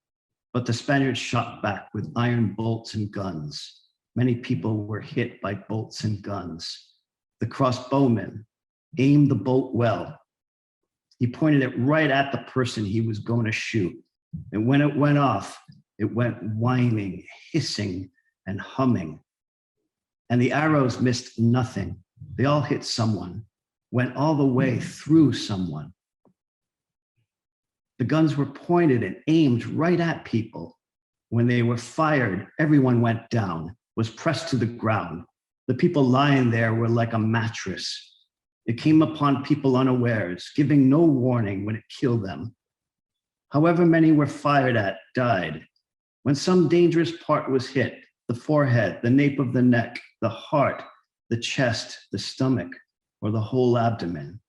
T: but the Spaniards shot back with iron bolts and guns. Many people were hit by bolts and guns. The crossbowman aimed the bolt well. He pointed it right at the person he was going to shoot. And when it went off, it went whining, hissing, and humming. And the arrows missed nothing. They all hit someone, went all the way through someone. The guns were pointed and aimed right at people. When they were fired, everyone went down, was pressed to the ground. The people lying there were like a mattress. It came upon people unawares, giving no warning when it killed them. However many were fired at died. When some dangerous part was hit, the forehead, the nape of the neck, the heart, the chest, the stomach, or the whole abdomen.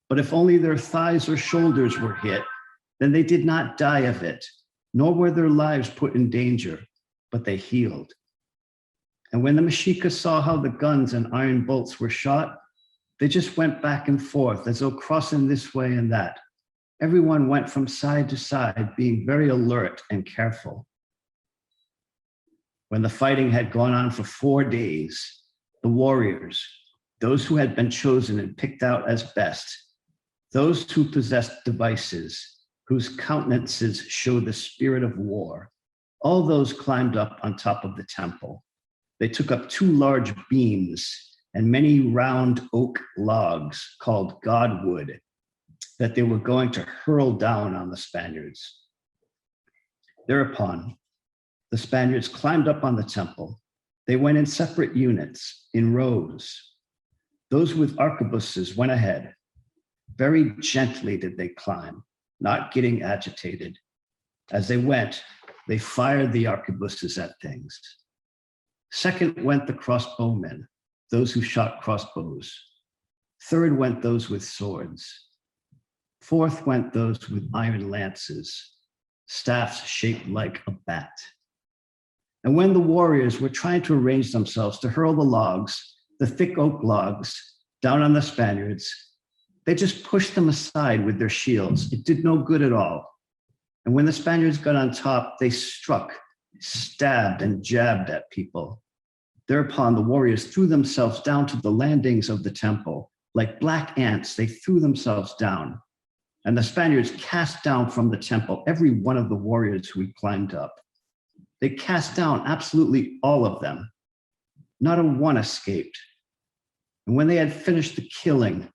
T: But if only their thighs or shoulders were hit, then they did not die of it, nor were their lives put in danger, but they healed. And when the Mexica saw how the guns and iron bolts were shot, they just went back and forth as though crossing this way and that. Everyone went from side to side, being very alert and careful. When the fighting had gone on for 4 days, the warriors, those who had been chosen and picked out as best, those who possessed devices, whose countenances showed the spirit of war, all those climbed up on top of the temple. They took up 2 large beams and many round oak logs called godwood that they were going to hurl down on the Spaniards. Thereupon, the Spaniards climbed up on the temple. They went in separate units, in rows. Those with arquebuses went ahead. Very gently did they climb, not getting agitated. As they went, they fired the arquebuses at things. Second went the crossbowmen, those who shot crossbows. Third went those with swords. Fourth went those with iron lances, staffs shaped like a bat. And when the warriors were trying to arrange themselves to hurl the logs, the thick oak logs, down on the Spaniards, they just pushed them aside with their shields. It did no good at all. And when the Spaniards got on top, they struck, stabbed, and jabbed at people. Thereupon, the warriors threw themselves down to the landings of the temple. Like black ants, they threw themselves down. And the Spaniards cast down from the temple every one of the warriors who had climbed up. They cast down absolutely all of them. Not a one escaped. And when they had finished the killing,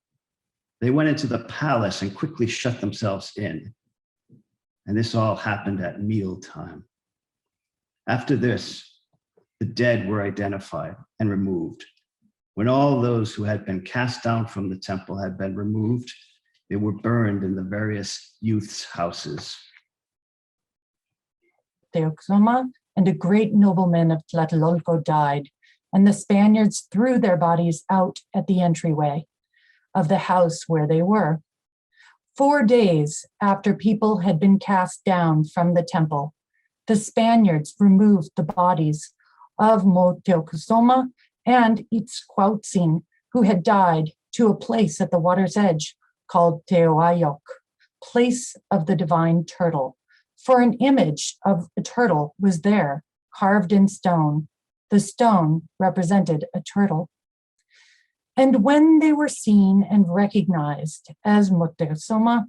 T: They went into the palace and quickly shut themselves in. And this all happened at mealtime. After this, the dead were identified and removed. When all those who had been cast down from the temple had been removed, they were burned in the various youths' houses.
E: Moctezuma and a great nobleman of Tlatelolco died, and the Spaniards threw their bodies out at the entryway of the house where they were. 4 days after people had been cast down from the temple, the Spaniards removed the bodies of Moctezuma and Itzcuautzin, who had died, to a place at the water's edge called Teoayoc, place of the divine turtle. For an image of a turtle was there, carved in stone. The stone represented a turtle. And when they were seen and recognized as Moctezuma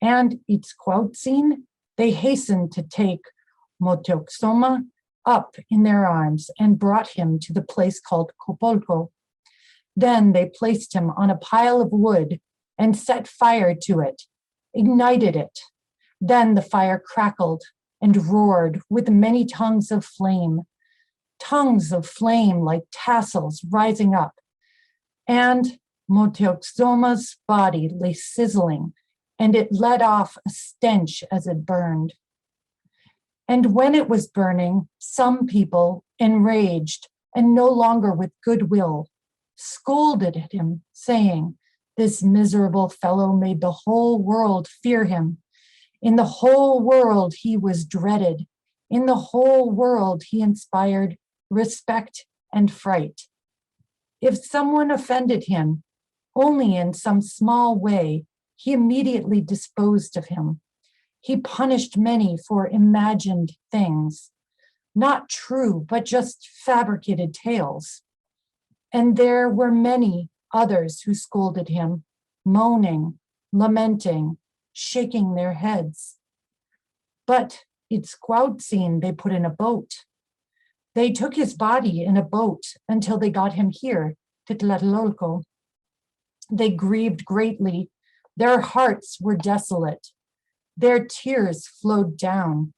E: and Itzcuautzin, they hastened to take Moctezuma up in their arms and brought him to the place called Copolco. Then they placed him on a pile of wood and set fire to it, ignited it. Then the fire crackled and roared with many tongues of flame like tassels rising up. And Moctezuma's body lay sizzling, and it let off a stench as it burned. And when it was burning, some people, enraged and no longer with goodwill, scolded at him, saying, "This miserable fellow made the whole world fear him. In the whole world he was dreaded. In the whole world he inspired respect and fright. If someone offended him, only in some small way, he immediately disposed of him. He punished many for imagined things, not true, but just fabricated tales. And there were many others who scolded him, moaning, lamenting, shaking their heads. But Itzcuautzin they put in a boat. They took his body in a boat until they got him here to Tlatelolco. They grieved greatly. Their hearts were desolate. Their tears flowed down.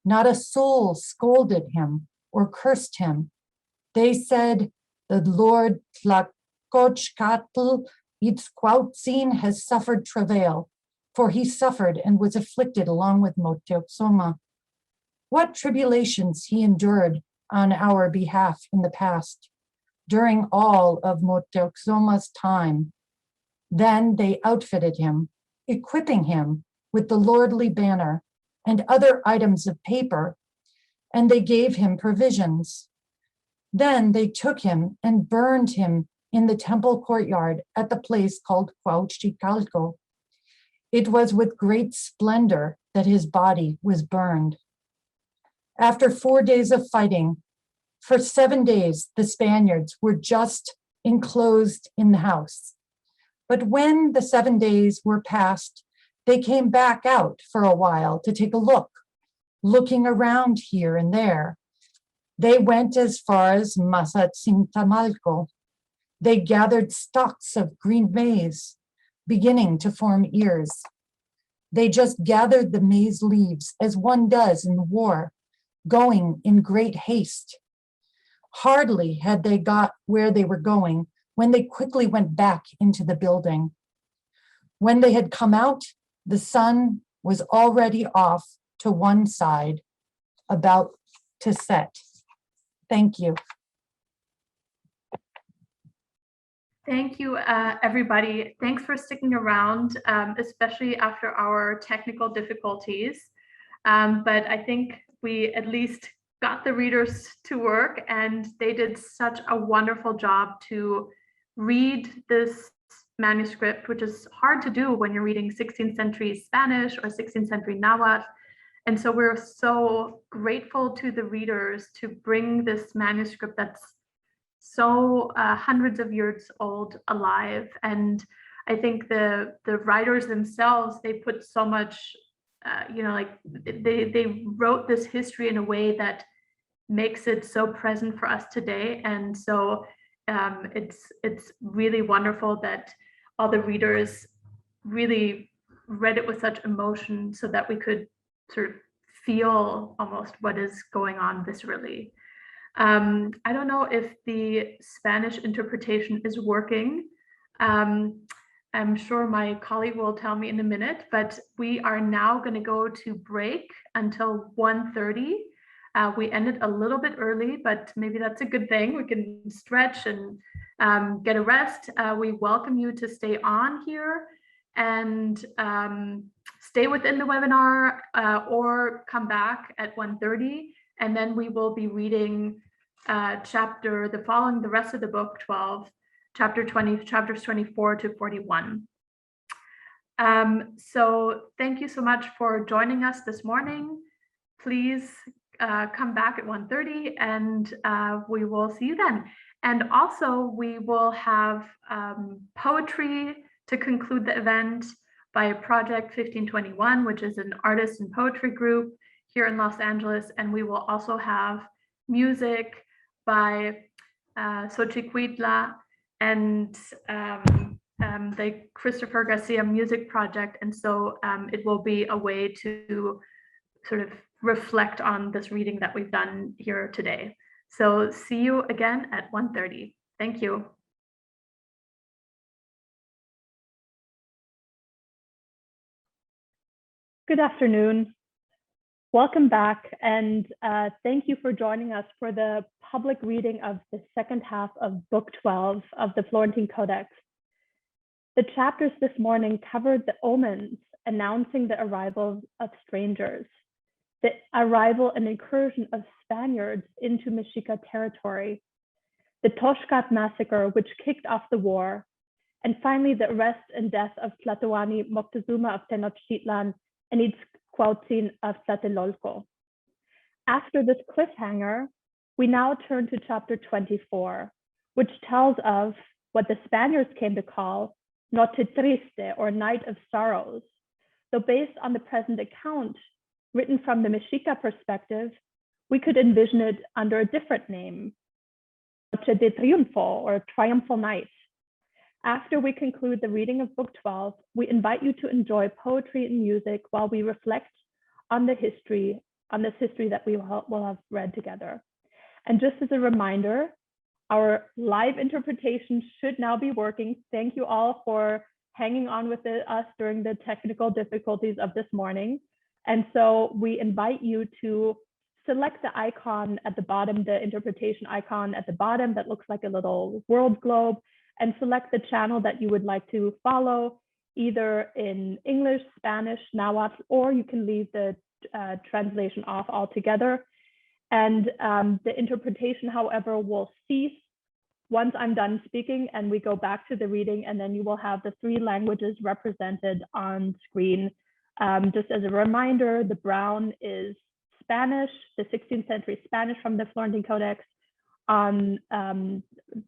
E: Not a soul scolded him or cursed him. They said, "The Lord Tlacochcatl Itzcuautzin has suffered travail, for he suffered and was afflicted along with Moctezuma. What tribulations he endured on our behalf in the past, during all of Moctezuma's time." Then they outfitted him, equipping him with the lordly banner and other items of paper, and they gave him provisions. Then they took him and burned him in the temple courtyard at the place called Cuauhticalco. It was with great splendor that his body was burned. After 4 days of fighting, for 7 days, the Spaniards were just enclosed in the house. But when the 7 days were past, they came back out for a while to take a look, looking around here and there. They went as far as Mazatzintamalco. They gathered stalks of green maize, beginning to form ears. They just gathered the maize leaves as one does in war, going in great haste. Hardly had they got where they were going when they quickly went back into the building. When they had come out, the sun was already off to one side, about to set. Thank you.
D: Thank you, everybody. Thanks for sticking around, especially after our technical difficulties. But I think we at least got the readers to work, and they did such a wonderful job to read this manuscript, which is hard to do when you're reading 16th century Spanish or 16th century Nahuatl. And so we're so grateful to the readers to bring this manuscript that's so hundreds of years old alive. And I think the writers themselves, they put so much, they wrote this history in a way that makes it so present for us today. And so it's really wonderful that all the readers really read it with such emotion so that we could sort of feel almost what is going on viscerally. I don't know if the Spanish interpretation is working. I'm sure my colleague will tell me in a minute, but we are now going to go to break until 1:30. We ended a little bit early, but maybe that's a good thing. We can stretch and get a rest. We welcome you to stay on here and stay within the webinar or come back at 1:30. And then we will be reading the rest of the book 12, chapters 24 to 41. So thank you so much for joining us this morning. Please come back at 1:30 and we will see you then. And also we will have poetry to conclude the event by Project 1521, which is an artist and poetry group here in Los Angeles. And we will also have music by Xochicuitla and the Christopher Garcia Music Project. And so it will be a way to sort of reflect on this reading that we've done here today. So see you again at 1:30. Thank you.
G: Good afternoon. Welcome back, and thank you for joining us for the public reading of the second half of Book 12 of the Florentine Codex. The chapters this morning covered the omens announcing the arrival of strangers, the arrival and incursion of Spaniards into Mexica territory, the Toshcat massacre, which kicked off the war, and finally the arrest and death of Tlatoani Moctezuma of Tenochtitlan and Itzcuautzin of Tlatelolco. After this cliffhanger, we now turn to chapter 24, which tells of what the Spaniards came to call Noche Triste, or Night of Sorrows, though based on the present account, written from the Mexica perspective, we could envision it under a different name, Noche de Triunfo, or Triumphal Night. After we conclude the reading of Book 12, we invite you to enjoy poetry and music while we reflect on this history that we will have read together. And just as a reminder, our live interpretation should now be working. Thank you all for hanging on with us during the technical difficulties of this morning. And so we invite you to select the icon at the bottom, the interpretation icon at the bottom that looks like a little world globe, and select the channel that you would like to follow, either in English, Spanish, Nahuatl, or you can leave the translation off altogether. And the interpretation, however, will cease once I'm done speaking and we go back to the reading, and then you will have the three languages represented on screen. Just as a reminder, the brown is Spanish, the 16th century Spanish from the Florentine Codex. On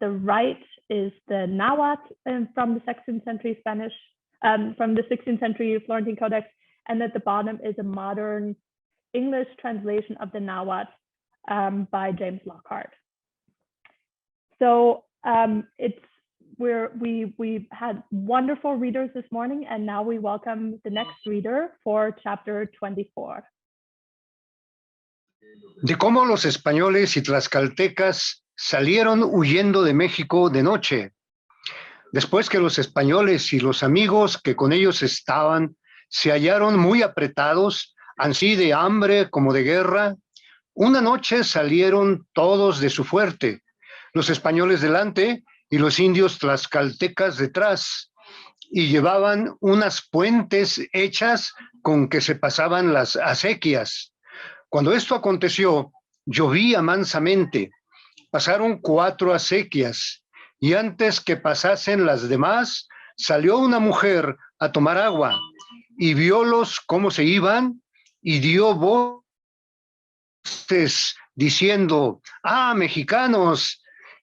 G: the right is the Nahuatl from the 16th century Spanish, from the 16th century Florentine Codex, and at the bottom is a modern English translation of the Nahuatl by James Lockhart. So we had wonderful readers this morning, and now we welcome the next reader for chapter 24.
V: De cómo los españoles y tlaxcaltecas salieron huyendo de México de noche. Después que los españoles y los amigos que con ellos estaban se hallaron muy apretados, ansí de hambre como de guerra, una noche salieron todos de su fuerte, los españoles delante y los indios tlaxcaltecas detrás, y llevaban unas puentes hechas con que se pasaban las acequias. Cuando esto aconteció, llovía mansamente. Pasaron 4 acequias, y antes que pasasen las demás, salió una mujer a tomar agua, y viólos cómo se iban, y dio voces diciendo: «¡Ah, mexicanos!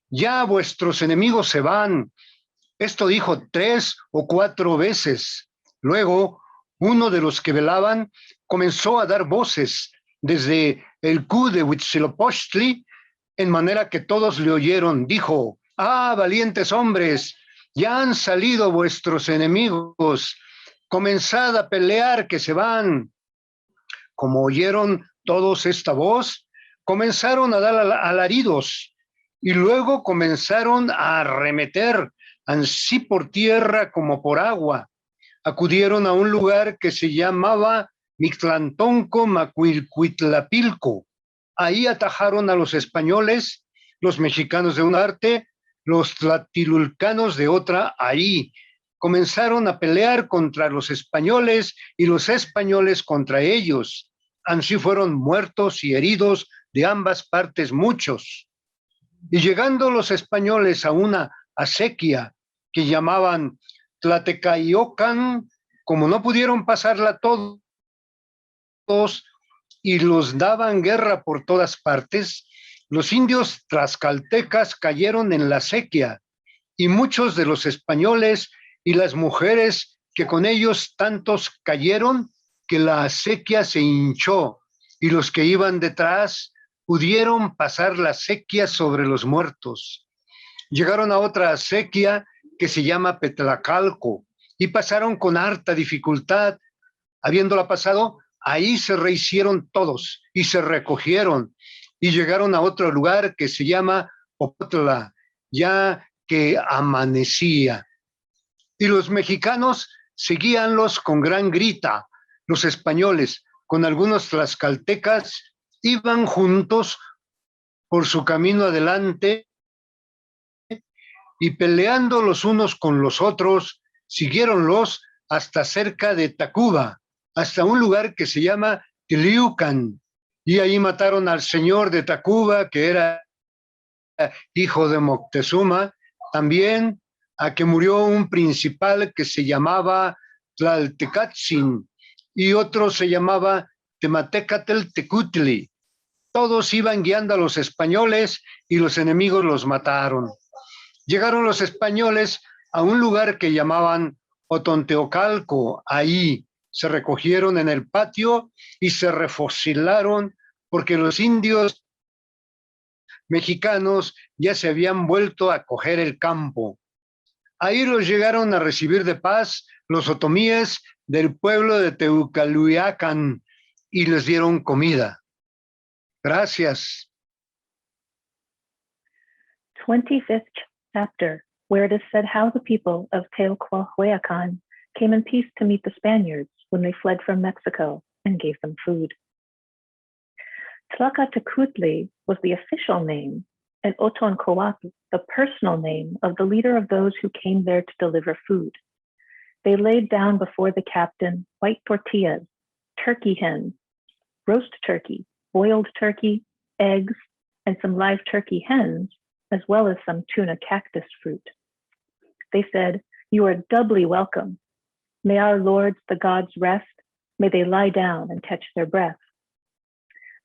V: Ya vuestros enemigos se van». Esto dijo 3 o 4 veces. Luego, uno de los que velaban comenzó a dar voces desde el cu de Huitzilopochtli, en manera que todos le oyeron. Dijo: «Ah, valientes hombres, ya han salido vuestros enemigos, comenzad a pelear que se van. Como oyeron todos esta voz, comenzaron a dar alaridos y luego comenzaron a arremeter, ansí por tierra como por agua. Acudieron a un lugar que se llamaba Mictlantonco Macuilcuitlapilco. Ahí atajaron a los españoles, los mexicanos de una parte, los tlatilulcanos de otra ahí. Comenzaron a pelear contra los españoles y los españoles contra ellos. Así fueron muertos y heridos de ambas partes muchos. Y llegando los españoles a una acequia que llamaban Tlatecayocan, como no pudieron pasarla todos y los daban guerra por todas partes, los indios tlaxcaltecas cayeron en la acequia y muchos de los españoles y las mujeres que con ellos tantos cayeron que la acequia se hinchó y los que iban detrás pudieron pasar la acequia sobre los muertos. Llegaron a otra acequia que se llama Petlacalco y pasaron con harta dificultad. Habiéndola pasado, ahí se rehicieron todos y se recogieron y llegaron a otro lugar que se llama Popotla, ya que amanecía. Y los mexicanos seguíanlos con gran grita. Los españoles, con algunos tlaxcaltecas, iban juntos por su camino adelante y peleando los unos con los otros, siguiéronlos hasta cerca de Tacuba, hasta un lugar que se llama Tiliucan, y ahí mataron al señor de Tacuba, que era hijo de Moctezuma, también a que murió un principal que se llamaba Tlaltecatzin, y otro se llamaba Tematecatl Tecutli. Todos iban guiando a los españoles y los enemigos los mataron. Llegaron los españoles a un lugar que llamaban Otonteocalco. Ahí se recogieron en el patio y se refocilaron porque los indios mexicanos ya se habían vuelto a coger el campo. Ahí los llegaron a recibir de paz los otomíes del pueblo de Teucaluiacan y les dieron comida. Gracias.
G: 25th chapter, where it is said how the people of Teotihuacan came in peace to meet the Spaniards when they fled from Mexico and gave them food. Tlacatecutli was the official name, and Otoncoatl the personal name of the leader of those who came there to deliver food. They laid down before the captain white tortillas, turkey hens, roast turkey, boiled turkey, eggs, and some live turkey hens, as well as some tuna cactus fruit. They said, "You are doubly welcome. May our lords, the gods, rest. May they lie down and catch their breath."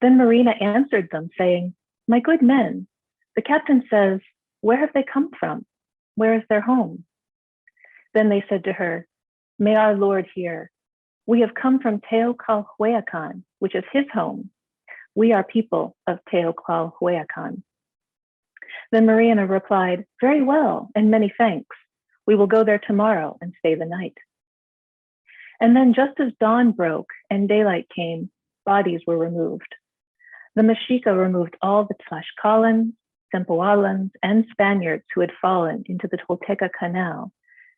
G: Then Marina answered them, saying, "My good men, the captain says, where have they come from? Where is their home?" Then they said to her, "May our lord hear. We have come from Teotihuacan, which is his home. We are people of Teotihuacan." Then Marina replied, "Very well, and many thanks. We will go there tomorrow and stay the night." And then just as dawn broke and daylight came, bodies were removed. The Mexica removed all the Tlaxcalans, Zempoalans, and Spaniards who had fallen into the Tolteca Canal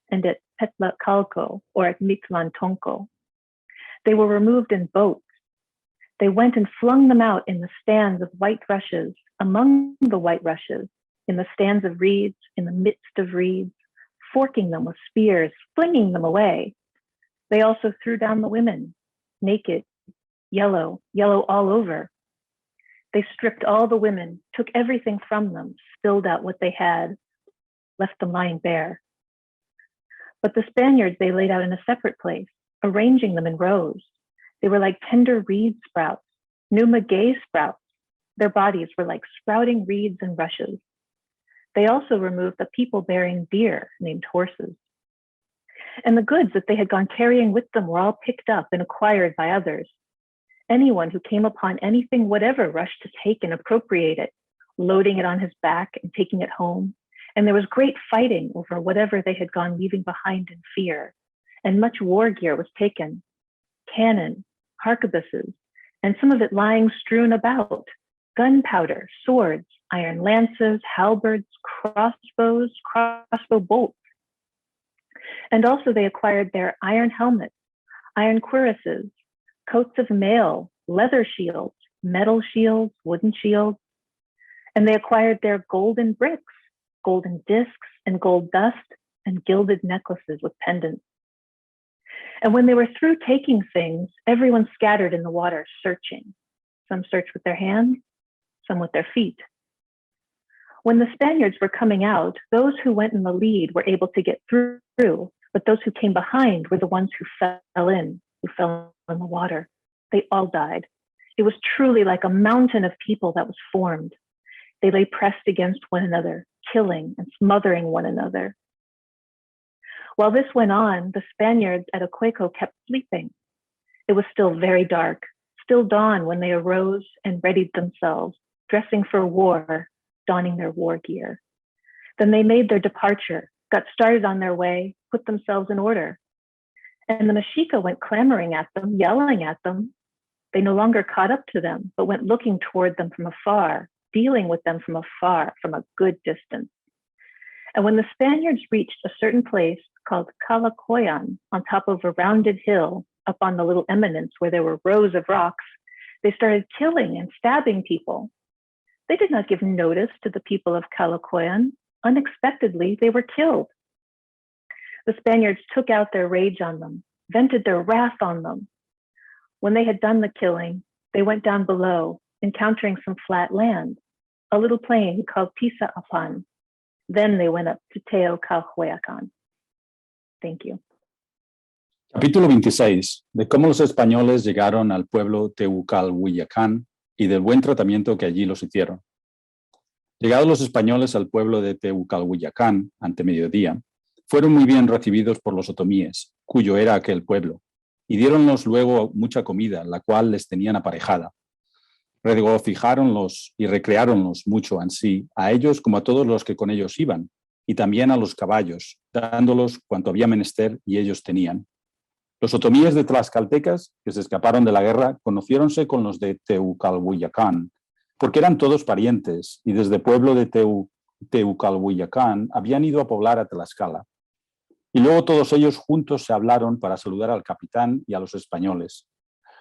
G: and at Petlacalco or at Mictlantonco. They were removed in boats. They went and flung them out in the stands of white rushes, among the white rushes, in the stands of reeds, in the midst of reeds, forking them with spears, flinging them away. They also threw down the women, naked, yellow all over. They stripped all the women, took everything from them, spilled out what they had, left them lying bare. But the Spaniards they laid out in a separate place, arranging them in rows. They were like tender reed sprouts, new maguey sprouts. Their bodies were like sprouting reeds and rushes. They also removed the people-bearing deer named horses. And the goods that they had gone carrying with them were all picked up and acquired by others. Anyone who came upon anything whatever rushed to take and appropriate it, loading it on his back and taking it home. And there was great fighting over whatever they had gone leaving behind in fear. and much war gear was taken, cannon, harquebuses, and some of it lying strewn about, gunpowder, swords, iron lances, halberds, crossbows, crossbow bolts. And also they acquired their iron helmets, iron cuirasses, coats of mail, leather shields, metal shields, wooden shields. And they acquired their golden bricks, golden discs and gold dust, and gilded necklaces with pendants. And when they were through taking things, everyone scattered in the water, searching. Some searched with their hands, some with their feet. When the Spaniards were coming out, those who went in the lead were able to get through, but those who came behind were the ones who fell in the water. They all died. It was truly like a mountain of people that was formed. They lay pressed against one another, killing and smothering one another. While this went on, the Spaniards at Oqueco kept sleeping. It was still very dark, still dawn when they arose and readied themselves, dressing for war, donning their war gear. Then they made their departure, got started on their way, put themselves in order. And the Mexica went clamoring at them, yelling at them. They no longer caught up to them, but went looking toward them from afar, dealing with them from afar, from a good distance. And when the Spaniards reached a certain place called Calacoyan, on top of a rounded hill, up on the little eminence where there were rows of rocks, they started killing and stabbing people. They did not give notice to the people of Calacoyan. Unexpectedly, they were killed. The Spaniards took out their rage on them, vented their wrath on them. When they had done the killing, they went down below, encountering some flat land, a little plain called Tizapan. Then they went up to Teocalhuacan. Thank you.
F: Capítulo 26, de cómo los españoles llegaron al pueblo Teocalhuacan y del buen tratamiento que allí los hicieron. Llegados los españoles al pueblo de Teocalhuacan, ante mediodía, fueron muy bien recibidos por los otomíes, cuyo era aquel pueblo, y diéronlos luego mucha comida, la cual les tenían aparejada. Regocijáronlos y recreáronlos mucho ansí, a ellos como a todos los que con ellos iban, y también a los caballos, dándolos cuanto había menester y ellos tenían. Los otomíes de tlaxcaltecas, que se escaparon de la guerra, conociéronse con los de Teocalhuacan, porque eran todos parientes, y desde pueblo de Teocalhuacan habían ido a poblar a Tlaxcala. Y luego todos ellos juntos se hablaron para saludar al capitán y a los españoles.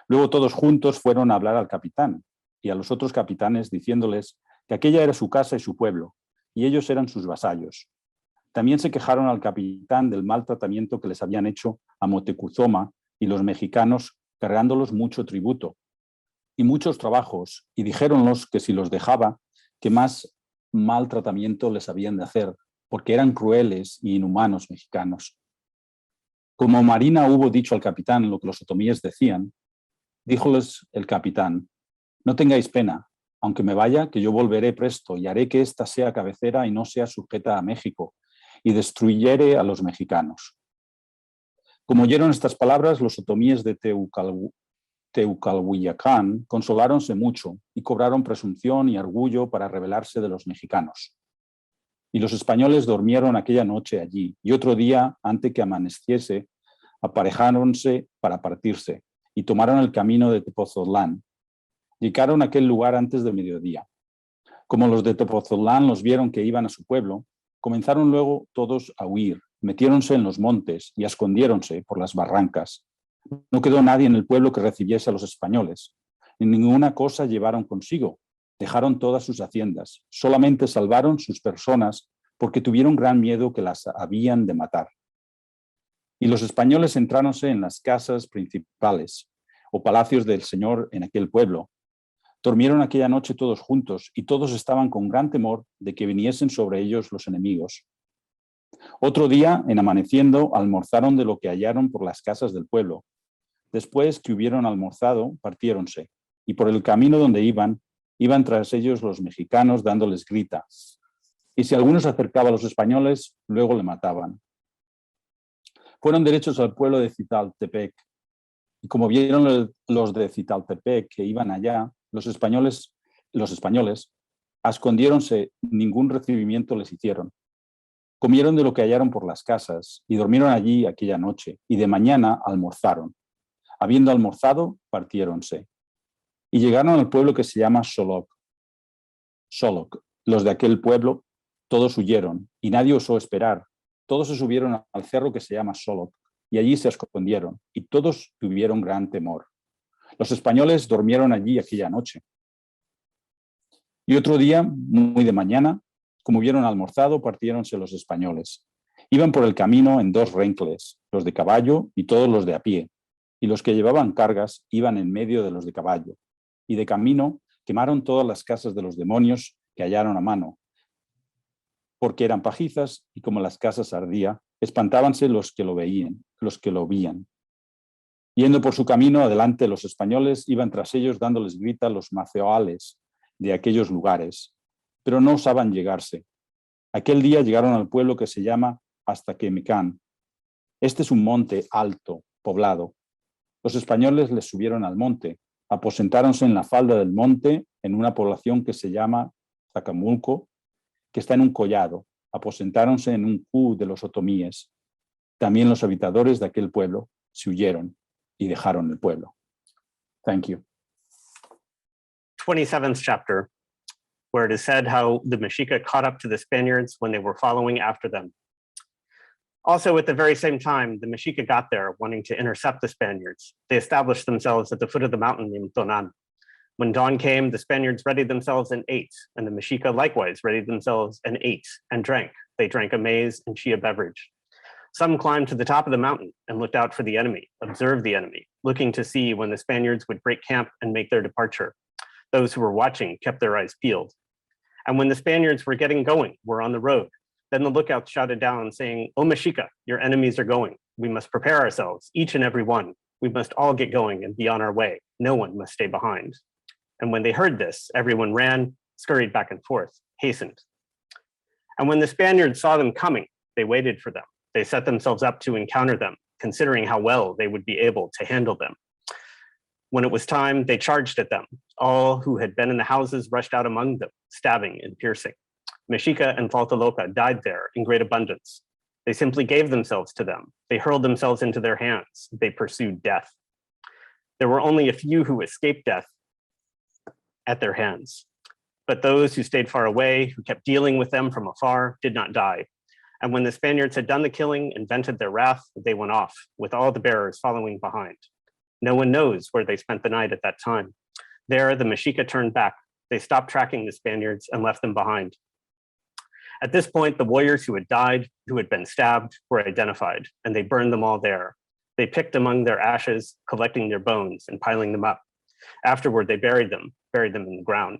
F: Luego todos juntos fueron a hablar al capitán y a los otros capitanes, diciéndoles que aquella era su casa y su pueblo, y ellos eran sus vasallos. También se quejaron al capitán del mal tratamiento que les habían hecho a Moctezuma y los mexicanos, cargándolos mucho tributo y muchos trabajos, y dijéronlos que si los dejaba, que más mal tratamiento les habían de hacer, porque eran crueles y inhumanos mexicanos. Como Marina hubo dicho al capitán lo que los otomíes decían, díjoles el capitán: no tengáis pena, aunque me vaya, que yo volveré presto y haré que ésta sea cabecera y no sea sujeta a México, y destruyere a los mexicanos. Como oyeron estas palabras, los otomíes de Teocalhuacan consoláronse mucho y cobraron presunción y orgullo para rebelarse de los mexicanos. Y los españoles durmieron aquella noche allí, y otro día, antes que amaneciese, aparejáronse para partirse, y tomaron el camino de Tepoztlán. Llegaron a aquel lugar antes de mediodía. Como los de Tepoztlán los vieron que iban a su pueblo, comenzaron luego todos a huir, metiéronse en los montes y escondiéronse por las barrancas. No quedó nadie en el pueblo que recibiese a los españoles, ni ninguna cosa llevaron consigo. Dejaron todas sus haciendas, solamente salvaron sus personas porque tuvieron gran miedo que las habían de matar. Y los españoles entráronse en las casas principales o palacios del Señor en aquel pueblo. Durmieron aquella noche todos juntos y todos estaban con gran temor de que viniesen sobre ellos los enemigos. Otro día, en amaneciendo, almorzaron de lo que hallaron por las casas del pueblo. Después que hubieron almorzado, partiéronse, y por el camino donde iban tras ellos los mexicanos dándoles grita. Y si alguno se acercaba a los españoles, luego le mataban. Fueron derechos al pueblo de Citaltepec, y como vieron los de Citaltepec que iban allá, los españoles, escondiéronse, ningún recibimiento les hicieron.
H: Comieron de lo que hallaron por las casas y durmieron allí aquella noche, y de mañana almorzaron. Habiendo almorzado, partiéronse. Y llegaron al pueblo que se llama Xoloc. Los de aquel pueblo, todos huyeron, y nadie osó esperar. Todos se subieron al cerro que se llama Xoloc, y allí se escondieron, y todos tuvieron gran temor. Los españoles durmieron allí aquella noche. Y otro día, muy de mañana, como hubieron almorzado, partiéronse los españoles. Iban por el camino en 2 rencles, los de caballo y todos los de a pie, y los que llevaban cargas iban en medio de los de caballo. Y de camino quemaron todas las casas de los demonios que hallaron a mano, porque eran pajizas, y como las casas ardía, espantábanse los que lo veían. Yendo por su camino adelante, los españoles iban tras ellos dándoles grita a los maceoales de aquellos lugares, pero no osaban llegarse. Aquel día llegaron al pueblo que se llama Aztaquemicán. Este es un monte alto, poblado. Los españoles les subieron al monte, aposentáronse en la falda del monte, en una población que se llama Zacamulco, que está en un collado. Aposentáronse en un cu de los otomíes. También los habitadores de aquel pueblo se huyeron y dejaron el pueblo. Thank you.
I: 27th chapter, where it is said how the Mexica caught up to the Spaniards when they were following after them. Also, at the very same time, the Mexica got there wanting to intercept the Spaniards. They established themselves at the foot of the mountain named Tonan. When dawn came, the Spaniards readied themselves and ate, and the Mexica likewise readied themselves and ate and drank. They drank a maize and chia beverage. Some climbed to the top of the mountain and looked out for the enemy, observed the enemy, looking to see when the Spaniards would break camp and make their departure. Those who were watching kept their eyes peeled. And when the Spaniards were getting going, were on the road, then the lookouts shouted down saying, "O Mexica, your enemies are going. We must prepare ourselves, each and every one. We must all get going and be on our way. No one must stay behind." And when they heard this, everyone ran, scurried back and forth, hastened. And when the Spaniards saw them coming, they waited for them. They set themselves up to encounter them, considering how well they would be able to handle them. When it was time, they charged at them. All who had been in the houses rushed out among them, stabbing and piercing. Mexica and Tlatelolco died there in great abundance. They simply gave themselves to them. They hurled themselves into their hands. They pursued death. There were only a few who escaped death at their hands. But those who stayed far away, who kept dealing with them from afar, did not die. And when the Spaniards had done the killing and vented their wrath, they went off, with all the bearers following behind. No one knows where they spent the night at that time. There, the Mexica turned back. They stopped tracking the Spaniards and left them behind. At this point, the warriors who had died, who had been stabbed, were identified, and they burned them all there. They picked among their ashes, collecting their bones and piling them up. Afterward, they buried them in the ground.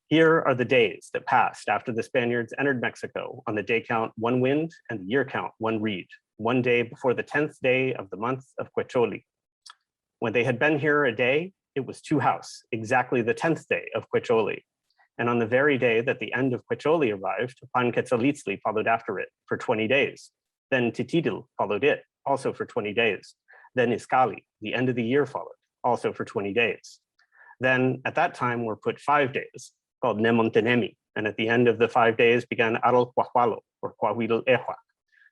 I: Here are the days that passed after the Spaniards entered Mexico on the day count 1 wind and the year count 1 reed, 1 day before the 10th day of the month of Quecholi. When they had been here a day, it was 2 house, exactly the 10th day of Quecholi. And on the very day that the end of Quecholi arrived, Panquetzalitzli followed after it for 20 days. Then Titidil followed it, also for 20 days. Then Iskali, the end of the year, followed, also for 20 days. Then at that time were put 5 days, called Nemontenemi, and at the end of the 5 days began Aral Cuahualo, or Coahuil Ehuac,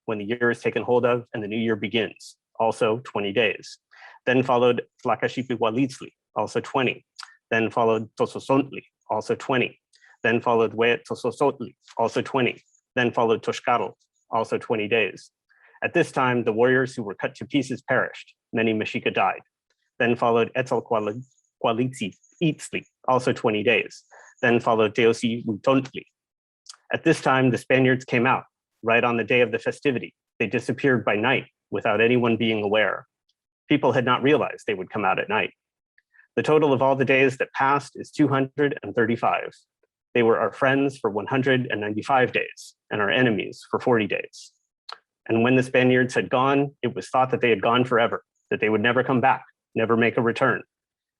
I: when the year is taken hold of and the new year begins, also 20 days. Then followed Tlacashipihualitzli, also 20. Then followed Tososontli, also 20. Then followed Huetososotli, also 20. Then followed Toshcatl, also 20 days. At this time, the warriors who were cut to pieces perished. Many Mexica died. Then followed Etzalcoalitzli, also 20 days. Then followed Teosihuitontli. At this time, the Spaniards came out, right on the day of the festivity. They disappeared by night without anyone being aware. People had not realized they would come out at night. The total of all the days that passed is 235. They were our friends for 195 days and our enemies for 40 days. And when the Spaniards had gone, it was thought that they had gone forever, that they would never come back, never make a return.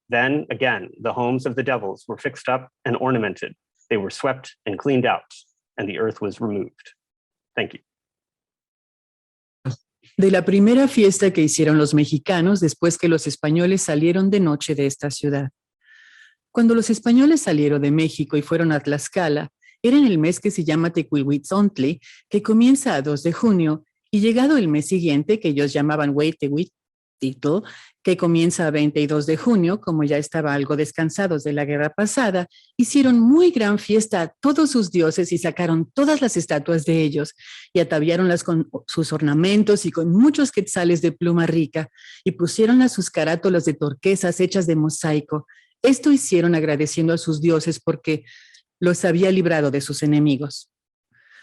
I: Then again, the homes of the devils were fixed up and ornamented. They were swept and cleaned out, and the earth was removed. Thank you.
W: De la primera fiesta que hicieron los mexicanos después que los españoles salieron de noche de esta ciudad. Cuando los españoles salieron de México y fueron a Tlaxcala, era en el mes que se llama Tecuilhuitzontli, que comienza a 2 de junio, y llegado el mes siguiente, que ellos llamaban Huetehuitzintli, que comienza a 22 de junio, como ya estaba algo descansados de la guerra pasada, hicieron muy gran fiesta a todos sus dioses y sacaron todas las estatuas de ellos y ataviáronlas con sus ornamentos y con muchos quetzales de pluma rica y pusieron a sus carátulas de turquesas hechas de mosaico. Esto hicieron agradeciendo a sus dioses porque los había librado de sus enemigos.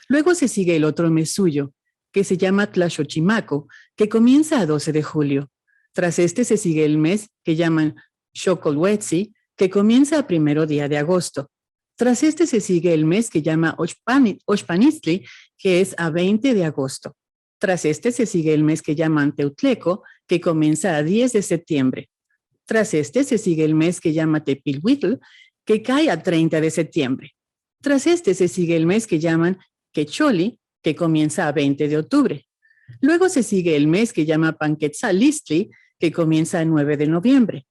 W: Luego se sigue el otro mes suyo, que se llama Tlaxochimaco, que comienza a 12 de julio. Tras este se sigue el mes que llaman Xocolhuetzi, que comienza a 1 día de agosto. Tras este se sigue el mes que llama Oxpanistli, que es a 20 de agosto. Tras este se sigue el mes que llaman Teutleco, que comienza a 10 de septiembre. Tras este se sigue el mes que llama Tepilhuitl, que cae a 30 de septiembre. Tras este se sigue el mes que llaman Quecholi, que comienza a 20 de octubre. Luego se sigue el mes que llama Panquetzalistli, que comienza a 9 de noviembre.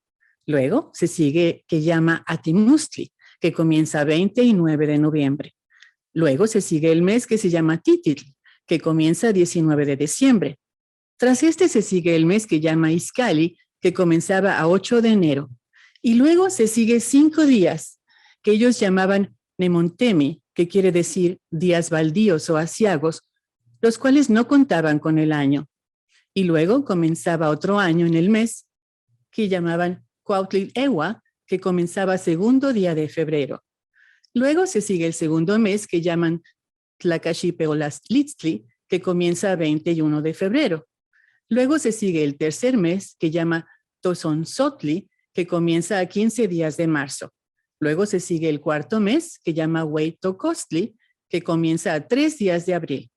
W: Luego se sigue que llama Atimustli, que comienza a 20 y 9 de noviembre. Luego se sigue el mes que se llama Tititl, que comienza a 19 de diciembre. Tras este se sigue el mes que llama Izcalli, que comenzaba a 8 de enero. Y luego se sigue 5 días, que ellos llamaban Nemontemi, que quiere decir días baldíos o aciagos, los cuales no contaban con el año. Y luego comenzaba otro año en el mes, que llamaban Cuautlilewa, que comenzaba 2º día de febrero. Luego se sigue el segundo mes, que llaman Tlacaxipeolastlitzli, que comienza a 21 de febrero. Luego se sigue el tercer mes, que llama Tozonzotli, que comienza a 15 días de marzo. Luego se sigue el cuarto mes, que llama Hueytocostli, que comienza a 3 días de abril.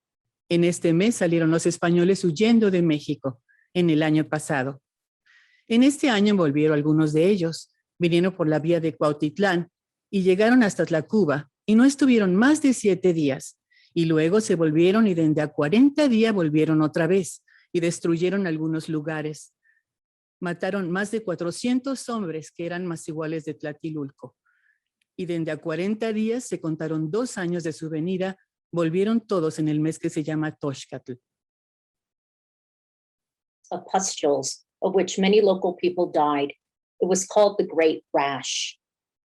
W: En este mes salieron los españoles huyendo de México en el año pasado. En este año volvieron algunos de ellos, vinieron por la vía de Cuautitlán y llegaron hasta Tlacuba y no estuvieron más de 7 días. Y luego se volvieron y desde a 40 días volvieron otra vez y destruyeron algunos lugares. Mataron más de 400 hombres que eran más iguales de Tlatelolco. Y desde a 40 días se contaron 2 años de su venida. Volvieron todos en el mes que se llama Toxcatl.
B: Of pustules, of which many local people died. It was called the Great Rash,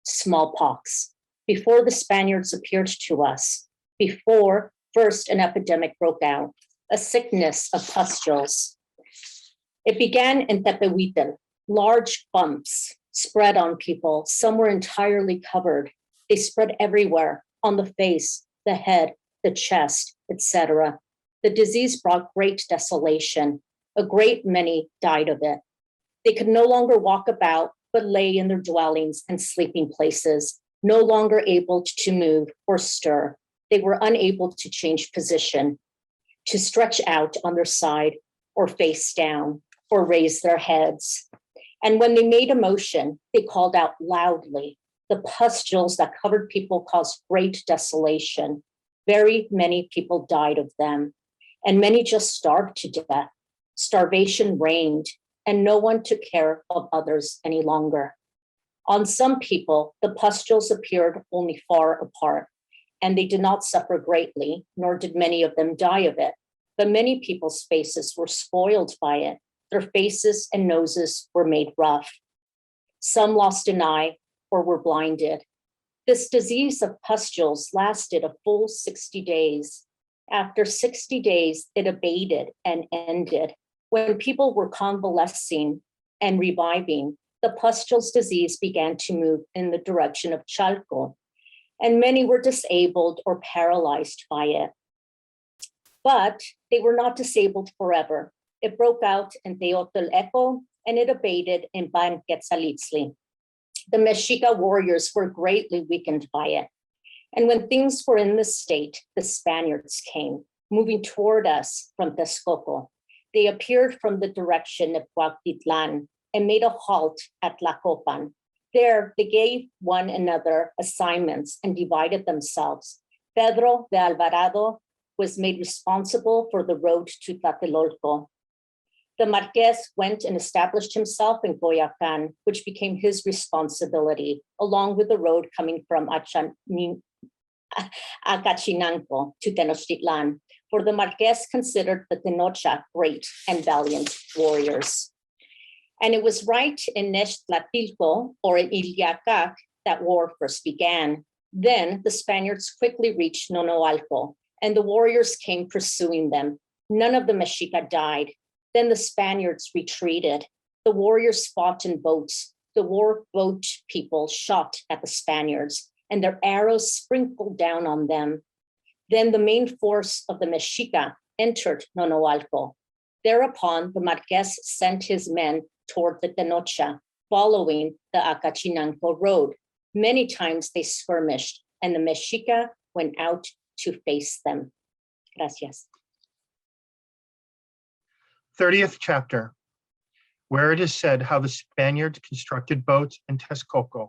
B: smallpox. Before the Spaniards appeared to us, before first an epidemic broke out, a sickness of pustules. It began in Tepehuitl. Large bumps spread on people. Some were entirely covered. They spread everywhere, on the face, the head, the chest, etc. The disease brought great desolation. A great many died of it. They could no longer walk about, but lay in their dwellings and sleeping places, no longer able to move or stir. They were unable to change position, to stretch out on their side or face down or raise their heads. And when they made a motion, they called out loudly. The pustules that covered people caused great desolation. Very many people died of them, and many just starved to death. Starvation reigned, and no one took care of others any longer. On some people, the pustules appeared only far apart, and they did not suffer greatly, nor did many of them die of it. But many people's faces were spoiled by it. Their faces and noses were made rough. Some lost an eye or were blinded. This disease of pustules lasted a full 60 days. After 60 days, it abated and ended. When people were convalescing and reviving, the pustules disease began to move in the direction of Chalco, and many were disabled or paralyzed by it. But they were not disabled forever. It broke out in Tlatelolco, and it abated in Panquetzalitzli. The Mexica warriors were greatly weakened by it. And when things were in this state, the Spaniards came, moving toward us from Texcoco. They appeared from the direction of Cuautitlan and made a halt at Tlacopan. There, they gave one another assignments and divided themselves. Pedro de Alvarado was made responsible for the road to Tlatelolco. The Marqués went and established himself in Coyoacán, which became his responsibility, along with the road coming from Acachinanco to Tenochtitlan, for the Marqués considered the Tenochtitlan great and valiant warriors. And it was right in Tlatelolco or in Iliacac that war first began. Then the Spaniards quickly reached Nonoalco, and the warriors came pursuing them. None of the Mexica died. Then the Spaniards retreated. The warriors fought in boats. The war boat people shot at the Spaniards, and their arrows sprinkled down on them. Then the main force of the Mexica entered Nonoalco. Thereupon, the Marqués sent his men toward the Tenochtitlan, following the Acachinanco road. Many times they skirmished, and the Mexica went out to face them. Gracias.
J: 30th chapter, where it is said how the Spaniards constructed boats in Texcoco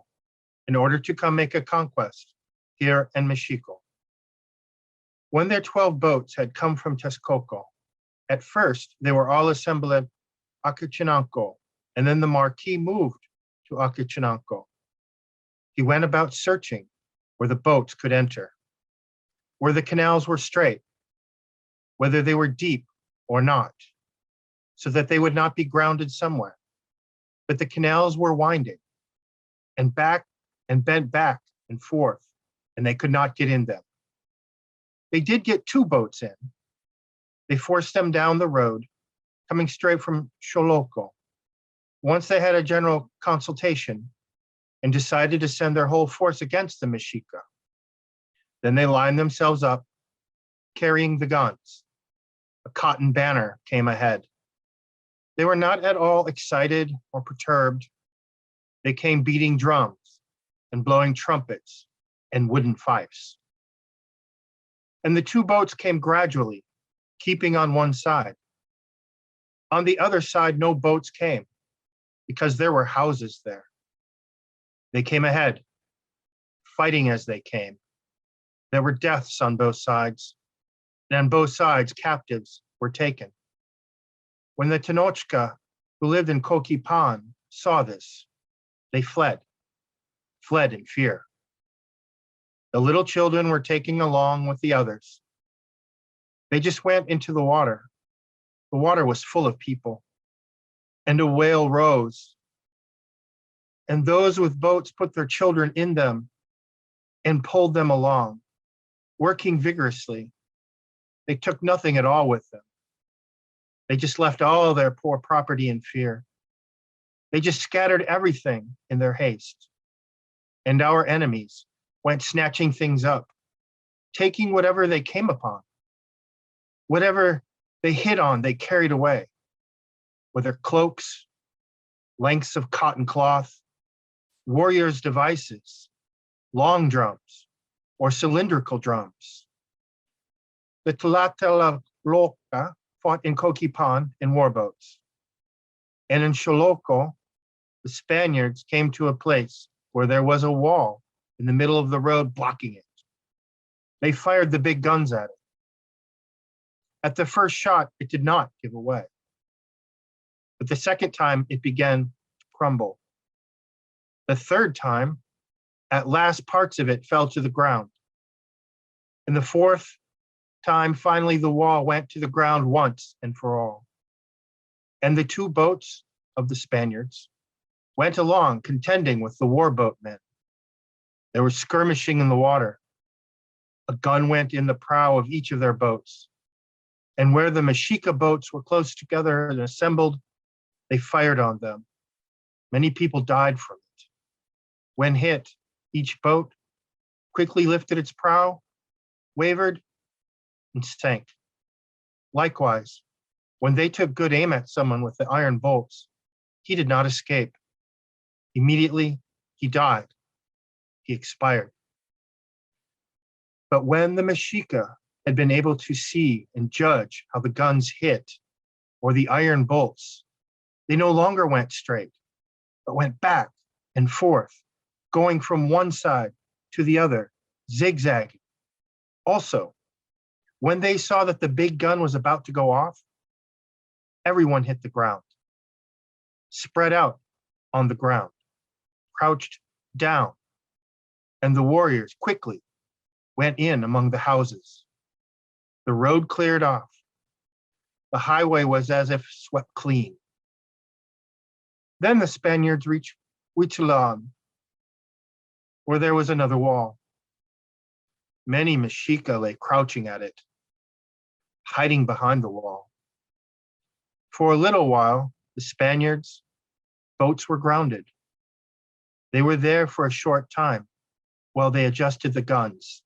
J: in order to come make a conquest here in Mexico. When their 12 boats had come from Texcoco, at first they were all assembled at Acachinanco, and then the Marquis moved to Acachinanco. He went about searching where the boats could enter, where the canals were straight, whether they were deep or not, so that they would not be grounded somewhere. But the canals were winding and back and bent back and forth, and they could not get in them. They did get 2 boats in. They forced them down the road, coming straight from Tlatelolco. Once they had a general consultation and decided to send their whole force against the Mexica. Then they lined themselves up, carrying the guns. A cotton banner came ahead. They were not at all excited or perturbed. They came beating drums and blowing trumpets and wooden fifes. And the 2 boats came gradually, keeping on one side. On the other side, no boats came, because there were houses there. They came ahead, fighting as they came. There were deaths on both sides, and on both sides, captives were taken. When the Tenochtitlan, who lived in Coquipan, saw this, they fled in fear. The little children were taken along with the others. They just went into the water. The water was full of people, and a whale rose. And those with boats put their children in them and pulled them along, working vigorously. They took nothing at all with them. They just left all their poor property in fear. They just scattered everything in their haste. And our enemies went snatching things up, taking whatever they came upon. Whatever they hit on, they carried away, whether cloaks, lengths of cotton cloth, warriors' devices, long drums, or cylindrical drums. The Tlatelolco fought in Coquipan in warboats. And in Tlatelolco, the Spaniards came to a place where there was a wall in the middle of the road blocking it. They fired the big guns at it. At the first shot, it did not give away. But the second time, it began to crumble. The third time, at last parts of it fell to the ground. And the fourth time, finally, the wall went to the ground once and for all. And the 2 boats of the Spaniards went along contending with the warboatmen. They were skirmishing in the water. A gun went in the prow of each of their boats. And where the Mexica boats were close together and assembled, they fired on them. Many people died from it. When hit, each boat quickly lifted its prow, wavered, and sank. Likewise, when they took good aim at someone with the iron bolts, he did not escape. Immediately, he died. He expired. But when the Mexica had been able to see and judge how the guns hit, or the iron bolts, they no longer went straight, but went back and forth, going from one side to the other, zigzagging. Also, when they saw that the big gun was about to go off, everyone hit the ground, spread out on the ground, crouched down, and the warriors quickly went in among the houses. The road cleared off. The highway was as if swept clean. Then the Spaniards reached Huitzilopochtli, where there was another wall. Many Mexica lay crouching at it, hiding behind the wall. For a little while, the Spaniards' boats were grounded. They were there for a short time while they adjusted the guns.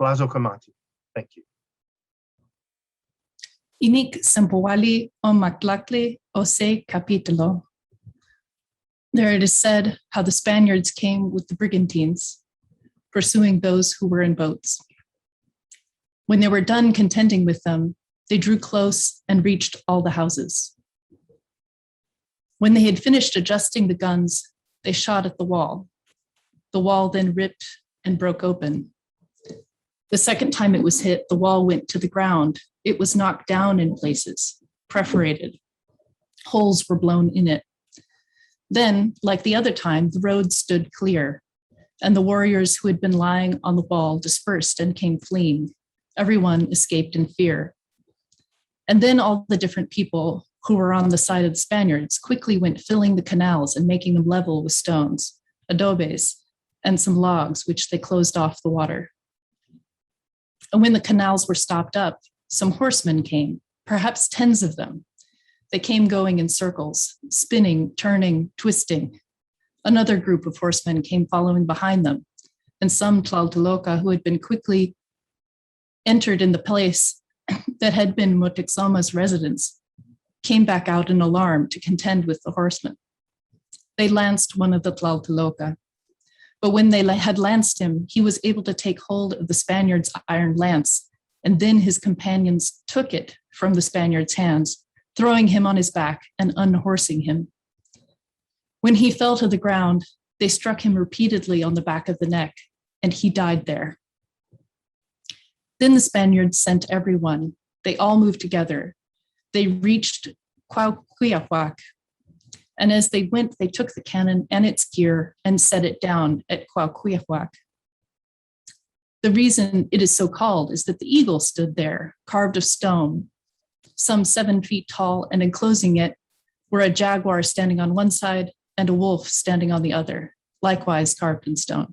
J: Blazo Kamati, thank you.
K: Inik Sempowali o Matlakli Ose Capitulo. There it is said how the Spaniards came with the brigantines, pursuing those who were in boats. When they were done contending with them, they drew close and reached all the houses. When they had finished adjusting the guns, they shot at the wall. The wall then ripped and broke open. The second time it was hit, the wall went to the ground. It was knocked down in places, perforated. Holes were blown in it. Then, like the other time, the road stood clear, and the warriors who had been lying on the wall dispersed and came fleeing. Everyone escaped in fear. And then all the different people who were on the side of the Spaniards quickly went filling the canals and making them level with stones, adobes, and some logs, which they closed off the water. And when the canals were stopped up, some horsemen came, perhaps tens of them. They came going in circles, spinning, turning, twisting. Another group of horsemen came following behind them, and some Tlatelolco who had been quickly entered in the place that had been Moctezuma's residence came back out in alarm to contend with the horsemen. They lanced one of the Tlatelolco, but when they had lanced him, he was able to take hold of the Spaniard's iron lance, and then his companions took it from the Spaniard's hands, throwing him on his back and unhorsing him. When he fell to the ground, they struck him repeatedly on the back of the neck, and he died there. Then the Spaniards sent everyone. They all moved together. They reached Cuauhtémoc, and as they went, they took the cannon and its gear and set it down at Cuauhtémoc. The reason it is so called is that the eagle stood there, carved of stone, some 7 feet tall, and enclosing it were a jaguar standing on one side and a wolf standing on the other, likewise carved in stone.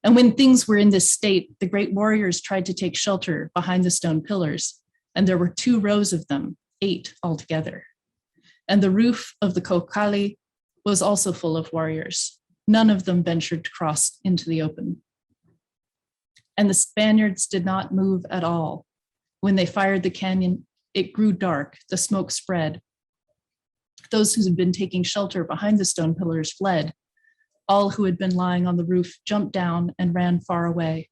K: And when things were in this state, the great warriors tried to take shelter behind the stone pillars, and there were 2 rows of them, 8 altogether. And the roof of the Cocali was also full of warriors. None of them ventured to cross into the open. And the Spaniards did not move at all. When they fired the cannon, it grew dark, the smoke spread. Those who had been taking shelter behind the stone pillars fled. All who had been lying on the roof jumped down and ran far away.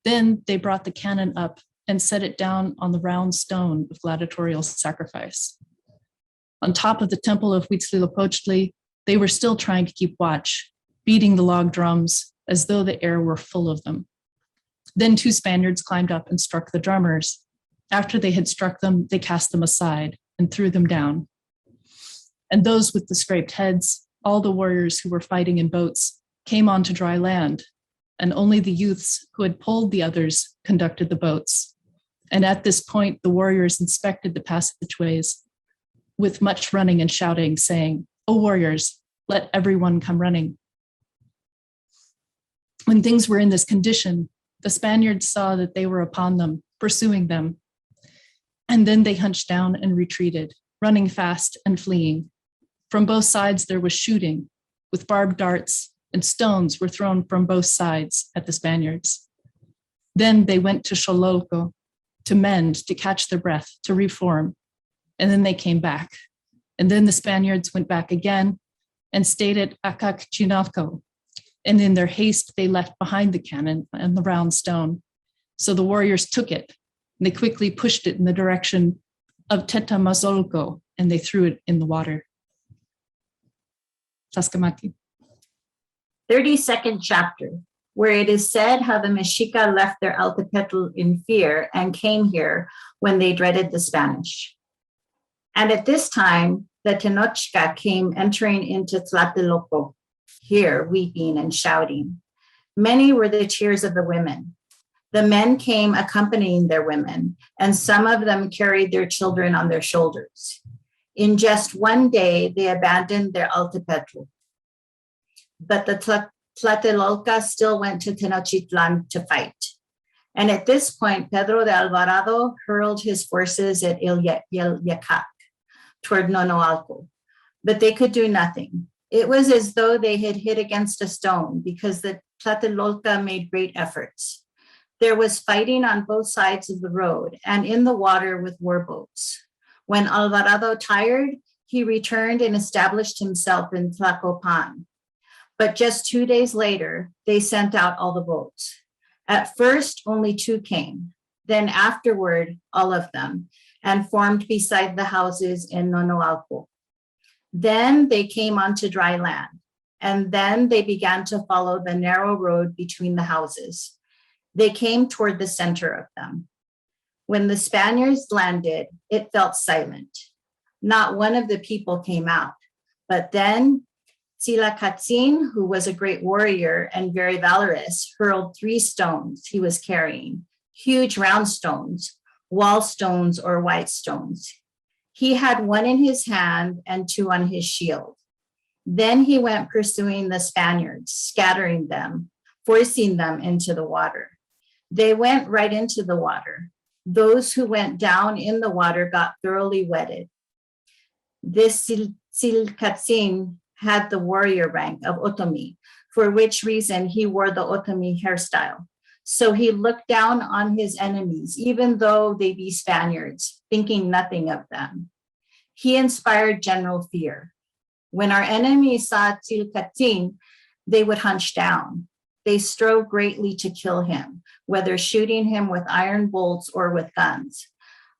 K: Then they brought the cannon up and set it down on the round stone of gladiatorial sacrifice. On top of the temple of Huitzilopochtli, they were still trying to keep watch, beating the log drums as though the air were full of them. Then 2 Spaniards climbed up and struck the drummers. After they had struck them, they cast them aside and threw them down. And those with the scraped heads, all the warriors who were fighting in boats, came onto dry land, and only the youths who had pulled the others conducted the boats. And at this point, the warriors inspected the passageways with much running and shouting, saying, "O warriors, let everyone come running." When things were in this condition, the Spaniards saw that they were upon them, pursuing them. And then they hunched down and retreated, running fast and fleeing. From both sides there was shooting, with barbed darts, and stones were thrown from both sides at the Spaniards. Then they went to Tlatelolco to mend, to catch their breath, to reform, and then they came back. And then the Spaniards went back again and stayed at Acachinalco. And in their haste, they left behind the cannon and the round stone. So the warriors took it, and they quickly pushed it in the direction of Tetamazolco, and they threw it in the water. Taskamati.
L: 32nd chapter, where it is said how the Mexica left their Altepetl in fear and came here when they dreaded the Spanish. And at this time, the Tenochtitlan came entering into Tlatelolco, here weeping and shouting. Many were the tears of the women. The men came accompanying their women, and some of them carried their children on their shoulders. In just one day, they abandoned their Altepetl. But the Tlatelolco still went to Tenochtitlan to fight. And at this point, Pedro de Alvarado hurled his forces at Yacac toward Nonoalco, but they could do nothing. It was as though they had hit against a stone because the Tlatelolco made great efforts. There was fighting on both sides of the road and in the water with warboats. When Alvarado tired, he returned and established himself in Tlacopan. But just 2 days later, they sent out all the boats. At first, only 2 came. Then afterward, all of them, and formed beside the houses in Nonoalco. Then they came onto dry land, and then they began to follow the narrow road between the houses. They came toward the center of them. When the Spaniards landed, it felt silent. Not one of the people came out. But then Tzilakatzin, who was a great warrior and very valorous, hurled 3 stones he was carrying, huge round stones, wall stones or white stones. He had 1 in his hand and 2 on his shield. Then he went pursuing the Spaniards, scattering them, forcing them into the water. They went right into the water. Those who went down in the water got thoroughly wetted. This Tzilkatzin had the warrior rank of Otomi, for which reason he wore the Otomi hairstyle. So he looked down on his enemies, even though they be Spaniards, thinking nothing of them. He inspired general fear. When our enemies saw Tzilkatzin, they would hunch down. They strove greatly to kill him, whether shooting him with iron bolts or with guns.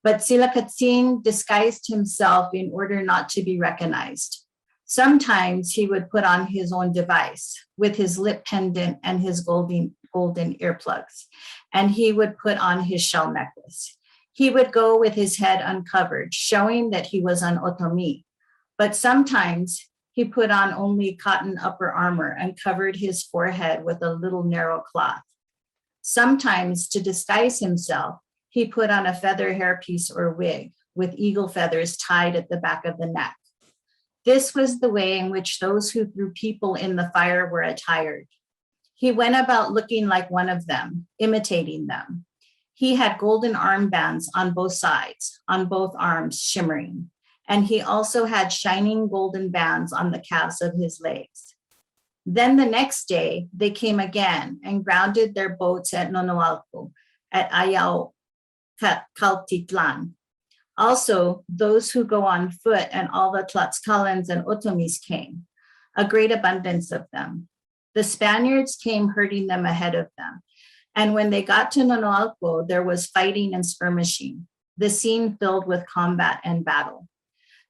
L: But Tzilkatzin disguised himself in order not to be recognized. Sometimes he would put on his own device with his lip pendant and his golden earplugs, and he would put on his shell necklace. He would go with his head uncovered, showing that he was an Otomi. But sometimes he put on only cotton upper armor and covered his forehead with a little narrow cloth. Sometimes, to disguise himself, he put on a feather hairpiece or wig with eagle feathers tied at the back of the neck. This was the way in which those who threw people in the fire were attired. He went about looking like one of them, imitating them. He had golden armbands on both sides, on both arms shimmering, and he also had shining golden bands on the calves of his legs. Then the next day, they came again and grounded their boats at Nonoalco, at Caltitlan. Also, those who go on foot and all the Tlaxcalans and Otomis came, a great abundance of them. The Spaniards came herding them ahead of them. And when they got to Nonoalco, there was fighting and skirmishing, the scene filled with combat and battle.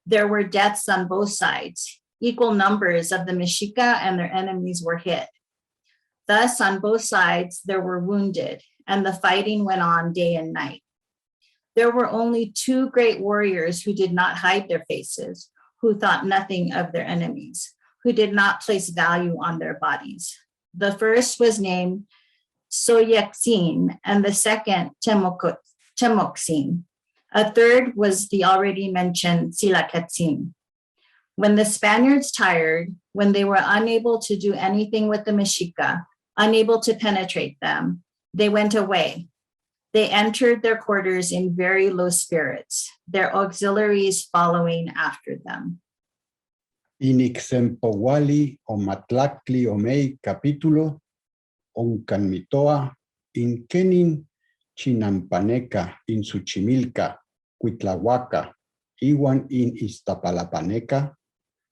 L: There were deaths on both sides. Equal numbers of the Mexica and their enemies were hit. Thus, on both sides, there were wounded, and the fighting went on day and night. There were only 2 great warriors who did not hide their faces, who thought nothing of their enemies, who did not place value on their bodies. The first was named Soyaxin, and the second Temoxin. A third was the already mentioned Tzilakatzin. When the Spaniards tired, when they were unable to do anything with the Mexica, unable to penetrate them, they went away. They entered their quarters in very low spirits, their auxiliaries following after them.
O: Inixempowali o matlactli o mei capítulo oncanmitoa inkenin chinampaneca in Suchimilca, Cuitlahuaca, iwan in Iztapalapaneca,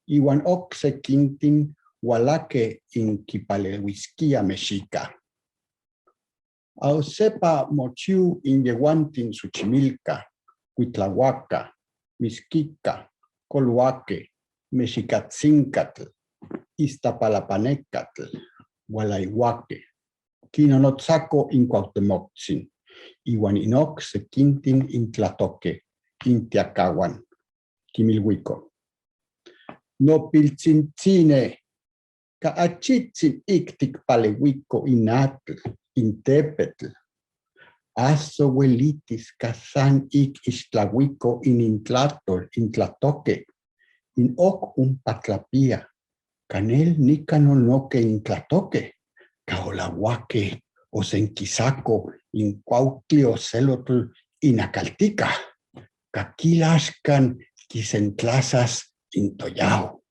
O: iwan oxequintin hualaque in Quipalehuisquia Mexica. Ausepa mochiu in yehuantin Suchimilca, Cuitlahuaca, Mixquica, Coluaque, Mexicatzincatl, Iztapalapanecatl, Hualaihuaque, Quinonotzaco in Cuauhtemotzin, iwan in oxequintin in Tlatoque, in Tiacahuan, Quimilhuico. No piltzintzine, Kaachitzin iktik palehuico inatl, intepetl. Azohuelitis kasan ik istlahuico inintlatol, intlatoque. In ok un patlapia. Canel nicanonoque intlatoque. Caolahuaque o senquisaco in cuautlio celotl inacaltica. Caquilascan quisentlasas intoyao.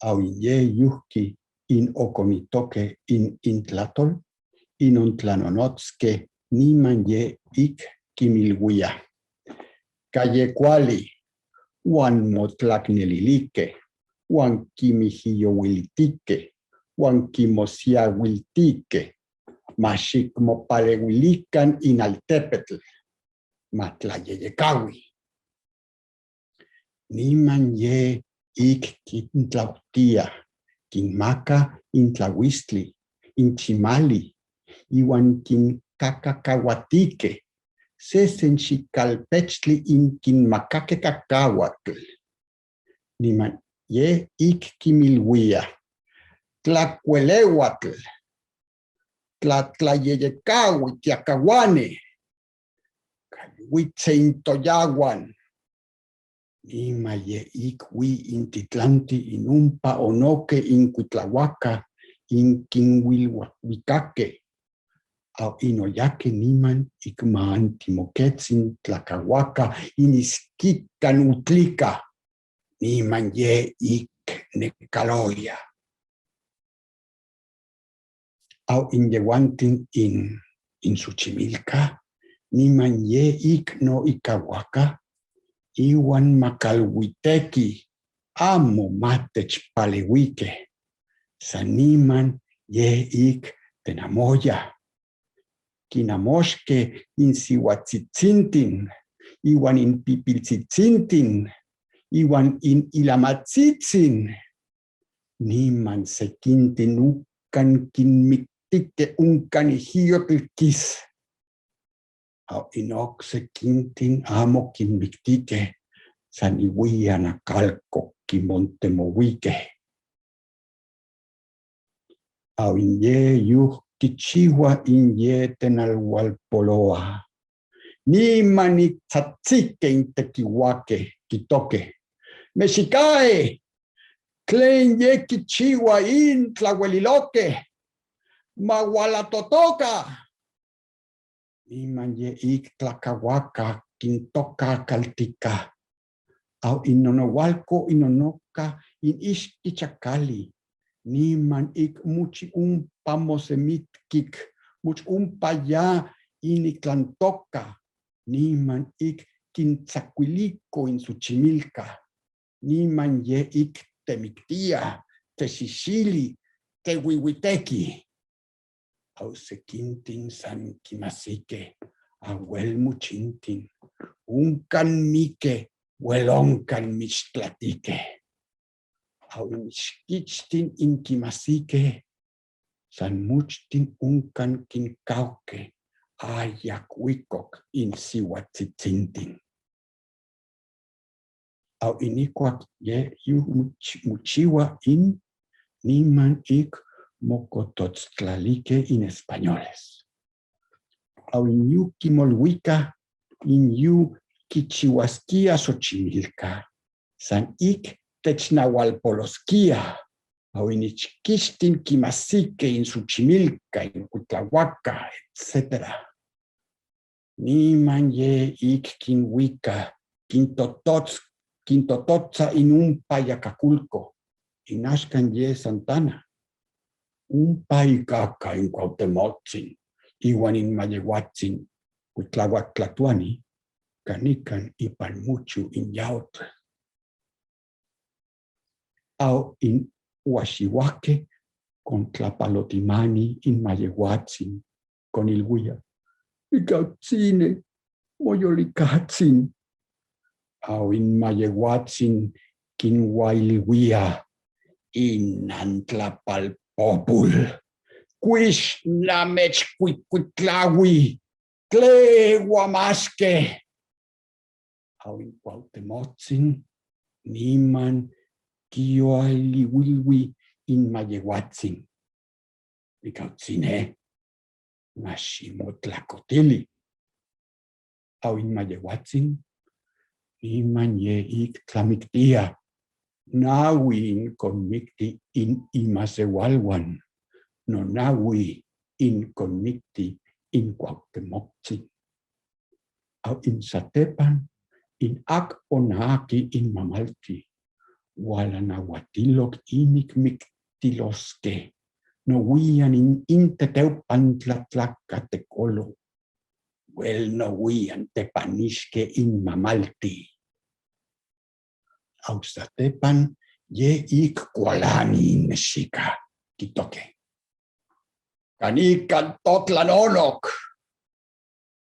O: Auye yuhki in oconitoque in intlatol, in ontlanonotske ni manye ik kimilguia. Calle cuali, Juan motlacnelilique, Juan quimijiohuilitique, Juan quimosiahuiltique, machicmopalehuilican in altepetl, matlayeyecahui. Ni manye ik quintlautia, quinmaca intlahuistli, inchimali, iwan quincacacahuatique, sesenchicalpechtli in quinmacaque cacahuatl. Niman ye ik quimilhuia, tlacueleuatl, tlatlayeyecahui tiacahuane, cayuitze intoyahuan. Nima ye ik hui intitlanti in umpa onoque in Cuitlahuaca, in quinhuilhuicaque. Au inoyaque niman ik maantimoquetzin tlacahuaca in isquican utlica. Niman ye ik necaloya. Au inyehuantin in Xochimilca, niman ye ik no icahuaca, iwan macalhuiteki, amo matech palehuique. Saniman ye ik tenamoya. Quinamoshque in sihuatzitzintin, iwan in pipiltzitzintin, iwan in ilamatzitzin. Niman sequintin ucan quinmictique uncan ihiotl-quis. Au inoc sequintin amo quinmictique, sanihuian acalco quimontemohuique. Au inye yuh quichihua inye tenalhualpoloa. Niman itzatzique intequihuaque, quitoque. Mexicae, tlen ye quichihua in tlahueliloque, mahualatotoca. Niman ye ik tlacahuaca, quintoca caltica. Au inonohualco inonoca in ixquichacali. Niman ik muchi umpa mosemitkik, much umpa ya inictlantoca. Niman ik quintzacuilico in Xochimilca. Niman ye ik temictia, texixili, tehuihuitequi. Au sequintin san quimasique, ahuel muchintin, uncan mique, hueloncan michtlatique. Au mixquichtin in quimasique, san muchtin uncan quincauque, ayacuicoc in sihuatzitzintin. Au inicuac ye muchiwa in niman ik mocototztlalique in españoles. Au in yu quimolhuica, in yu quichihuasquia Xochimilca, san ik technahualpolosquia, au in ichquistin quimasique in Xochimilca, in Cuitlahuaca, etc. Niman ye ik quinhuica, quintototza in umpa Yacaculco, in Axcan ye Santana. Umpa icaca in Cuauhtemotzin, iwan in Mayehuatzin, Cuitlahuac Tlatuani, canican ipan muchu in Yautl. Au in Huaxihuaque, con Tlapalotimani in Mayehuatzin, con Ilhuia. Icautzine, Moyolicatzin. Au in Mayehuatzin, Quinhuailhuia, in Antlapalpopul. Quish namech Cuitlahui, Tlehuamasque. Au in Cuauhtemotzin, niman Kioali wilwi in Mayewatzin. Ikautine. Mashimo tlacotili. Au in Mayewatzin. Imanye ik tlamiktia. Nawi in conmicti in Imasewalwan. No nawi in conmicti in Cuauhtemotzin. Au in Satepan, in Ak Onaki in Mamalti. Wala Nahuatilok inik mictiloske. No wian in Inteteupan Tlatlacatecolo. Well no wian tepanishke in Mamalti. Au Satepan ye ik kualani in Mexica. Kitoke. Kanikan Totlanonok.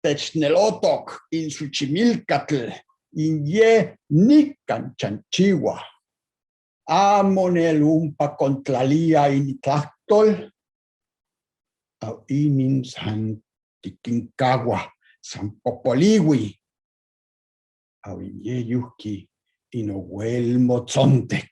O: Technelotok in Suchimilcatl, in ye nican chanchiwa. Amonel umpa contralia in Tlactol, au inin San Tiquincagua, San Popoliwi, au in ye yuki in Ohuel Mozontek,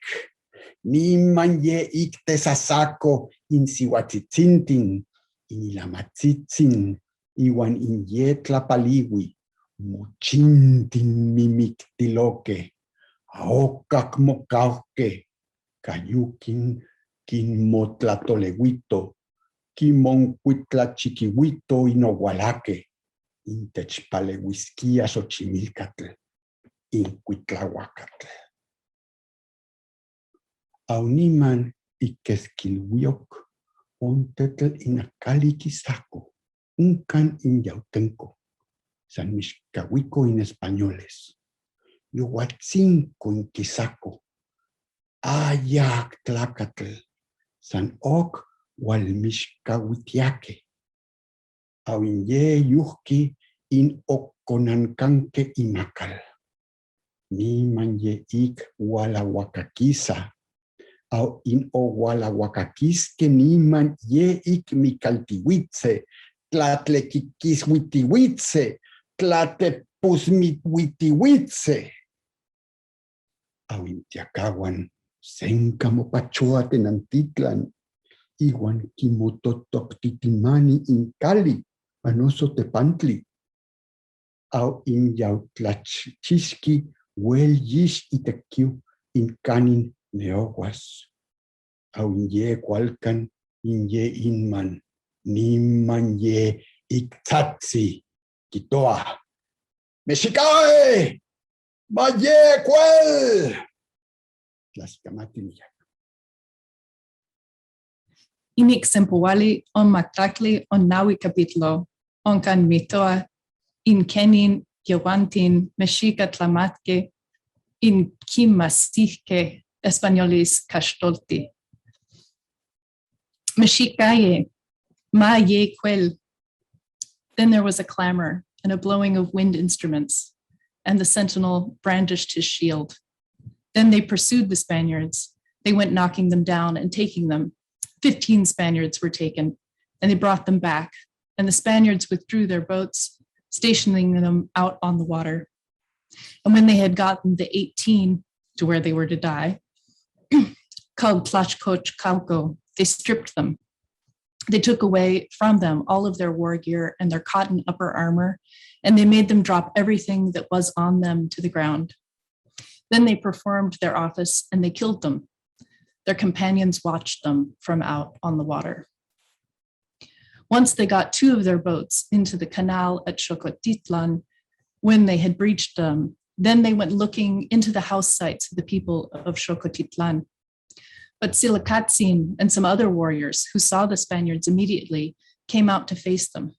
O: niman ye ictesasako in Sihuatitzintin, in Ilamatzitzin, Iwan in ye tlapaliwi, muchintin mimictiloque, aocac mocauque, cayuquin, quin motlatolehuito, quimoncuitla chiquihuito inohualaque, in techpalehuisquia xochimilcatl, in cuitlahuacatl. Auniman iquesquilhuioc, ontetl in acaliquisaco, Uncan in Yautenco, San Mixcahuico in españoles, Yohuatzinco in Quisaco, Ayac Tlacatl, San Oc Hualmixcahuitiaque, Auinye Yuhki in Oconancanque y Macal, Niman ye ik Hualahuacaquisa, Au in Ohualahuacaquisque niman ye ik Micaltihuitze, Tlatlequiquishuitihuitze, Tlatepusmithuitihuitze. Au in Tiacahuan, Sencamopachoa Tenochtitlan, Iwan Quimototoctitimani in Cali, Manoso Tepantli. Au in Yautlachchisqui, Huel Yish Itequiu in Canin Neoguas. Au in ye Cualcan, in ye Inman. Niman ye iktatsi kitoa. Mexicae! Maye cuel! Tlaxcamatiniac.
K: Inik Sempoali on Mactacli on Nawi capítulo, on can mitoa, in Kenin, Yehuantin, Mexica Tlamatke, in Kimastihke, Españolis Castolti. Mexicae, Ma ye quel. Then there was a clamor and a blowing of wind instruments, and the sentinel brandished his shield. Then they pursued the Spaniards. They went knocking them down and taking them. 15 Spaniards were taken, and they brought them back, and the Spaniards withdrew their boats, stationing them out on the water. And when they had gotten the 18 to where they were to die, called Tlaxcochalco, they stripped them. They took away from them all of their war gear and their cotton upper armor, and they made them drop everything that was on them to the ground. Then they performed their office and they killed them. Their companions watched them from out on the water. Once they got 2 of their boats into the canal at Xochititlan, when they had breached them, then they went looking into the house sites of the people of Xochititlan. But Silacatzin and some other warriors who saw the Spaniards immediately came out to face them.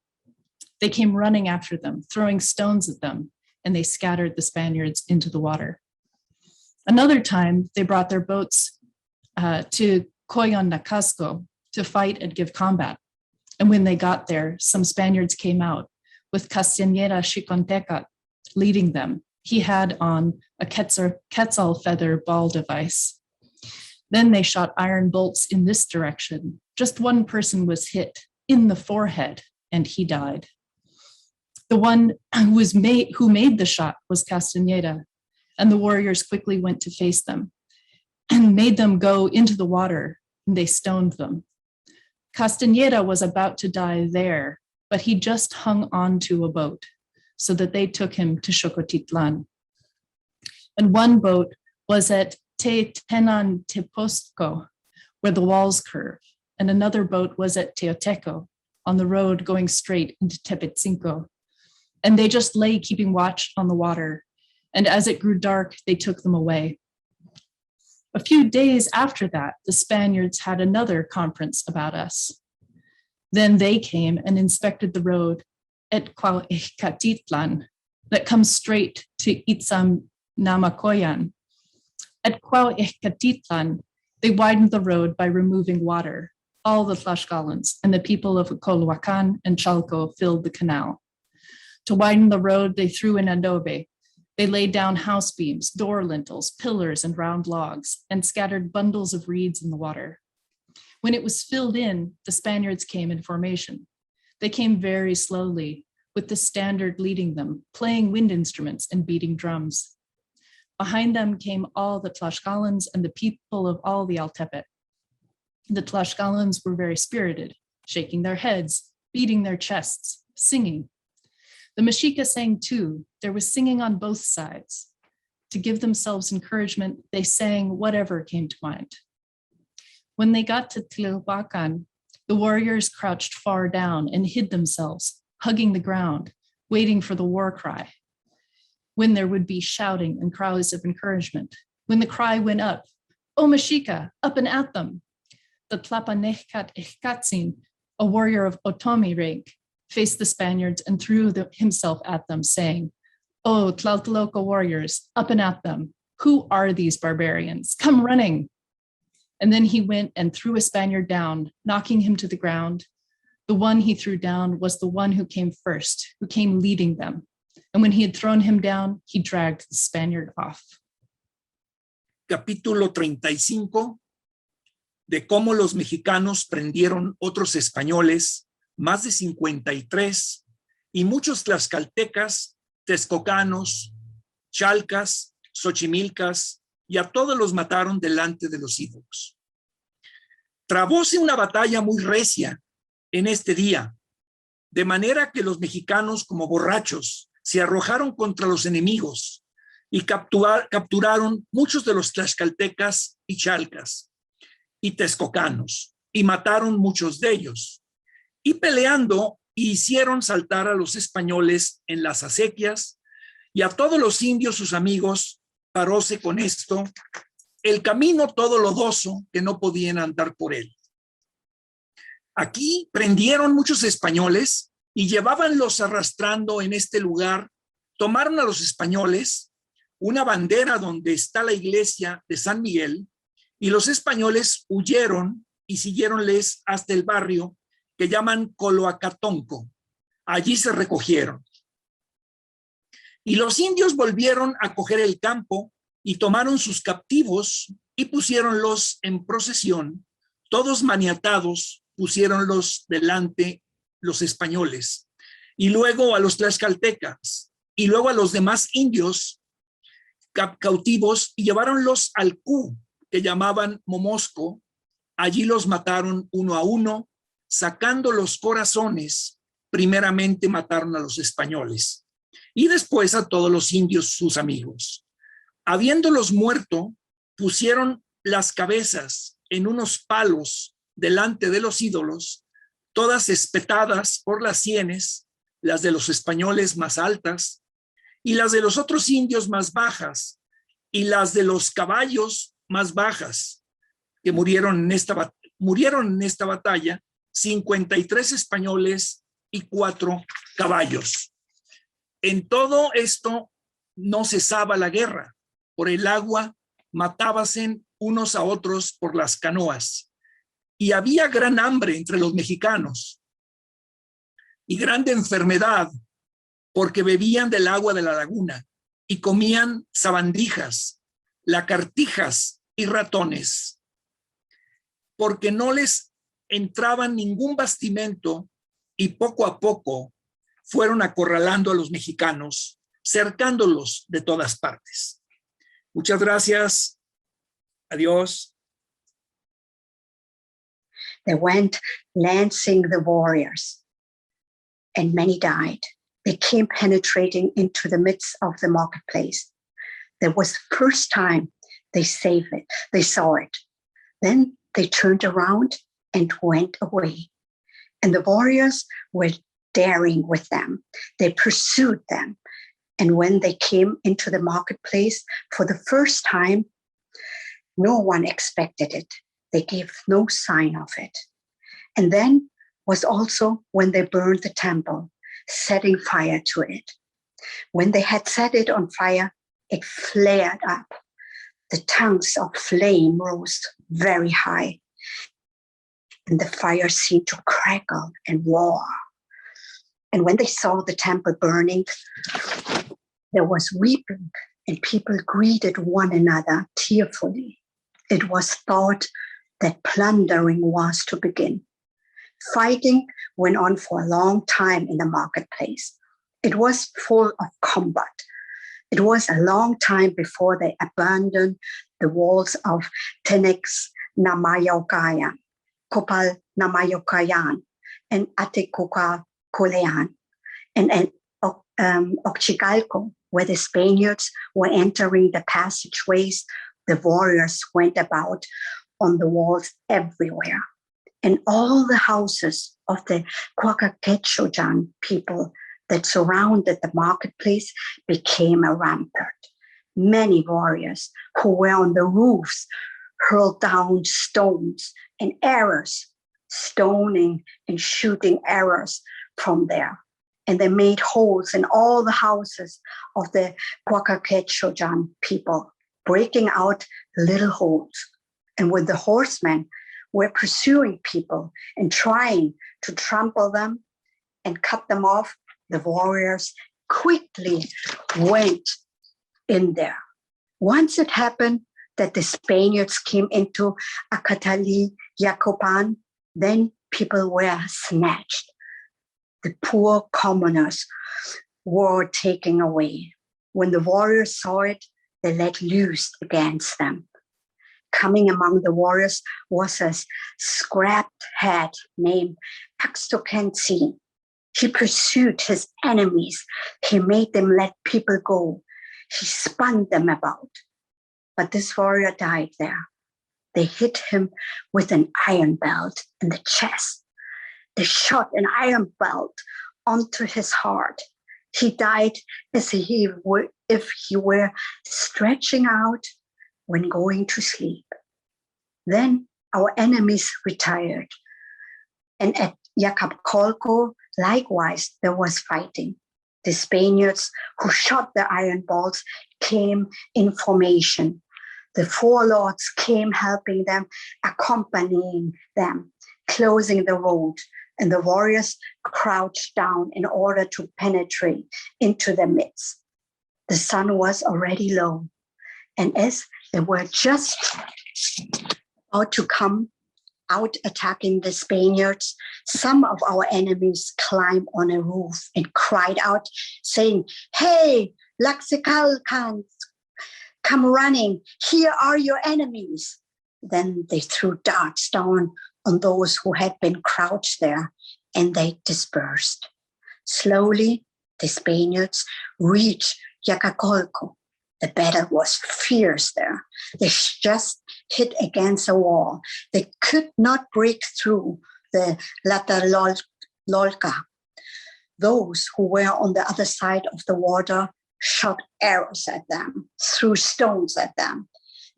K: They came running after them, throwing stones at them, and they scattered the Spaniards into the water. Another time, they brought their boats to Coyonacasco to fight and give combat. And when they got there, some Spaniards came out with Castañeda Xiconteca leading them. He had on a quetzal feather ball device. Then they shot iron bolts in this direction. Just one person was hit in the forehead, and he died. The one who made the shot was Castañeda, and the warriors quickly went to face them. and made them go into the water, and they stoned them. Castañeda was about to die there, but he just hung on to a boat so that they took him to Xocotitlan. And one boat was at Tenantepozco, where the walls curve, and another boat was at Teoteco, on the road going straight into Tepetzinco. And they just lay keeping watch on the water, and as it grew dark, they took them away. A few days after that, the Spaniards had another conference about us. Then they came and inspected the road at Cuauhtitlan that comes straight to Itzamnamacoyan. At Cuauhtitlan, they widened the road by removing water. All the Tlaxcalans and the people of Colhuacan and Chalco filled the canal. To widen the road, they threw in adobe. They laid down house beams, door lintels, pillars, and round logs, and scattered bundles of reeds in the water. When it was filled in, the Spaniards came in formation. They came very slowly, with the standard leading them, playing wind instruments and beating drums. Behind them came all the Tlaxcalans and the people of all the Altepet. The Tlaxcalans were very spirited, shaking their heads, beating their chests, singing. The Mexica sang too. There was singing on both sides. To give themselves encouragement, they sang whatever came to mind. When they got to Tlatelolco, the warriors crouched far down and hid themselves, hugging the ground, waiting for the war cry. When there would be shouting and cries of encouragement. When the cry went up, "O Mexica, up and at them!" The Tlapaneccat Ixcatzin, a warrior of Otomi rank, faced the Spaniards and threw himself at them, saying, "O Tlatelolco warriors, up and at them! Who are these barbarians? Come running!" And then he went and threw a Spaniard down, knocking him to the ground. The one he threw down was the one who came first, who came leading them. And when he had thrown him down, he dragged the Spaniard off.
A: Capítulo 35 de cómo los mexicanos prendieron otros españoles, más de 53, y muchos tlaxcaltecas, texcocanos, chalcas, xochimilcas, y a todos los mataron delante de los ídolos. Trabóse una batalla muy recia en este día, de manera que los mexicanos, como borrachos, se arrojaron contra los enemigos y capturaron muchos de los tlaxcaltecas y chalcas y texcocanos, y mataron muchos de ellos. Y peleando, hicieron saltar a los españoles en las acequias, y a todos los indios, sus amigos, paróse con esto el camino todo lodoso que no podían andar por él. Aquí prendieron muchos españoles y llevábanlos arrastrando en este lugar. Tomaron a los españoles una bandera donde está la iglesia de San Miguel, y los españoles huyeron y siguieronles hasta el barrio que llaman Coloacatonco. Allí se recogieron. Y los indios volvieron a coger el campo y tomaron sus captivos y pusiéronlos en procesión. Todos maniatados pusiéronlos delante los españoles, y luego a los tlaxcaltecas, y luego a los demás indios cautivos, y lleváronlos al Cu, que llamaban Momosco. Allí los mataron uno a uno, sacando los corazones. Primeramente mataron a los españoles y después a todos los indios, sus amigos. Habiéndolos muerto, pusieron las cabezas en unos palos delante de los ídolos, todas espetadas por las sienes, las de los españoles más altas y las de los otros indios más bajas, y las de los caballos más bajas, que murieron en esta batalla, 53 españoles y 4 caballos. En todo esto no cesaba la guerra. Por el agua matábanse unos a otros por las canoas. Y había gran hambre entre los mexicanos y grande enfermedad, porque bebían del agua de la laguna y comían sabandijas, lagartijas y ratones, porque no les entraba ningún bastimento, y poco a poco fueron acorralando a los mexicanos, cercándolos de todas partes. Muchas gracias. Adiós.
P: They went lancing the warriors, and many died. They came penetrating into the midst of the marketplace. That was the first time they saved it. They saw it. Then they turned around and went away. And the warriors were daring with them. They pursued them. And when they came into the marketplace for the first time, no one expected it. They gave no sign of it. And then was also when they burned the temple, setting fire to it. When they had set it on fire, it flared up. The tongues of flame rose very high, and the fire seemed to crackle and roar. And when they saw the temple burning, there was weeping, and people greeted one another tearfully. It was thought that plundering was to begin. Fighting went on for a long time in the marketplace. It was full of combat. It was a long time before they abandoned the walls of Tenex Namayokayan, Kopal Namayokayan, and Atekuka Kolean, and Oxigalco, where the Spaniards were entering the passageways. The warriors went about on the walls everywhere. And all the houses of the Quacaquechojan people that surrounded the marketplace became a rampart. Many warriors who were on the roofs hurled down stones and arrows, stoning and shooting arrows from there. And they made holes in all the houses of the Quacaquechojan people, breaking out little holes. And when the horsemen were pursuing people and trying to trample them and cut them off, the warriors quickly went in there. Once it happened that the Spaniards came into Acatali Yacopan, then people were snatched. The poor commoners were taken away. When the warriors saw it, they let loose against them. Coming among the warriors was a scrapped head named Axtokensi. He pursued his enemies. He made them let people go. He spun them about. But this warrior died there. They hit him with an iron belt in the chest. They shot an iron belt onto his heart. He died as if he were stretching out when going to sleep. Then our enemies retired. And at Yacapcolco, likewise, there was fighting. The Spaniards who shot the iron balls came in formation. The four lords came helping them, accompanying them, closing the road, and the warriors crouched down in order to penetrate into the midst. The sun was already low, and as they were just about to come out attacking the Spaniards, some of our enemies climbed on a roof and cried out, saying, "Hey, Laxicalcans, come running, here are your enemies." Then they threw darts down on those who had been crouched there, and they dispersed. Slowly, the Spaniards reached Yacacolco. The battle was fierce there. They just hit against a wall. They could not break through the Tlatelolco. Those who were on the other side of the water shot arrows at them, threw stones at them.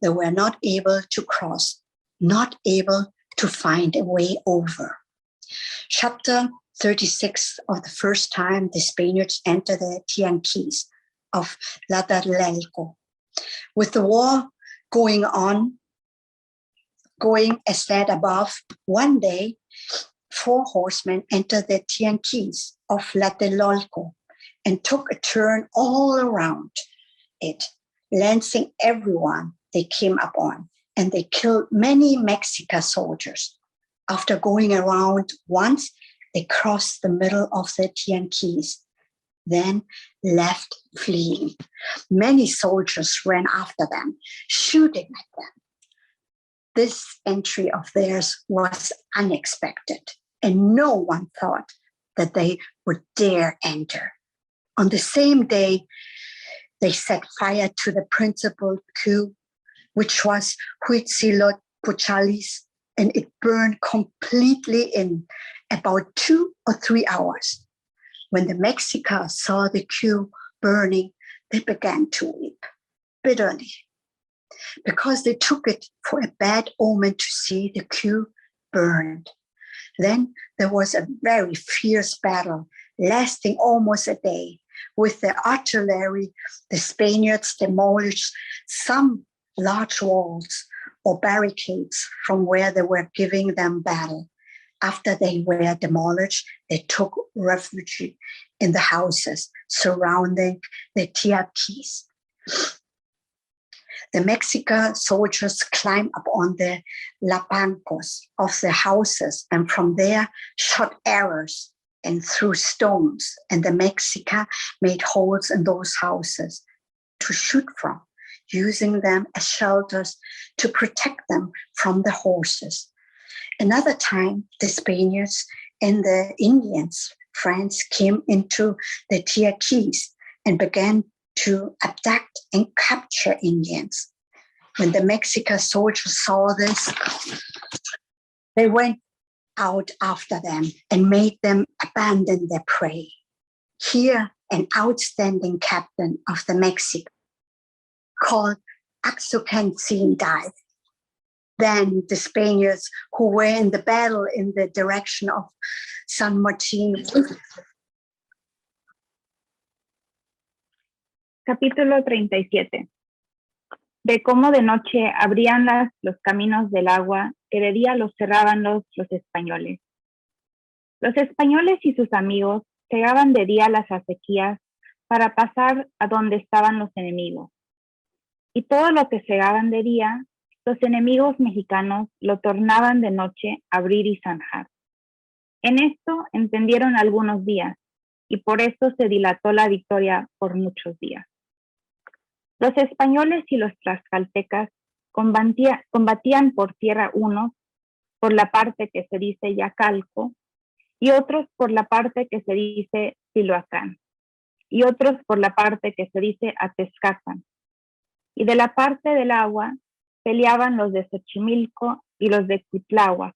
P: They were not able to cross, not able to find a way over. Chapter 36 of the first time the Spaniards entered the Tianquis of Tlatelolco. With the war going as said above, one day, 4 horsemen entered the Tianquis of Tlatelolco and took a turn all around it, lancing everyone they came upon, and they killed many Mexica soldiers. After going around once, they crossed the middle of the Tianquis, then left fleeing. Many soldiers ran after them, shooting at them. This entry of theirs was unexpected, and no one thought that they would dare enter. On the same day, they set fire to the principal queue, which was Huitzilopochtli's, and it burned completely in about 2 or 3 hours. When the Mexicans saw the queue burning, they began to weep bitterly because they took it for a bad omen to see the queue burned. Then there was a very fierce battle lasting almost a day. With their artillery, the Spaniards demolished some large walls or barricades from where they were giving them battle. After they were demolished, they took refuge in the houses surrounding the tiaquis. The Mexican soldiers climbed up on the lapancos of the houses and from there shot arrows and threw stones, and the Mexica made holes in those houses to shoot from, using them as shelters to protect them from the horses. Another time, the Spaniards and the Indians, France, came into the tiaquis and began to abduct and capture Indians. When the Mexican soldiers saw this, they went out after them and made them abandon their prey. Here, an outstanding captain of the Mexica called Axocancin died. Then the Spaniards who were in the battle in the direction of San Martin.
R: Capítulo 37. De cómo de noche abrían los caminos del agua, que de día los cerraban los españoles. Los españoles y sus amigos cegaban de día las acequias para pasar a donde estaban los enemigos. Y todo lo que cegaban de día, los enemigos mexicanos lo tornaban de noche a abrir y zanjar. En esto entendieron algunos días, y por eso se dilató la victoria por muchos días. Los españoles y los tlaxcaltecas combatían por tierra unos por la parte que se dice Yacalco, y otros por la parte que se dice Tiloacán, y otros por la parte que se dice Atezcacan. Y de la parte del agua peleaban los de Xochimilco y los de Cuitláhuac,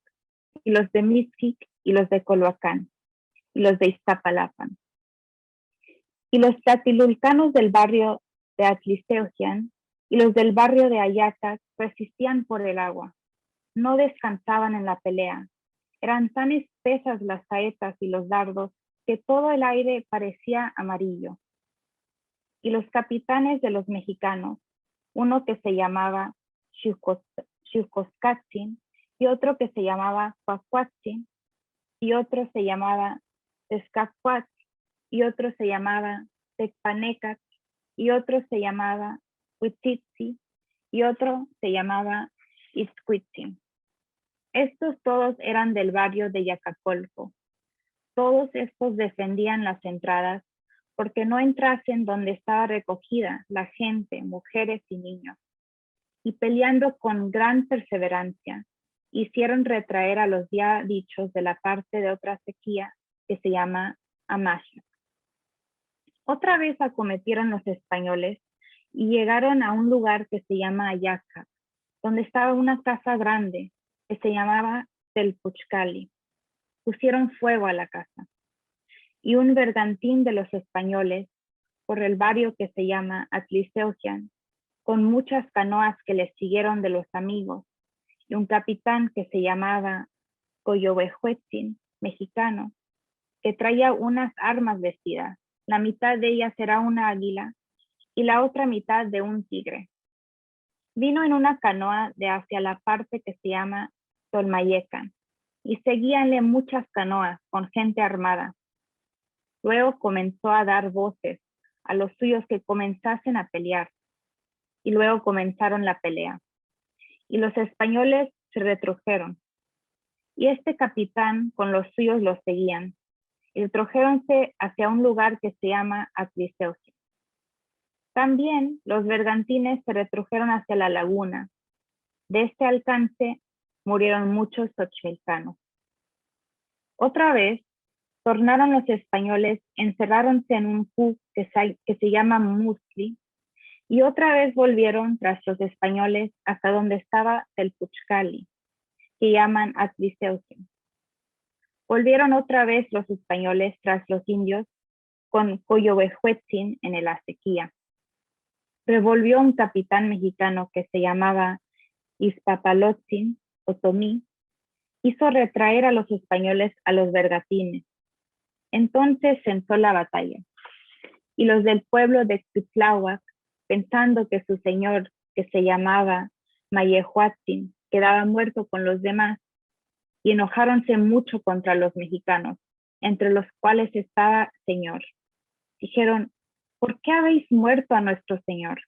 R: y los de Mixquic y los de Coloacán, y los de Iztapalapan. Y los tlatilulcanos del barrio de Atlisteojian y los del barrio de Ayacac resistían por el agua. No descansaban en la pelea. Eran tan espesas las saetas y los dardos que todo el aire parecía amarillo. Y los capitanes de los mexicanos, uno que se llamaba Xiucoscatzin y otro que se llamaba Cuacuatzin y otro se llamaba Tezcacuatl y otro se llamaba Tecpanecac y otro se llamaba Huitzitzi y otro se llamaba Itzcuitzin. Estos todos eran del barrio de Yacacolco. Todos estos defendían las entradas porque no entrasen donde estaba recogida la gente, mujeres y niños. Y peleando con gran perseverancia, hicieron retraer a los ya dichos de la parte de otra sequía que se llama Amasha. Otra vez acometieron los españoles y llegaron a un lugar que se llama Ayaca, donde estaba una casa grande que se llamaba Telpuchcali. Pusieron fuego a la casa. Y un bergantín de los españoles, por el barrio que se llama Atlisteojian, con muchas canoas que les siguieron de los amigos, y un capitán que se llamaba Coyohuehuetzin, mexicano, que traía unas armas vestidas. La mitad de ellas era una águila y la otra mitad de un tigre. Vino en una canoa de hacia la parte que se llama Tolmayecan, y seguíanle muchas canoas con gente armada. Luego comenzó a dar voces a los suyos que comenzasen a pelear, y luego comenzaron la pelea. Y los españoles se retrujeron, y este capitán con los suyos los seguían, y retrujeronse hacia un lugar que se llama Atlisteojian. También los bergantines se retrujeron hacia la laguna, De este alcance murieron muchos xochimilcanos. Otra vez, tornaron los españoles, encerráronse en un pu que se llama Musli, y otra vez volvieron tras los españoles hasta donde estaba Telpuchcali, que llaman Atliseuquim. Volvieron otra vez los españoles tras los indios con Coyohuehuetzin en el Acequia. Revolvió un capitán mexicano que se llamaba Izpapalotzin Otomí, hizo retraer a los españoles a los bergatines. Entonces censó la batalla, y los del pueblo de Titláhuac, pensando que su señor, que se llamaba Mayehuatzin, quedaba muerto con los demás, y enojáronse mucho contra los mexicanos, entre los cuales estaba señor. Dijeron, ¿por qué habéis muerto a nuestro señor?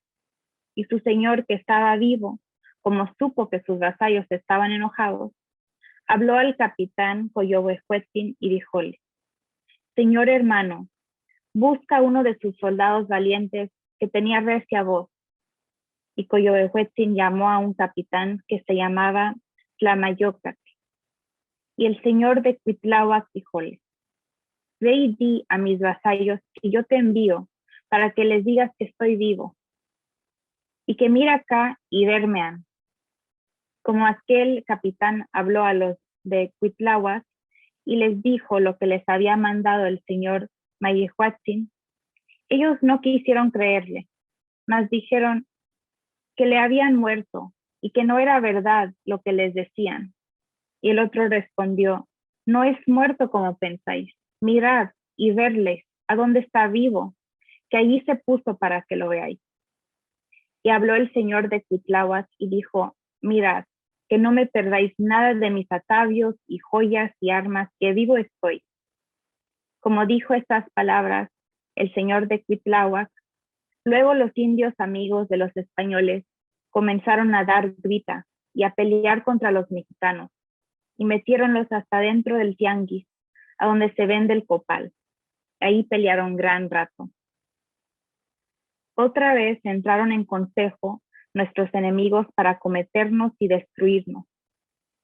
R: Y su señor, que estaba vivo, como supo que sus vasallos estaban enojados, habló al capitán Coyohuehuetzin y díjole, señor hermano, busca uno de sus soldados valientes que tenía recia voz. Y Coyohuehuetzin llamó a un capitán que se llamaba Tlamayocac. Y el señor de Cuitláhuac díjole, ve y di a mis vasallos que yo te envío para que les digas que estoy vivo y que mira acá y verme han. Como aquel capitán habló a los de Cuitláhuac y les dijo lo que les había mandado el señor Mayehuatzin, ellos no quisieron creerle, mas dijeron que le habían muerto y que no era verdad lo que les decían. Y el otro respondió, no es muerto como pensáis, mirad y verles a dónde está vivo, que allí se puso para que lo veáis. Y habló el señor de Cuitláhuac y dijo, mirad, que no me perdáis nada de mis atavios y joyas y armas, que vivo estoy. Como dijo estas palabras el señor de Cuitláhuac, luego los indios amigos de los españoles comenzaron a dar grita y a pelear contra los mexicanos, y metiéronlos hasta dentro del tianguis, a donde se vende el copal. Ahí pelearon gran rato. Otra vez entraron en consejo nuestros enemigos para acometernos y destruirnos,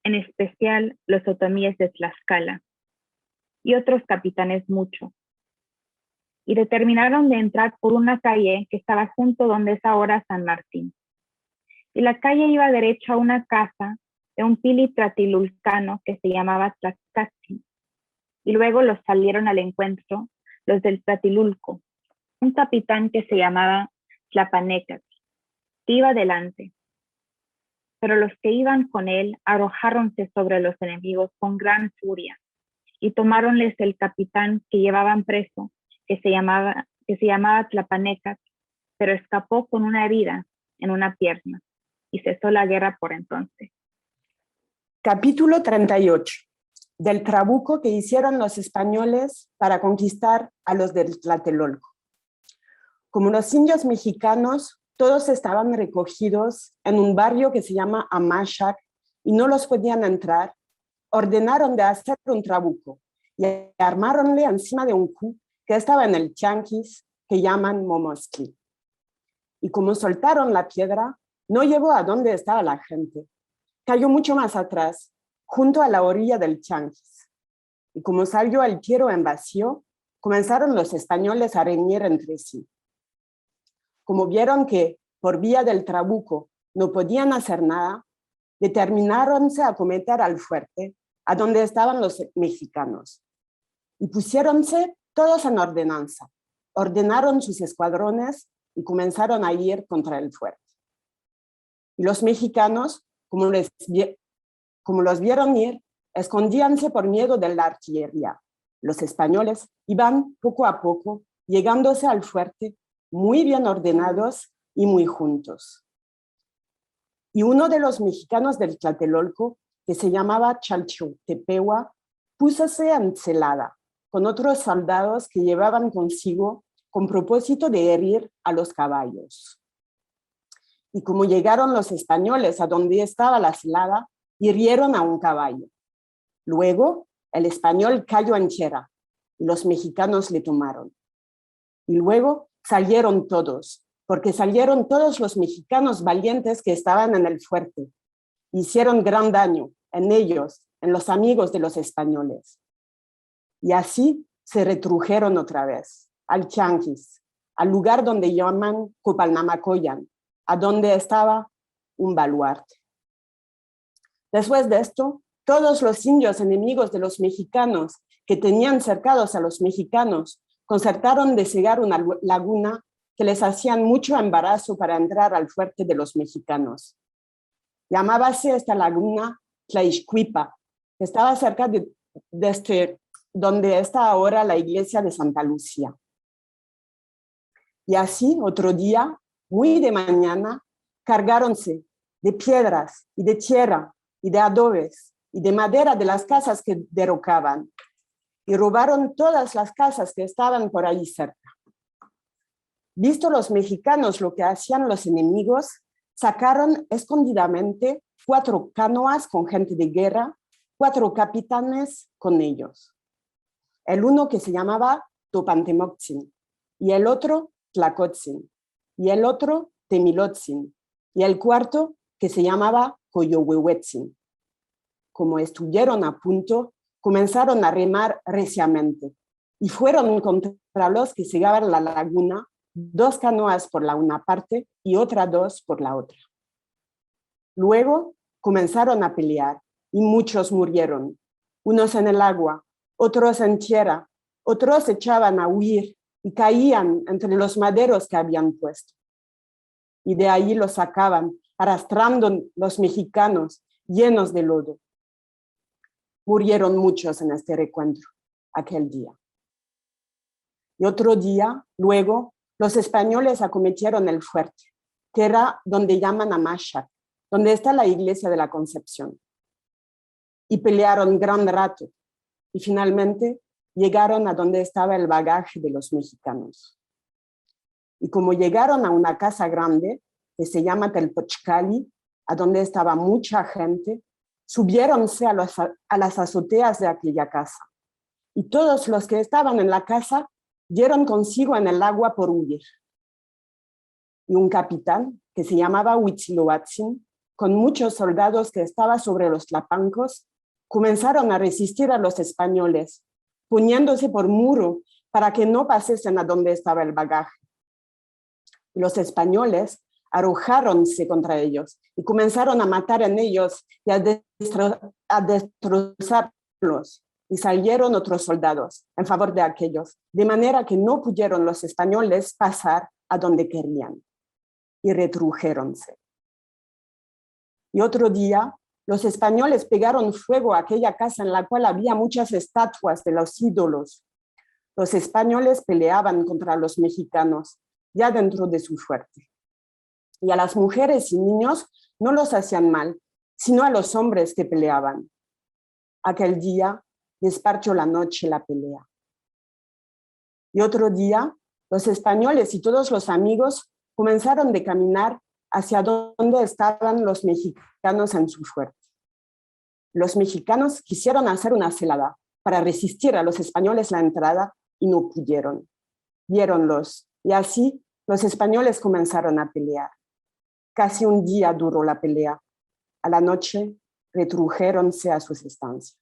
R: en especial los otomíes de Tlaxcala, y otros capitanes mucho. Y determinaron de entrar por una calle que estaba junto donde es ahora San Martín. Y la calle iba derecho a una casa de un pili tlatelolcano que se llamaba Tlaxcatzin. Y luego los salieron al encuentro los del Tlatelolco, un capitán que se llamaba Tlapanecatl, que iba delante. Pero los que iban con él arrojáronse sobre los enemigos con gran furia y tomáronles el capitán que llevaban preso, que se llamaba Tlapanecatl, pero escapó con una herida en una pierna y cesó la guerra por entonces.
M: Capítulo 38. Del trabuco que hicieron los españoles para conquistar a los del Tlatelolco. Como los indios mexicanos, todos estaban recogidos en un barrio que se llama Amachac y no los podían entrar, ordenaron de hacer un trabuco y armáronle encima de un cu que estaba en el tianguis que llaman Momosqui. Y como soltaron la piedra, no llegó a donde estaba la gente. Cayó mucho más atrás, junto a la orilla del tianguis. Y como salió el tiro en vacío, comenzaron los españoles a reñir entre sí. Como vieron que, por vía del trabuco, no podían hacer nada, determinaronse a acometer al fuerte, a donde estaban los mexicanos. Y pusiéronse todos en ordenanza, ordenaron sus escuadrones y comenzaron a ir contra el fuerte. Y los mexicanos, como los vieron ir, escondíanse por miedo de la artillería. Los españoles iban poco a poco, llegándose al fuerte, muy bien ordenados y muy juntos. Y uno de los mexicanos del Tlatelolco, que se llamaba Chalchotepehua, púsose en celada con otros soldados que llevaban consigo con propósito de herir a los caballos. Y como llegaron los españoles a donde estaba la celada, hirieron a un caballo. Luego, el español cayó en tierra y los mexicanos le tomaron. Y luego salieron todos, porque salieron todos los mexicanos valientes que estaban en el fuerte, hicieron gran daño en ellos, en los amigos de los españoles. Y así se retrujeron otra vez al Chanquis, al lugar donde llaman Copalnamacoyan, a donde estaba un baluarte. Después de esto, todos los indios enemigos de los mexicanos que tenían cercados a los mexicanos concertaron de cegar una laguna que les hacían mucho embarazo para entrar al fuerte de los mexicanos. Llamábase esta laguna Tlaixcuipa, que estaba cerca de donde está ahora la iglesia de Santa Lucía. Y así, otro día, muy de mañana, cargáronse de piedras y de tierra y de adobes y de madera de las casas que derrocaban, y robaron todas las casas que estaban por ahí cerca. Visto los mexicanos lo que hacían los enemigos, sacaron escondidamente 4 canoas con gente de guerra, 4 capitanes con ellos. El uno que se llamaba Topantemotzin, y el otro Tlacotzin, y el otro Temilotzin, y el cuarto que se llamaba Coyohuehuetzin. Como estuvieron a punto, comenzaron a remar reciamente, y fueron contra los que cegaban la laguna, 2 canoas por la una parte y otras 2 por la otra. Luego comenzaron a pelear, y muchos murieron, unos en el agua, otros en tierra, otros echaban a huir y caían entre los maderos que habían puesto. Y de ahí los sacaban, arrastrando los mexicanos llenos de lodo. Murieron muchos en este recuentro, aquel día. Y otro día, luego, los españoles acometieron el fuerte, que era donde llaman Amachac, donde está la iglesia de la Concepción. Y pelearon gran rato, y finalmente llegaron a donde estaba el bagaje de los mexicanos. Y como llegaron a una casa grande, que se llama Telpochcali, a donde estaba mucha gente, subiéronse a las azoteas de aquella casa. Y todos los que estaban en la casa dieron consigo en el agua por huir. Y un capitán, que se llamaba Huitziloatzin, con muchos soldados que estaba sobre los tlapancos, comenzaron a resistir a los españoles, poniéndose por muro para que no pasesen a donde estaba el bagaje. Los españoles arrojáronse contra ellos y comenzaron a matar en ellos y a destrozarlos, y salieron otros soldados en favor de aquellos, de manera que no pudieron los españoles pasar a donde querían, y retrujéronse. Y otro día, los españoles pegaron fuego a aquella casa en la cual había muchas estatuas de los ídolos. Los españoles peleaban contra los mexicanos, ya dentro de su fuerte. Y a las mujeres y niños no los hacían mal, sino a los hombres que peleaban. Aquel día desparchó la noche la pelea. Y otro día, los españoles y todos los amigos comenzaron de caminar hacia donde estaban los mexicanos en su fuerte. Los mexicanos quisieron hacer una celada para resistir a los españoles la entrada y no pudieron. Viéronlos, y así los españoles comenzaron a pelear. Casi un día duró la pelea. A la noche retrujéronse a sus estancias.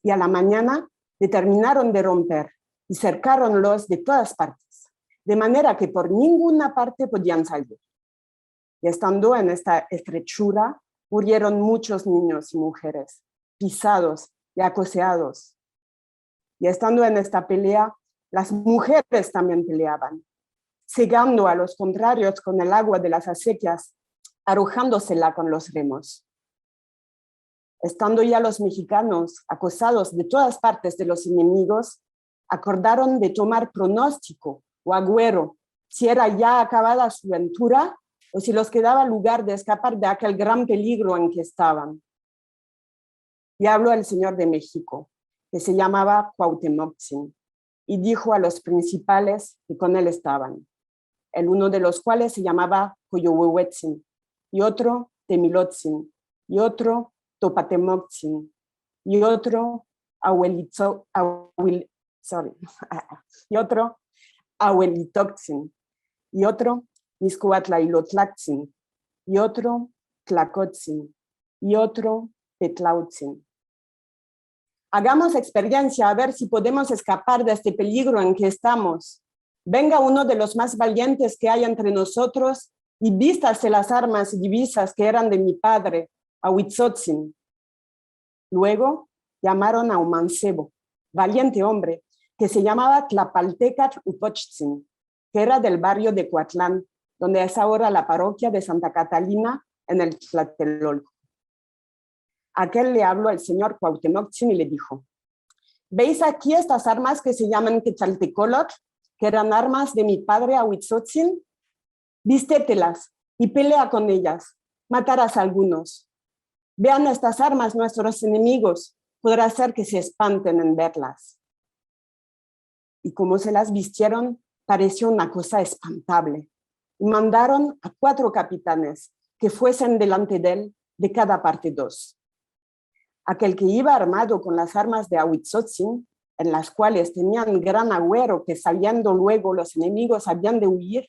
M: Y a la mañana determinaron de romper y cercáronlos de todas partes, de manera que por ninguna parte podían salir. Y estando en esta estrechura, murieron muchos niños y mujeres, pisados y acoseados. Y estando en esta pelea, las mujeres también peleaban, cegando a los contrarios con el agua de las acequias, arrojándosela con los remos. Estando ya los mexicanos acosados de todas partes de los enemigos, acordaron de tomar pronóstico o agüero, si era ya acabada su aventura o si los quedaba lugar de escapar de aquel gran peligro en que estaban. Y habló el señor de México, que se llamaba Cuauhtemotzin, y dijo a los principales que con él estaban, el uno de los cuales se llamaba Coyohuehuetzin, y otro Temilotzin, y otro Topatemotzin, y otro Ahuelitotzin, y otro Mizcoatlailotlatzin, y otro Tlacotzin y otro Tetlautzin. Hagamos experiencia a ver si podemos escapar de este peligro en que estamos. Venga uno de los más valientes que hay entre nosotros y vístase las armas y divisas que eran de mi padre, Ahuitzotzin. Luego llamaron a un mancebo, valiente hombre, que se llamaba Tlapaltecat Upochtzin, que era del barrio de Coatlán, donde es ahora la parroquia de Santa Catalina en el Tlatelolco. Aquel le habló al señor Cuauhtemoc-tzin y le dijo: ¿veis aquí estas armas que se llaman Quetzaltecolotl, que eran armas de mi padre Ahuitzotzin? Vístetelas y pelea con ellas, matarás a algunos. Vean estas armas nuestros enemigos, podrá ser que se espanten en verlas. Y como se las vistieron, pareció una cosa espantable. Y mandaron a 4 capitanes que fuesen delante de él, de cada parte 2. Aquel que iba armado con las armas de Ahuitzotzin, en las cuales tenían gran agüero que saliendo luego los enemigos habían de huir,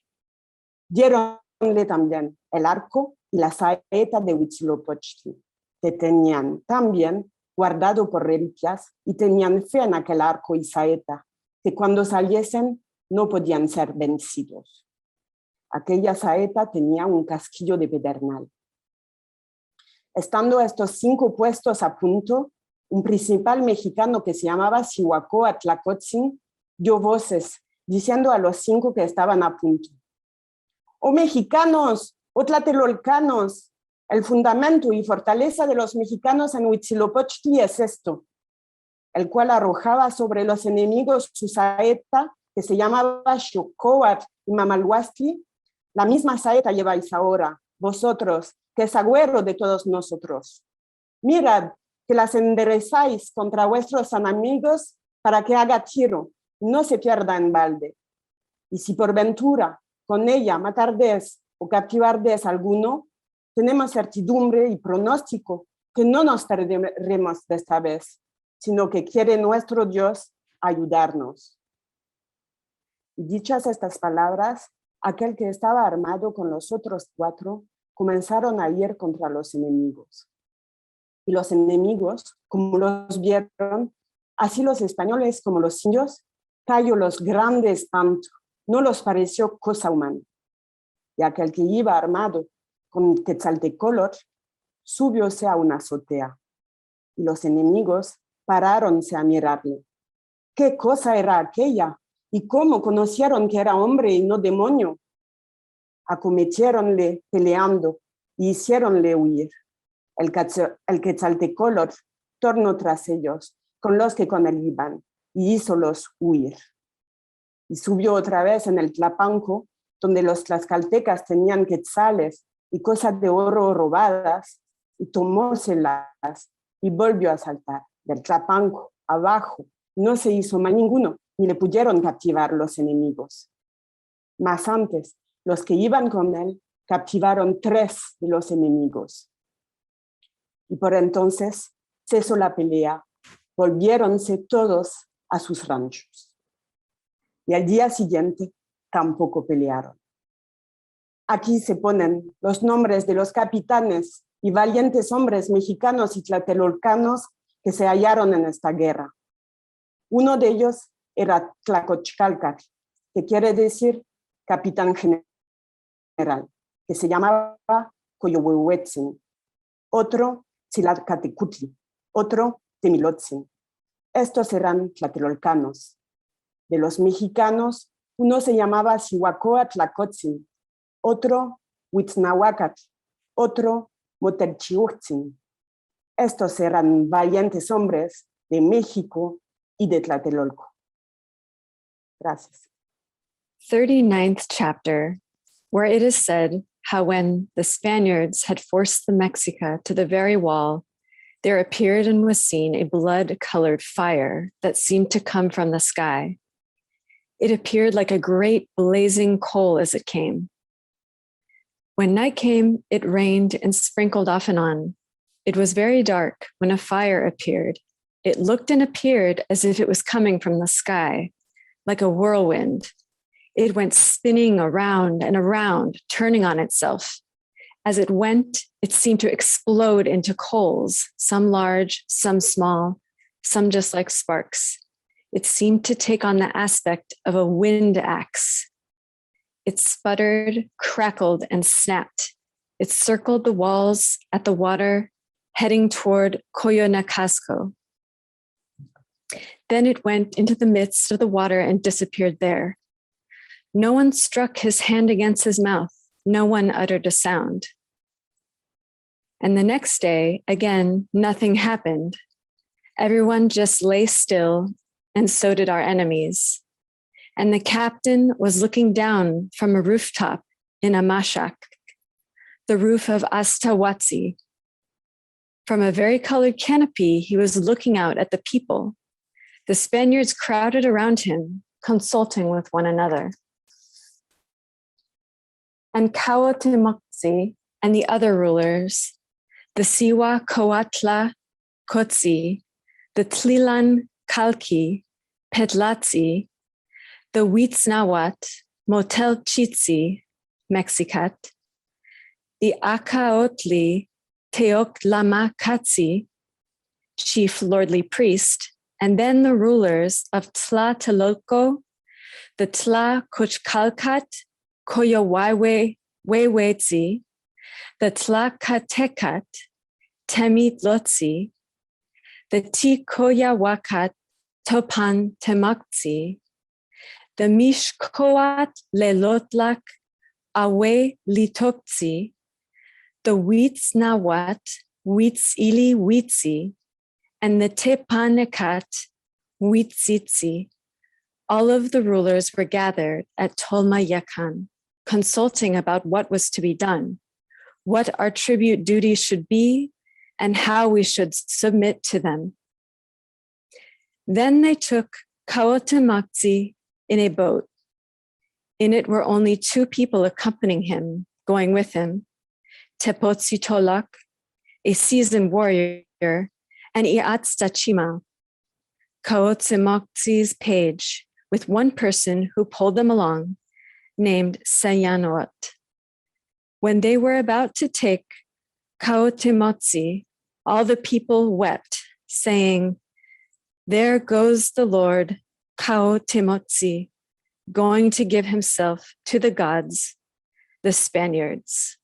M: diéronle también el arco y la saeta de Huitzilopochtli, que tenían también guardado por reliquias y tenían fe en aquel arco y saeta, que cuando saliesen no podían ser vencidos. Aquella saeta tenía un casquillo de pedernal. Estando estos 5 puestos a punto, un principal mexicano que se llamaba Cihuacóatl Tlacotzin dio voces diciendo a los 5 que estaban a punto: ¡oh mexicanos, oh tlatelolcanos! El fundamento y fortaleza de los mexicanos en Huitzilopochtli es esto, el cual arrojaba sobre los enemigos su saeta, que se llamaba Xocoatl y Mamalhuastli. La misma saeta lleváis ahora, vosotros, que es agüero de todos nosotros. Mirad que las enderezáis contra vuestros enemigos para que haga tiro, no se pierda en balde. Y si por ventura con ella matardes o captivardes alguno, tenemos certidumbre y pronóstico que no nos perderemos de esta vez, sino que quiere nuestro Dios ayudarnos. Y dichas estas palabras, aquel que estaba armado con los otros 4 comenzaron a ir contra los enemigos. Y los enemigos, como los vieron, así los españoles como los indios, cayó los grande espanto, no los pareció cosa humana. Y aquel que iba armado con Quetzaltecolotl subióse a una azotea, y los enemigos paráronse a mirarle. ¿Qué cosa era aquella? ¿Y cómo conocieron que era hombre y no demonio? Acometiéronle peleando y hiciéronle huir. El Quetzaltecolotl tornó tras ellos, con los que con él iban, y hízolos huir. Y subió otra vez en el Tlapanco, donde los tlaxcaltecas tenían quetzales y cosas de oro robadas, y tomóselas y volvió a saltar del Tlapanco abajo. No se hizo mal ninguno, ni le pudieron captivar los enemigos. Mas antes, los que iban con él captivaron 3 de los enemigos. Y por entonces cesó la pelea, volviéronse todos a sus ranchos. Y al día siguiente tampoco pelearon. Aquí se ponen los nombres de los capitanes y valientes hombres mexicanos y tlatelolcanos que se hallaron en esta guerra. Uno de ellos era Tlacochcalcatl, que quiere decir capitán general, que se llamaba Coyohuehuetzin. Otro, Tzilacatecutli. Otro, Temilotzin. Estos eran tlatelolcanos. De los mexicanos, uno se llamaba Cihuacóatl Tlacotzin, otro Huitznahuacatl, otro Motelchiuchtzin. Estos eran valientes hombres de México y de Tlatelolco. Gracias.
Q: 39th chapter, where it is said how when the Spaniards had forced the Mexica to the very wall, there appeared and was seen a blood-colored fire that seemed to come from the sky. It appeared like a great blazing coal as it came. When night came, it rained and sprinkled off and on. It was very dark when a fire appeared. It looked and appeared as if it was coming from the sky, like a whirlwind. It went spinning around and around, turning on itself. As it went, it seemed to explode into coals, some large, some small, some just like sparks. It seemed to take on the aspect of a wind axe. It sputtered, crackled, and snapped. It circled the walls at the water, heading toward Coyoacasco. Then it went into the midst of the water and disappeared there. No one struck his hand against his mouth. No one uttered a sound. And the next day, again, nothing happened. Everyone just lay still, and so did our enemies. And the captain was looking down from a rooftop in Amashak, the roof of Astahuatzi. From a varicolored canopy, he was looking out at the people. The Spaniards crowded around him, consulting with one another. And Cuauhtemoc and the other rulers, the Siwa Coatla Cotzi, the Tlilan Calqui, Petlatzi, the Huitznahuat, Motel Chitzi, Mexicat, the Acaotli Teoctlamacatzi, chief lordly priest, and then the rulers of Tlatelolco, the Tlacochcalcat, Coyohuehuetzi, the Tlacatecat, Temitlotzi, the Ticoyahuacat, Topan Temoctzi, the Mixcoat Lelotlak, Awe Litoptzi, the Huitznahuat, Huitzili Huitzi, and the Tepanecat, Huitzitzi. All of the rulers were gathered at Tolmayacan, consulting about what was to be done, what our tribute duties should be, and how we should submit to them. Then they took Cuauhtemoc in a boat. In it were only 2 people accompanying him, going with him, Tepotzitolac, a seasoned warrior, and Iatztachima, Cuauhtemoc's page, with one person who pulled them along, named Sayanoat. When they were about to take Cuauhtemoc, all the people wept, saying, "There goes the Lord Cuauhtemoc, going to give himself to the gods, the Spaniards."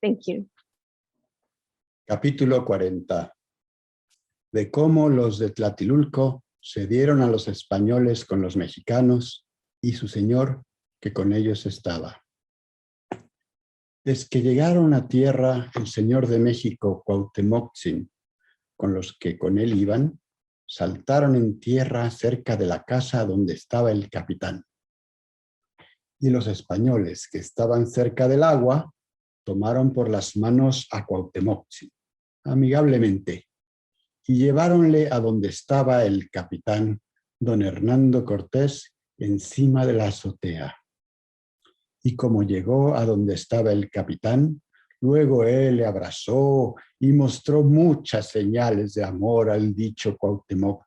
Q: Thank you.
O: Capítulo 40. De cómo los de Tlatelolco se dieron a los españoles con los mexicanos y su señor que con ellos estaba. Desde que llegaron a tierra el señor de México, Cuauhtemoc, con los que con él iban, saltaron en tierra cerca de la casa donde estaba el capitán. Y los españoles que estaban cerca del agua tomaron por las manos a Cuauhtemoc, amigablemente, y lleváronle a donde estaba el capitán, don Hernán Cortés, encima de la azotea. Y como llegó a donde estaba el capitán, luego él le abrazó y mostró muchas señales de amor al dicho Cuauhtemoc.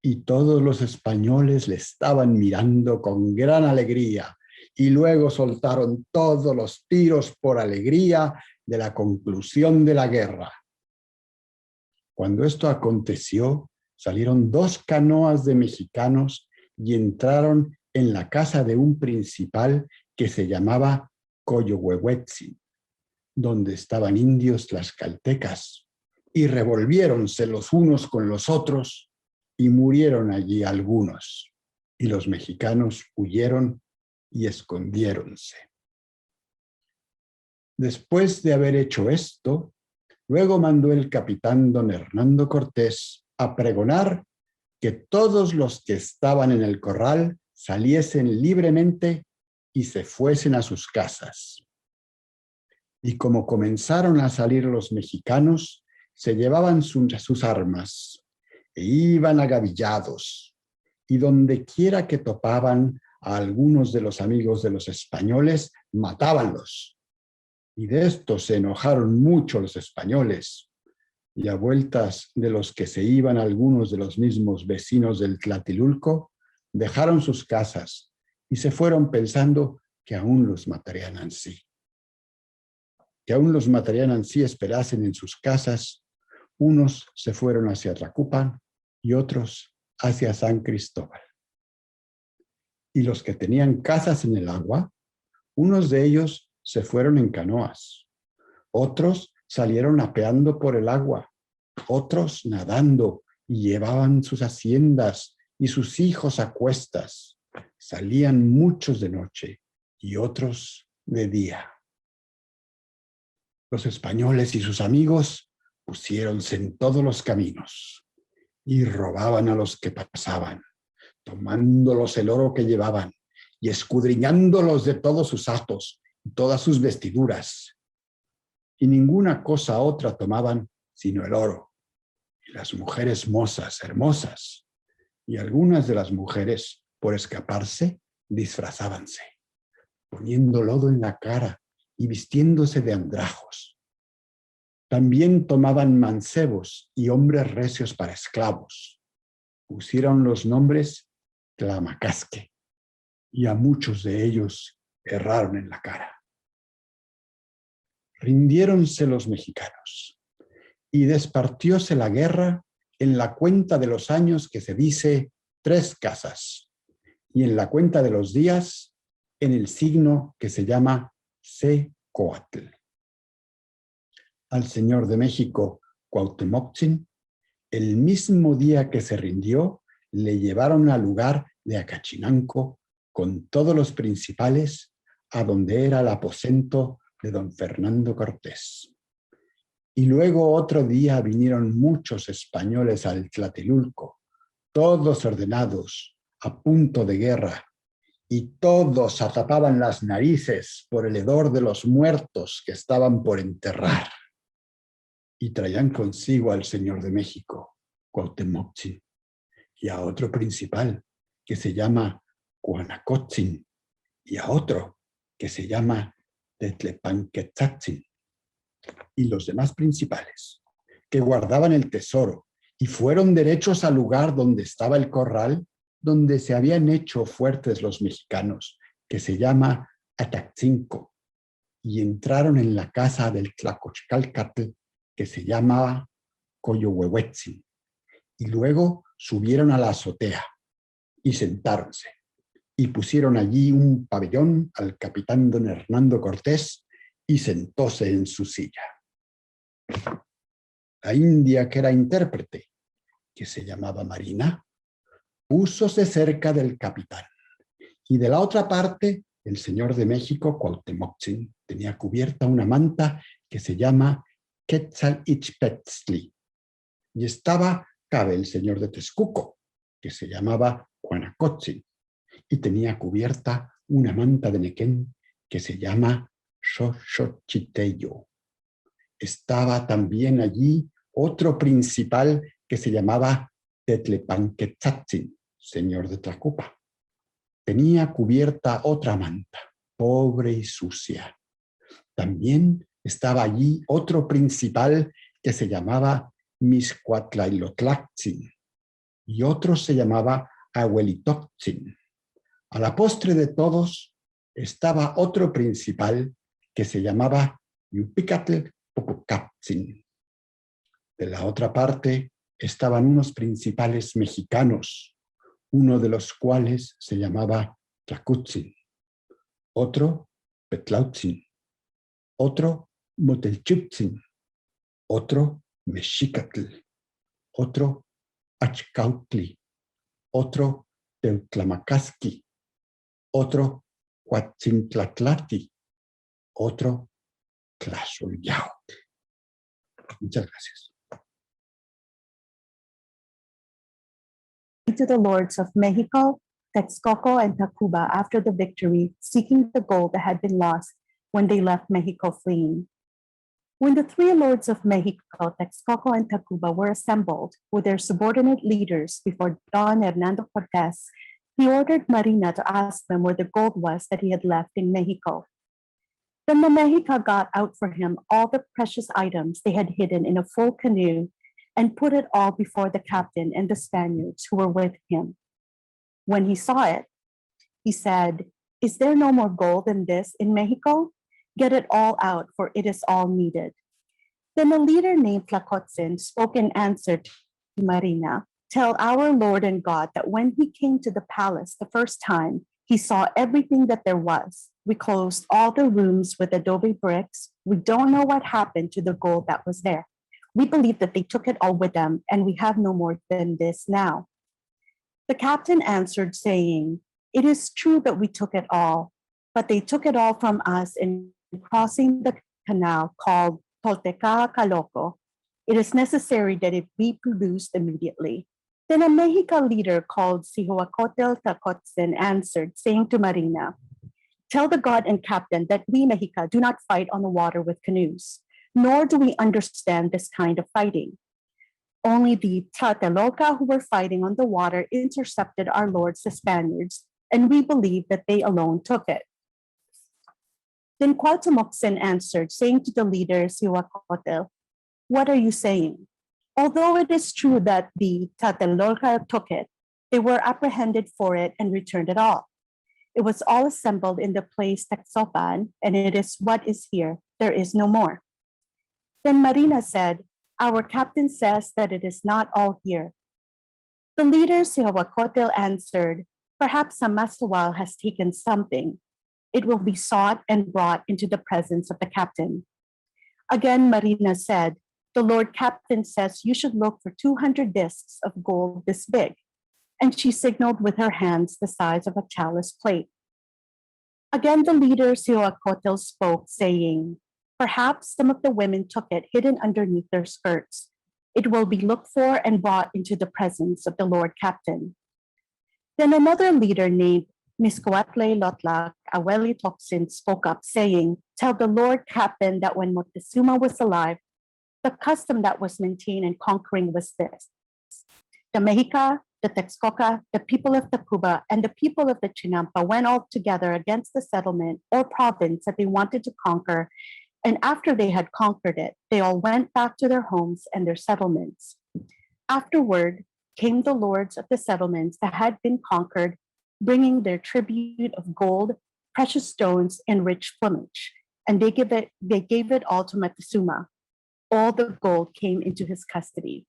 O: Y todos los españoles le estaban mirando con gran alegría, y luego soltaron todos los tiros por alegría de la conclusión de la guerra. Cuando esto aconteció, salieron 2 canoas de mexicanos y entraron en la casa de un principal que se llamaba Coyohuehuetzi, donde estaban indios tlaxcaltecas, y revolviéronse los unos con los otros, y murieron allí algunos, y los mexicanos huyeron y escondiéronse. Después de haber hecho esto, luego mandó el capitán don Hernán Cortés a pregonar que todos los que estaban en el corral saliesen libremente y se fuesen a sus casas. Y como comenzaron a salir los mexicanos, se llevaban sus armas e iban agavillados, y donde quiera que topaban a algunos de los amigos de los españoles, matábanlos. Y de esto se enojaron mucho los españoles, y a vueltas de los que se iban algunos de los mismos vecinos del Tlatelolco, dejaron sus casas y se fueron pensando que aún los matarían ansí. Que aún los matarían ansí esperasen en sus casas. Unos se fueron hacia Tlacopan y otros hacia San Cristóbal. Y los que tenían casas en el agua, unos de ellos se fueron en canoas, otros salieron apeando por el agua, otros nadando y llevaban sus haciendas y sus hijos a cuestas. Salían muchos de noche y otros de día. Los españoles y sus amigos pusiéronse en todos los caminos y robaban a los que pasaban, tomándolos el oro que llevaban y escudriñándolos de todos sus hatos y todas sus vestiduras. Y ninguna cosa otra tomaban sino el oro, y las mujeres mozas, hermosas, y algunas de las mujeres, por escaparse, disfrazábanse, poniendo lodo en la cara y vistiéndose de andrajos. También tomaban mancebos y hombres recios para esclavos. Pusieron los nombres Tlamacasque, y a muchos de ellos erraron en la cara. Rindiéronse los mexicanos, y despartióse la guerra en la cuenta de los años que se dice 3 casas, y en la cuenta de los días en el signo que se llama Secoatl. Al señor de México, Cuauhtemotzin, el mismo día que se rindió, le llevaron al lugar de Acachinanco con todos los principales, a donde era el aposento de don Hernán Cortés. Y luego otro día vinieron muchos españoles al Tlatelolco, todos ordenados, a punto de guerra, y todos atapaban las narices por el hedor de los muertos que estaban por enterrar. Y traían consigo al señor de México, Cuauhtemotzin, y a otro principal que se llama Cuanacotzin, y a otro que se llama Tetlepanquetzatzin, y los demás principales que guardaban el tesoro y fueron derechos al lugar donde estaba el corral donde se habían hecho fuertes los mexicanos, que se llama Ataczinco, y entraron en la casa del Tlacochcalcatl, que se llamaba Coyohuehuetzin, y luego subieron a la azotea y sentáronse, y pusieron allí un pabellón al capitán don Hernán Cortés, y sentóse en su silla. La india, que era intérprete, que se llamaba Marina, púsose cerca del capitán, y de la otra parte, el señor de México, Cuauhtemotzin, tenía cubierta una manta que se llama Quetzalichpetzli, y cabe el señor de Texcoco, que se llamaba Cuanacotzin, y tenía cubierta una manta de Nequén que se llama Xochochiteyo. Estaba también allí otro principal que se llamaba Tetlepanquetzatzin, señor de Tlacopa. Tenía cubierta otra manta, pobre y sucia. También estaba allí otro principal que se llamaba Mixcuatlailotlactzin y otro se llamaba Abuelitotzin. A la postre de todos estaba otro principal que se llamaba Yupicatl Popucatzin. De la otra parte estaban unos principales mexicanos, uno de los cuales se llamaba Tlacutzin, otro Petlautzin, otro Motelchutzin, otro Mexicatl, otro Achcautli, otro Teutlamacasqui, otro Huatzintlatlati, otro Tlaxolyaut. Muchas gracias.
C: To the lords of Mexico, Texcoco, and Tacuba after the victory, seeking the gold that had been lost when they left Mexico fleeing. When the 3 lords of Mexico, Texcoco, and Tacuba were assembled with their subordinate leaders before Don Hernán Cortés, he ordered Marina to ask them where the gold was that he had left in Mexico. Then the Mexica got out for him all the precious items they had hidden in a full canoe and put it all before the captain and the Spaniards who were with him. When he saw it, he said, Is there no more gold than this in Mexico? Get it all out, for it is all needed. Then a leader named Tlacotzin spoke and answered to Marina, tell our Lord and God that when he came to the palace the first time, he saw everything that there was. We closed all the rooms with adobe bricks. We don't know what happened to the gold that was there. We believe that they took it all with them, and we have no more than this now. The captain answered, saying, it is true that we took it all, but they took it all from us in crossing the canal called Tlatelolco. It is necessary that it be produced immediately. Then a Mexica leader called Cihuacotl Tlacotzin answered, saying to Marina, tell the god and captain that we Mexica do not fight on the water with canoes, nor do we understand this kind of fighting. Only the Tlatelolco who were fighting on the water intercepted our lords, the Spaniards, and we believe that they alone took it. Then Cuauhtemoc answered, saying to the leader Cihuacotl, what are you saying? Although it is true that the Tlatelolco took it, they were apprehended for it and returned it all. It was all assembled in the place Texopan, and it is what is here. There is no more. Then Marina said, our captain says that it is not all here. The leader Cihuacotl answered, perhaps some Mastual has taken something. It will be sought and brought into the presence of the captain. Again, Marina said, the Lord Captain says you should look for 200 discs of gold this big. And she signaled with her hands the size of a chalice plate. Again, the leader Cihuacotl spoke, saying, perhaps some of the women took it hidden underneath their skirts. It will be looked for and brought into the presence of the Lord Captain. Then another leader named Miscoatle Lotlak Aweli Toxin spoke up, saying, tell the Lord Captain that when Moctezuma was alive, the custom that was maintained in conquering was this. The Mexica, the Texcoco, the people of Tacuba, and the people of the Chinampa went all together against the settlement or province that they wanted to conquer, and after they had conquered it, they all went back to their homes and their settlements. Afterward came the lords of the settlements that had been conquered, bringing their tribute of gold, precious stones, and rich plumage, and they gave it all to Moctezuma. All the gold came into his custody.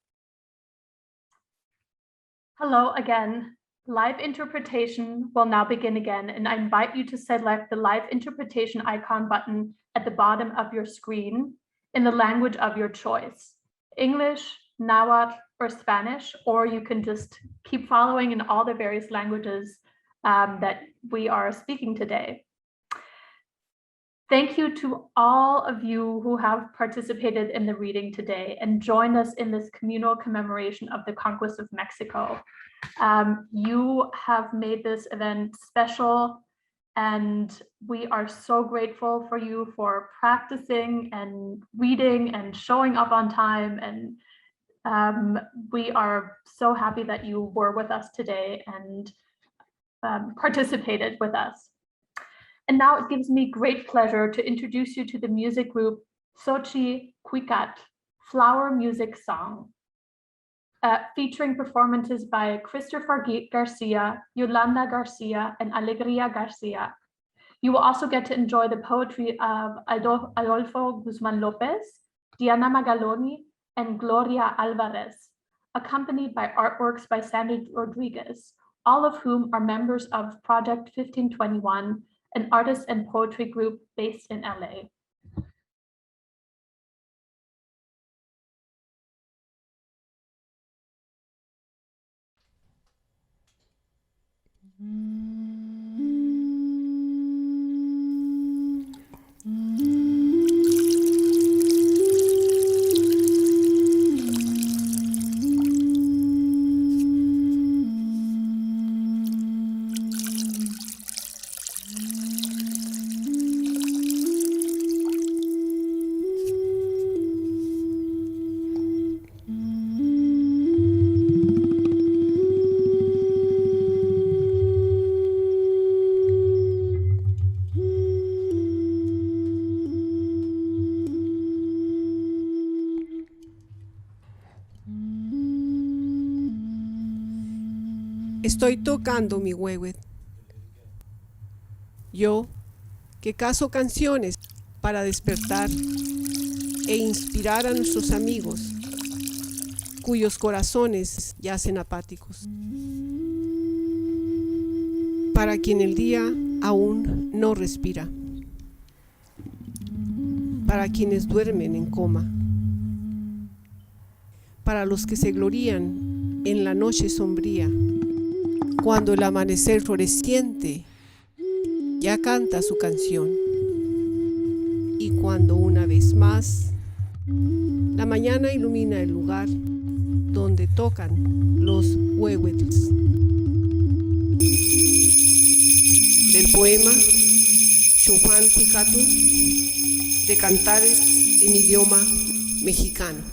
D: Hello again. Live interpretation will now begin again, and I invite you to select the live interpretation icon button at the bottom of your screen in the language of your choice, English, Nahuatl, or Spanish, or you can just keep following in all the various languages that we are speaking today. Thank you to all of you who have participated in the reading today and joined us in this communal commemoration of the conquest of Mexico. You have made this event special, and we are so grateful for you for practicing and reading and showing up on time. And we are so happy that you were with us today and participated with us. And now it gives me great pleasure to introduce you to the music group Xochi Cuicat, Flower Music Song, featuring performances by Christopher Garcia, Yolanda Garcia, and Alegria Garcia. You will also get to enjoy the poetry of Adolfo Guzman-Lopez, Diana Magaloni, and Gloria Alvarez, accompanied by artworks by Sandy Rodriguez, all of whom are members of Project 1521, an artist and poetry group based in LA.
N: Estoy tocando mi huehuet. Yo, que caso canciones para despertar e inspirar a nuestros amigos, cuyos corazones yacen apáticos. Para quien el día aún no respira. Para quienes duermen en coma. Para los que se glorían en la noche sombría, cuando el amanecer floreciente ya canta su canción. Y cuando una vez más la mañana ilumina el lugar donde tocan los huehuetls. Del poema Chopin Cuicatu, de cantares en idioma mexicano.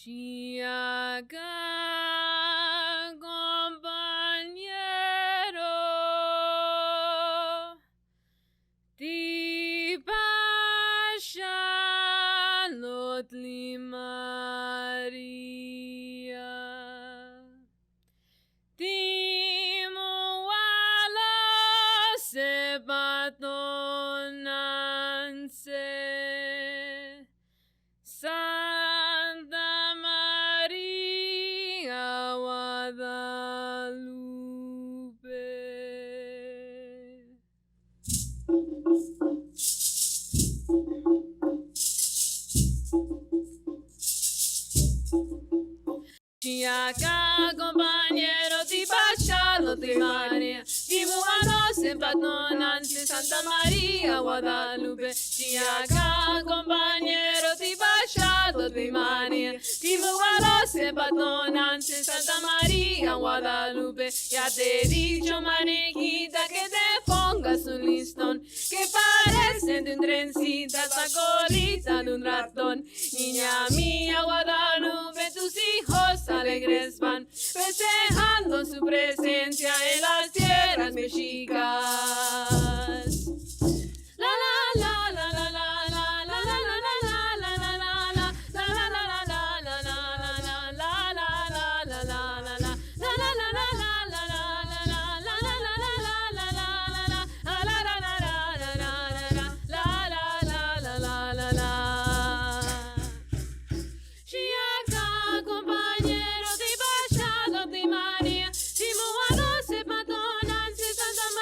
S: Shiaga compañero, ti pashalotli Maria, ti mualo sepato de María, Tibuanos en Patonante, Santa María, Guadalupe, Chiaca, compañero, Tibachado de María, Tibuanos en Patonante, Santa María, Guadalupe, ya te he dicho, manejita, que te pongas un listón, que parecen de un trencita, esa colita de un ratón, niña mía, Guadalupe, tus hijos alegres van, festejando su presencia en las tierras mexicas. La la la la la la la la la la la la la la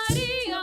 S: María,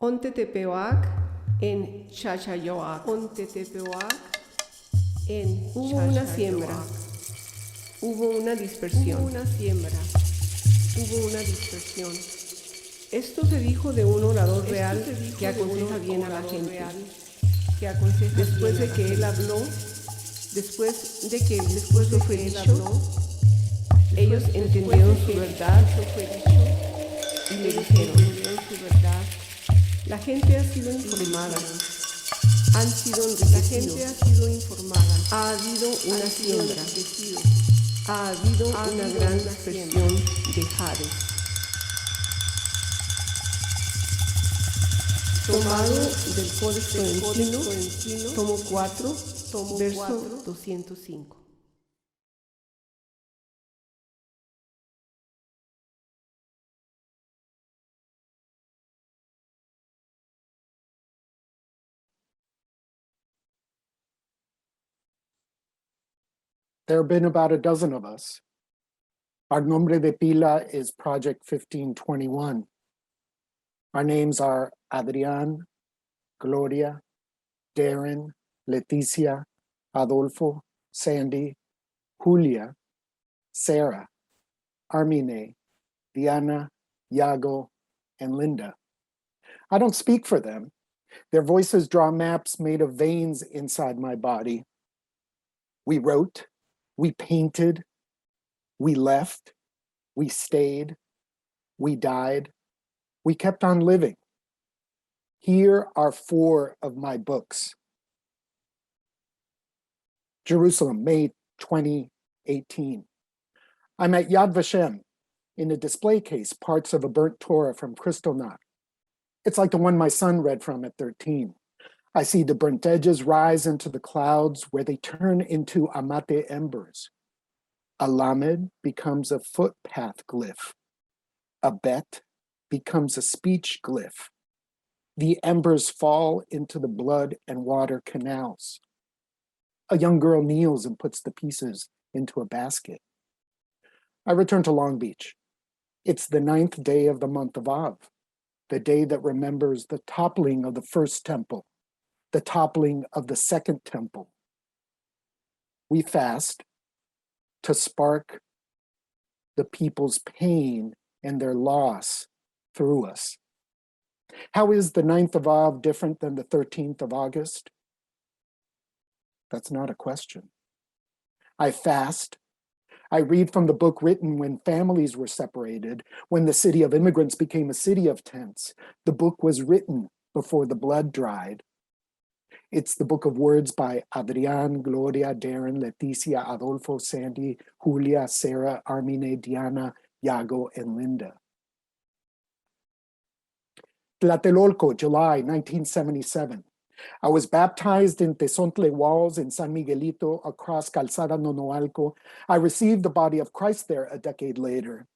N: Ontetepehuac en Chachayoac. Ontetepehuac en Hubo una siembra. Hubo una dispersión. Hubo una siembra. Hubo una dispersión. Esto se dijo de un orador real que aconseja bien a la gente. Después de que él habló, después de que él fue dicho, ellos entendieron su verdad y le dijeron, la gente ha sido informada, la gente ha sido informada, ha habido una siembra, ha habido una gran dispersión de Hades. Tomado del Codex Florentino, tomo 4, verso 205.
E: There have been about a dozen of us. Our nombre de pila is Project 1521. Our names are Adrián, Gloria, Darren, Leticia, Adolfo, Sandy, Julia, Sarah, Armine, Diana, Yago, and Linda. I don't speak for them. Their voices draw maps made of veins inside my body. We wrote, we painted, we left, we stayed, we died, we kept on living. Here are 4 of my books. Jerusalem, May 2018. I'm at Yad Vashem in a display case, parts of a burnt Torah from Kristallnacht. It's like the one my son read from at 13. I see the burnt edges rise into the clouds where they turn into amate embers. A lamed becomes a footpath glyph. A bet becomes a speech glyph. The embers fall into the blood and water canals. A young girl kneels and puts the pieces into a basket. I return to Long Beach. It's the 9th day of the month of Av, the day that remembers the toppling of the first temple, the toppling of the second temple. We fast to spark the people's pain and their loss through us. How is the 9th of Av different than the 13th of August? That's not a question. I fast. I read from the book written when families were separated, when the city of immigrants became a city of tents. The book was written before the blood dried. It's the book of words by Adrián, Gloria, Darren, Leticia, Adolfo, Sandy, Julia, Sarah, Armine, Diana, Yago, and Linda. Tlatelolco, July 1977. I was baptized in Tezontle walls in San Miguelito across Calzada Nonoalco. I received the body of Christ there a decade later.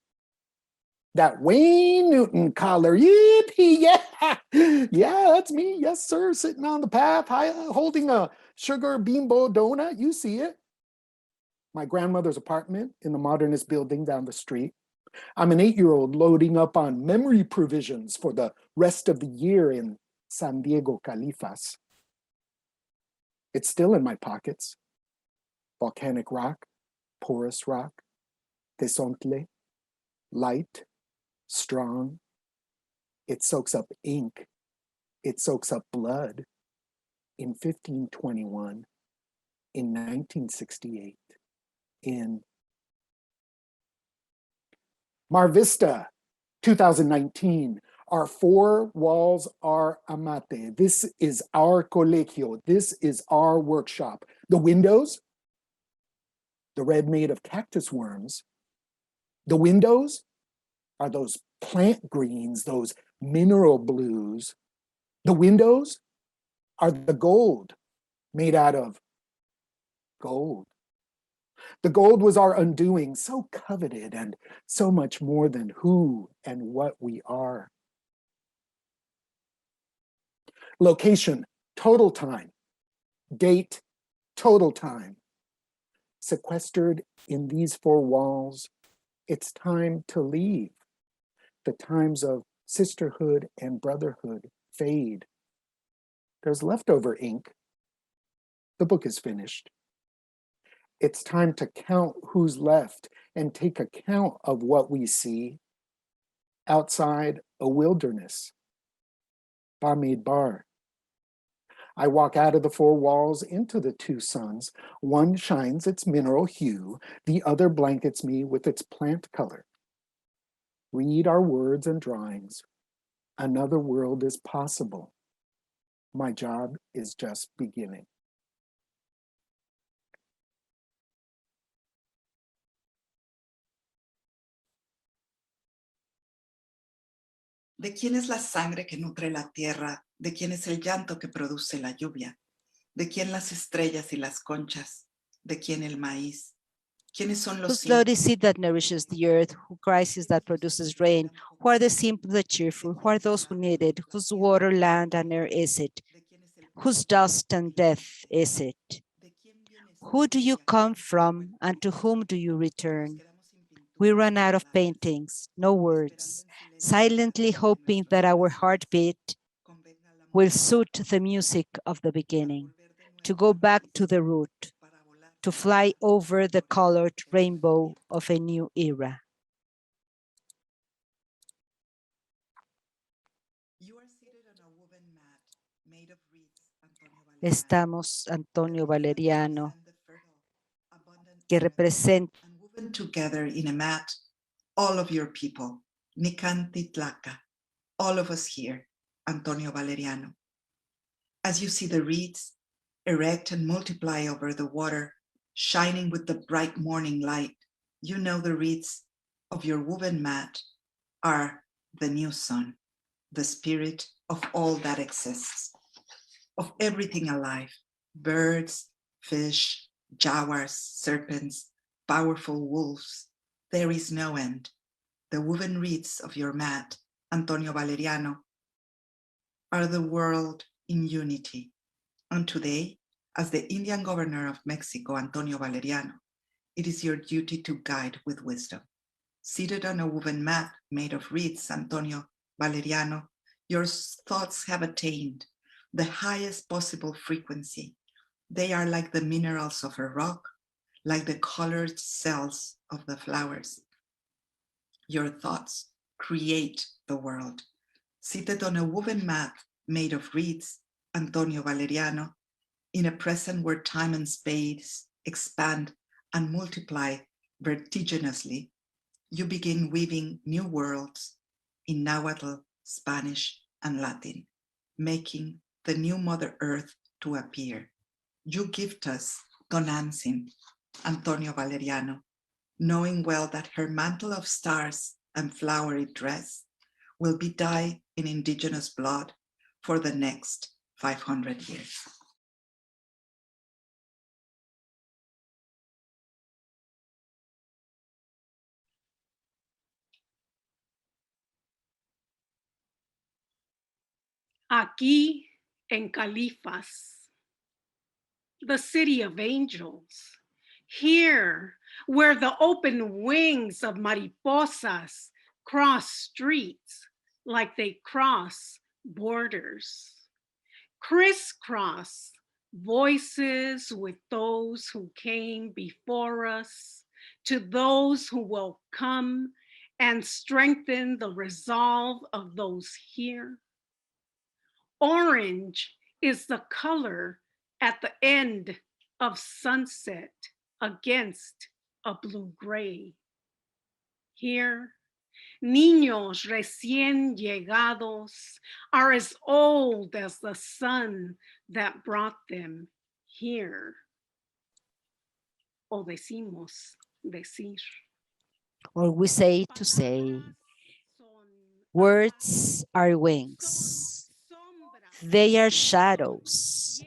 E: That Wayne Newton collar, yippee, yeah, yeah, that's me, yes sir, sitting on the path, holding a sugar bimbo donut, you see it. My grandmother's apartment in the modernist building down the street. I'm an 8-year-old loading up on memory provisions for the rest of the year in San Diego Califas. It's still in my pockets. Volcanic rock, porous rock, Tezontle, light, strong. It soaks up ink. It soaks up blood. In 1521, in 1968, in Mar Vista, 2019, our 4 walls are amate. This is our colegio. This is our workshop. The windows, the red made of cactus worms. The windows are those plant greens, those mineral blues. The windows are the gold made out of gold. The gold was our undoing, so coveted and so much more than who and what we are. Location, total time. Date, total time. Sequestered in these 4 walls, it's time to leave. The times of sisterhood and brotherhood fade. There's leftover ink. The book is finished. It's time to count who's left and take account of what we see. Outside, a wilderness. Bamidbar. I walk out of the four walls into the two suns. One shines its mineral hue, the other blankets me with its plant color. Read our words and drawings. Another world is possible. My job is just beginning.
T: ¿De quién es la sangre que nutre la tierra? ¿De quién es el llanto que produce la lluvia? ¿De quién las estrellas y las conchas? ¿De quién el maíz? ¿Quiénes son los
U: Whose blood is seed that nourishes the earth? Who crisis that produces rain? Who are the simple, the cheerful? Who are those who need it? Whose water, land, and air is it? Whose dust and death is it? Who do you come from, and to whom do you return? We run out of paintings, no words, silently hoping that our heartbeat will suit the music of the beginning, to go back to the root, to fly over the colored rainbow of a new era. Estamos, Antonio Valeriano, que representa
T: woven together in a mat, all of your people, Nicantitlaca, all of us here, Antonio Valeriano. As you see the reeds erect and multiply over the water, shining with the bright morning light, you know the reeds of your woven mat are the new sun, the spirit of all that exists, of everything alive, birds, fish, jaguars, serpents, powerful wolves. There is no end. The woven reeds of your mat, Antonio Valeriano, are the world in unity. And today, as the Indian governor of Mexico, Antonio Valeriano, it is your duty to guide with wisdom. Seated on a woven mat made of reeds, Antonio Valeriano, your thoughts have attained the highest possible frequency. They are like the minerals of a rock, like the colored cells of the flowers. Your thoughts create the world. Seated on a woven mat made of reeds, Antonio Valeriano, in a present where time and space expand and multiply vertiginously, you begin weaving new worlds in Nahuatl, Spanish, and Latin, making the new Mother Earth to appear. You gift us Tonantzin, Antonio Valeriano, knowing well that her mantle of stars and flowery dress will be dyed in indigenous blood for the next 500 years.
V: Aquí en Califas, the city of angels, here where the open wings of mariposas cross streets like they cross borders, crisscross voices with those who came before us, to those who will come and strengthen the resolve of those here. Orange is the color at the end of sunset against a blue-gray. Here, niños recién llegados are as old as the sun that brought them here. O decimos decir.
U: or we say to say. Words are wings. They are shadows.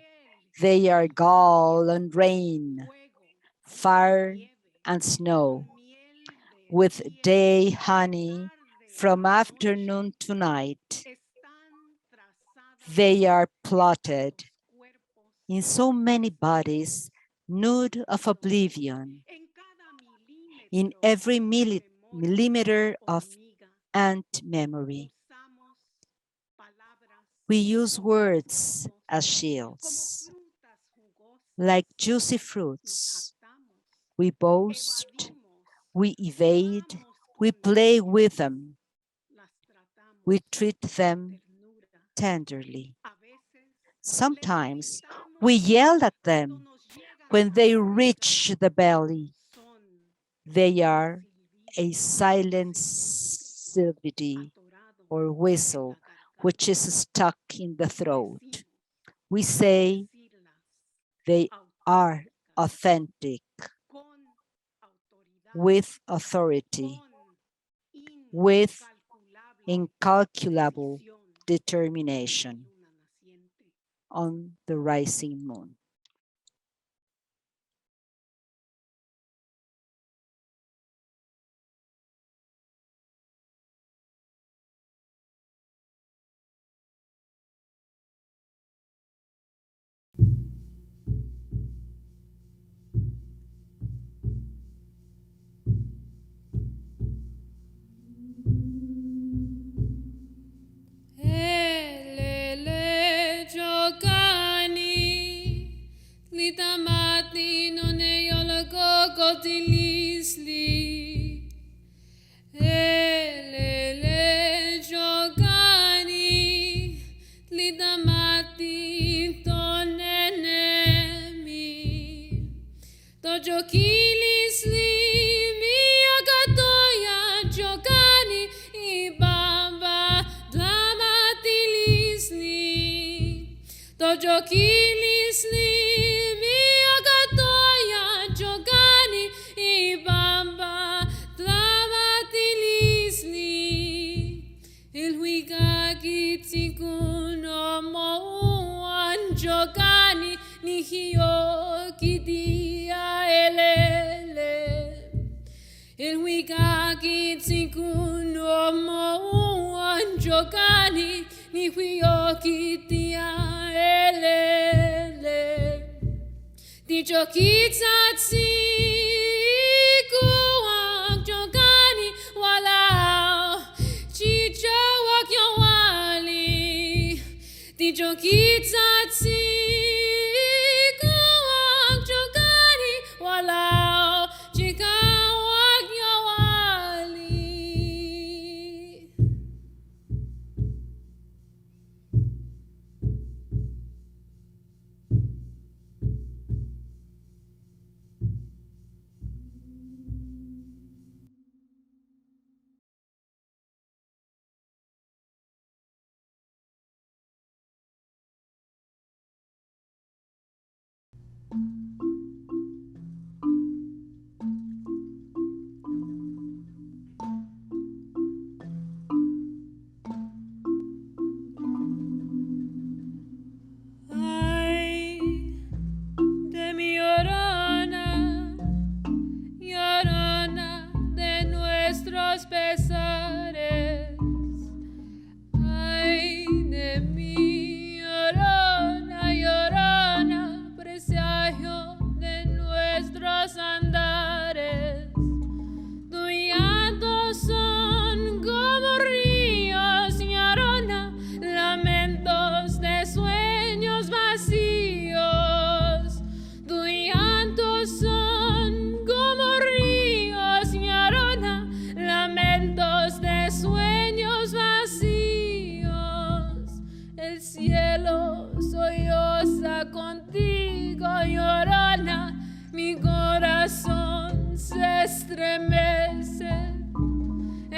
U: They are gall and rain, fire and snow, with day honey from afternoon to night. They are plotted in so many bodies, nude of oblivion, in every millimeter of ant memory. We use words as shields, like juicy fruits. We boast, we evade, we play with them. We treat them tenderly. Sometimes we yell at them when they reach the belly. They are a silent sylvity or whistle, which is stuck in the throat. We say they are authentic, with authority, with incalculable determination on the rising moon.
S: Litamati non e yoloko kotilisli. Elele jogani. Litamati tonenemi. Tojokilisli mi agatoya jogani. Ibamba dlamatilisli. Tojokilisli. Jogani ni hiyo kidia elele el wikaki tsikuno mo jogani ni hiyo kidia elele dicho kitsatsi kuang jogani wala chicho wakyawali dicho kitsatsi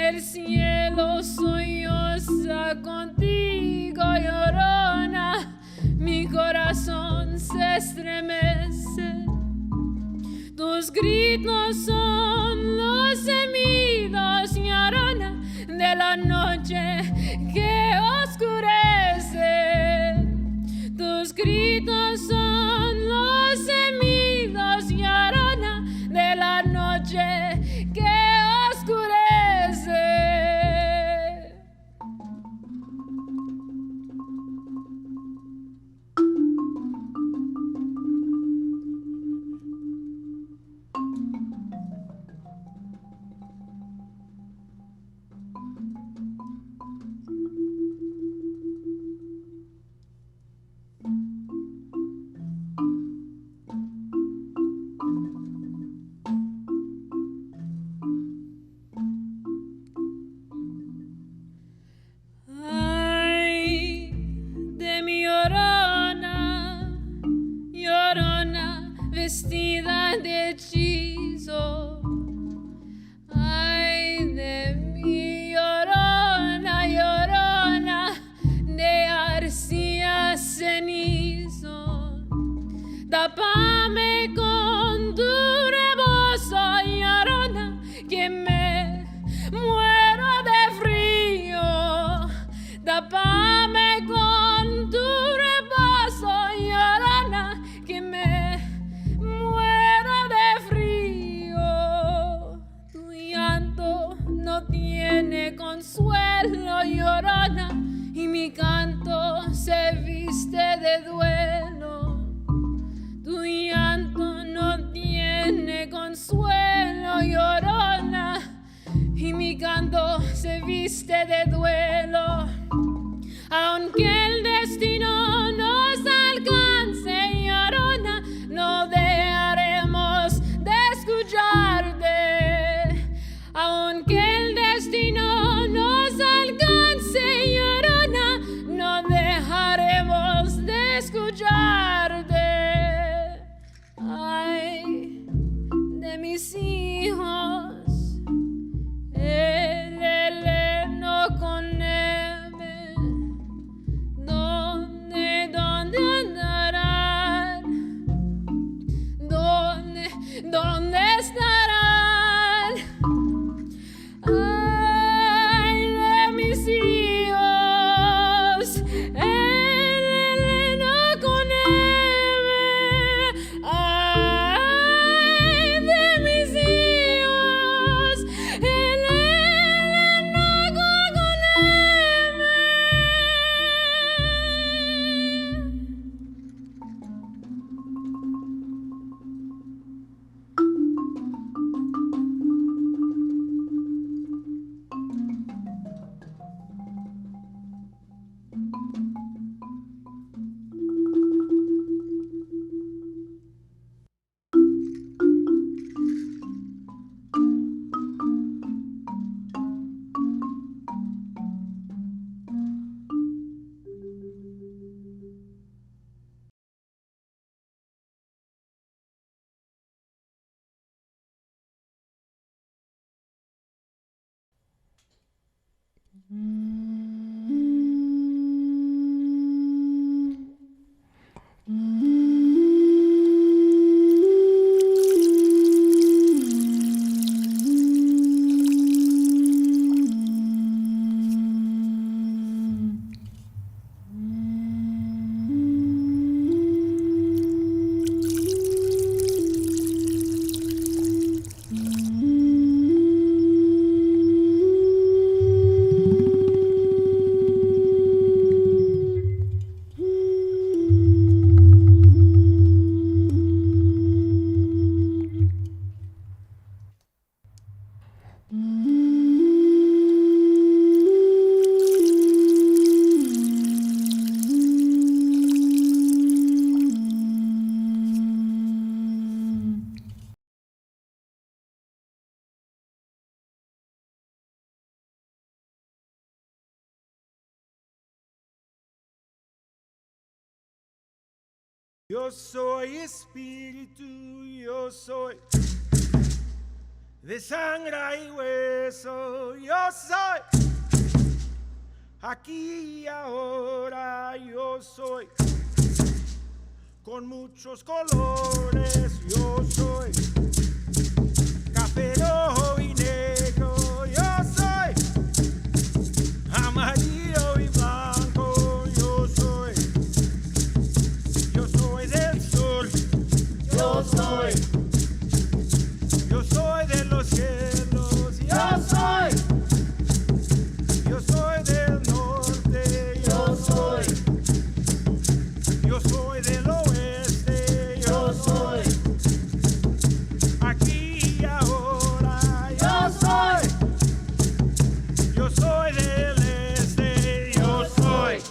S: El cielo solloza contigo, llorona, mi corazón se estremece. Tus gritos son los gemidos, llorona, de la noche que oscurece. Tus gritos son los gemidos, llorona, de la noche que oscurece. viste de duelo, tu llanto no tiene consuelo, llorona, y mi canto se viste de duelo, aunque el destino nos alcance, llorona, no dejaremos de escucharte, aunque el destino nos alcance, llorona, no dejaremos de escucharte. Ay, de mis hijos, el heleno con M, ¿dónde andarán? ¿Dónde estarán? Ay, de mis hijos, el heleno con M. Ay, de mis hijos, el heleno con M.
F: Yo soy espíritu, yo soy de sangre y hueso, yo soy aquí y ahora, yo soy con muchos colores, yo soy café, rojo y negro, yo soy amarillo y blanco, yo soy del sol, yo soy de los cielos, yo soy del norte, yo soy del oeste, yo soy aquí y ahora, yo soy del este, yo soy.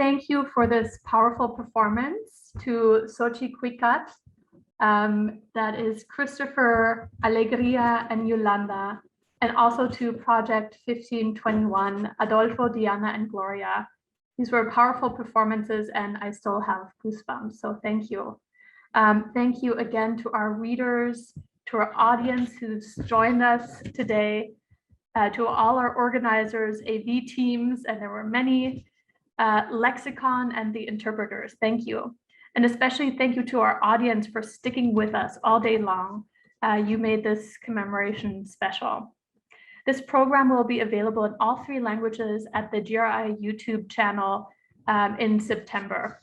D: thank you for this powerful performance to Xochitl, that is Christopher, Alegria, and Yolanda, and also to Project 1521, Adolfo, Diana, and Gloria. These were powerful performances, and I still have goosebumps, so thank you. Thank you again to our readers, to our audience who's joined us today, to all our organizers, AV teams, and there were many, Lexicon, and the interpreters. Thank you. And especially thank you to our audience for sticking with us all day long. You made this commemoration special. This program will be available in all 3 languages at the GRI YouTube channel in September.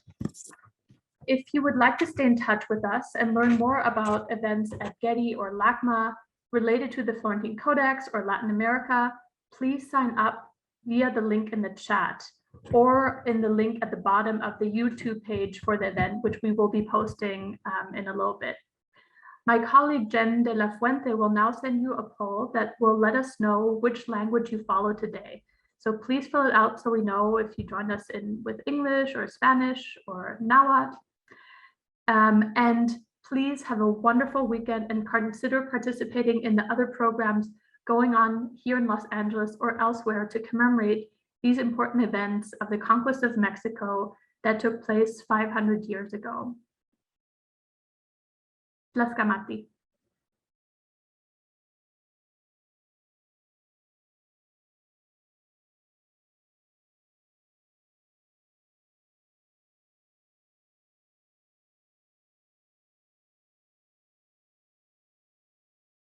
D: If you would like to stay in touch with us and learn more about events at Getty or LACMA related to the Florentine Codex or Latin America, please sign up via the link in the chat or in the link at the bottom of the YouTube page for the event, which we will be posting in a little bit. My colleague Jen de la Fuente will now send you a poll that will let us know which language you follow today. So please fill it out so we know if you joined us with English or Spanish or Nahuatl. And please have a wonderful weekend and consider participating in the other programs going on here in Los Angeles or elsewhere to commemorate these important events of the conquest of Mexico that took place 500 years ago. Tlaxcamati.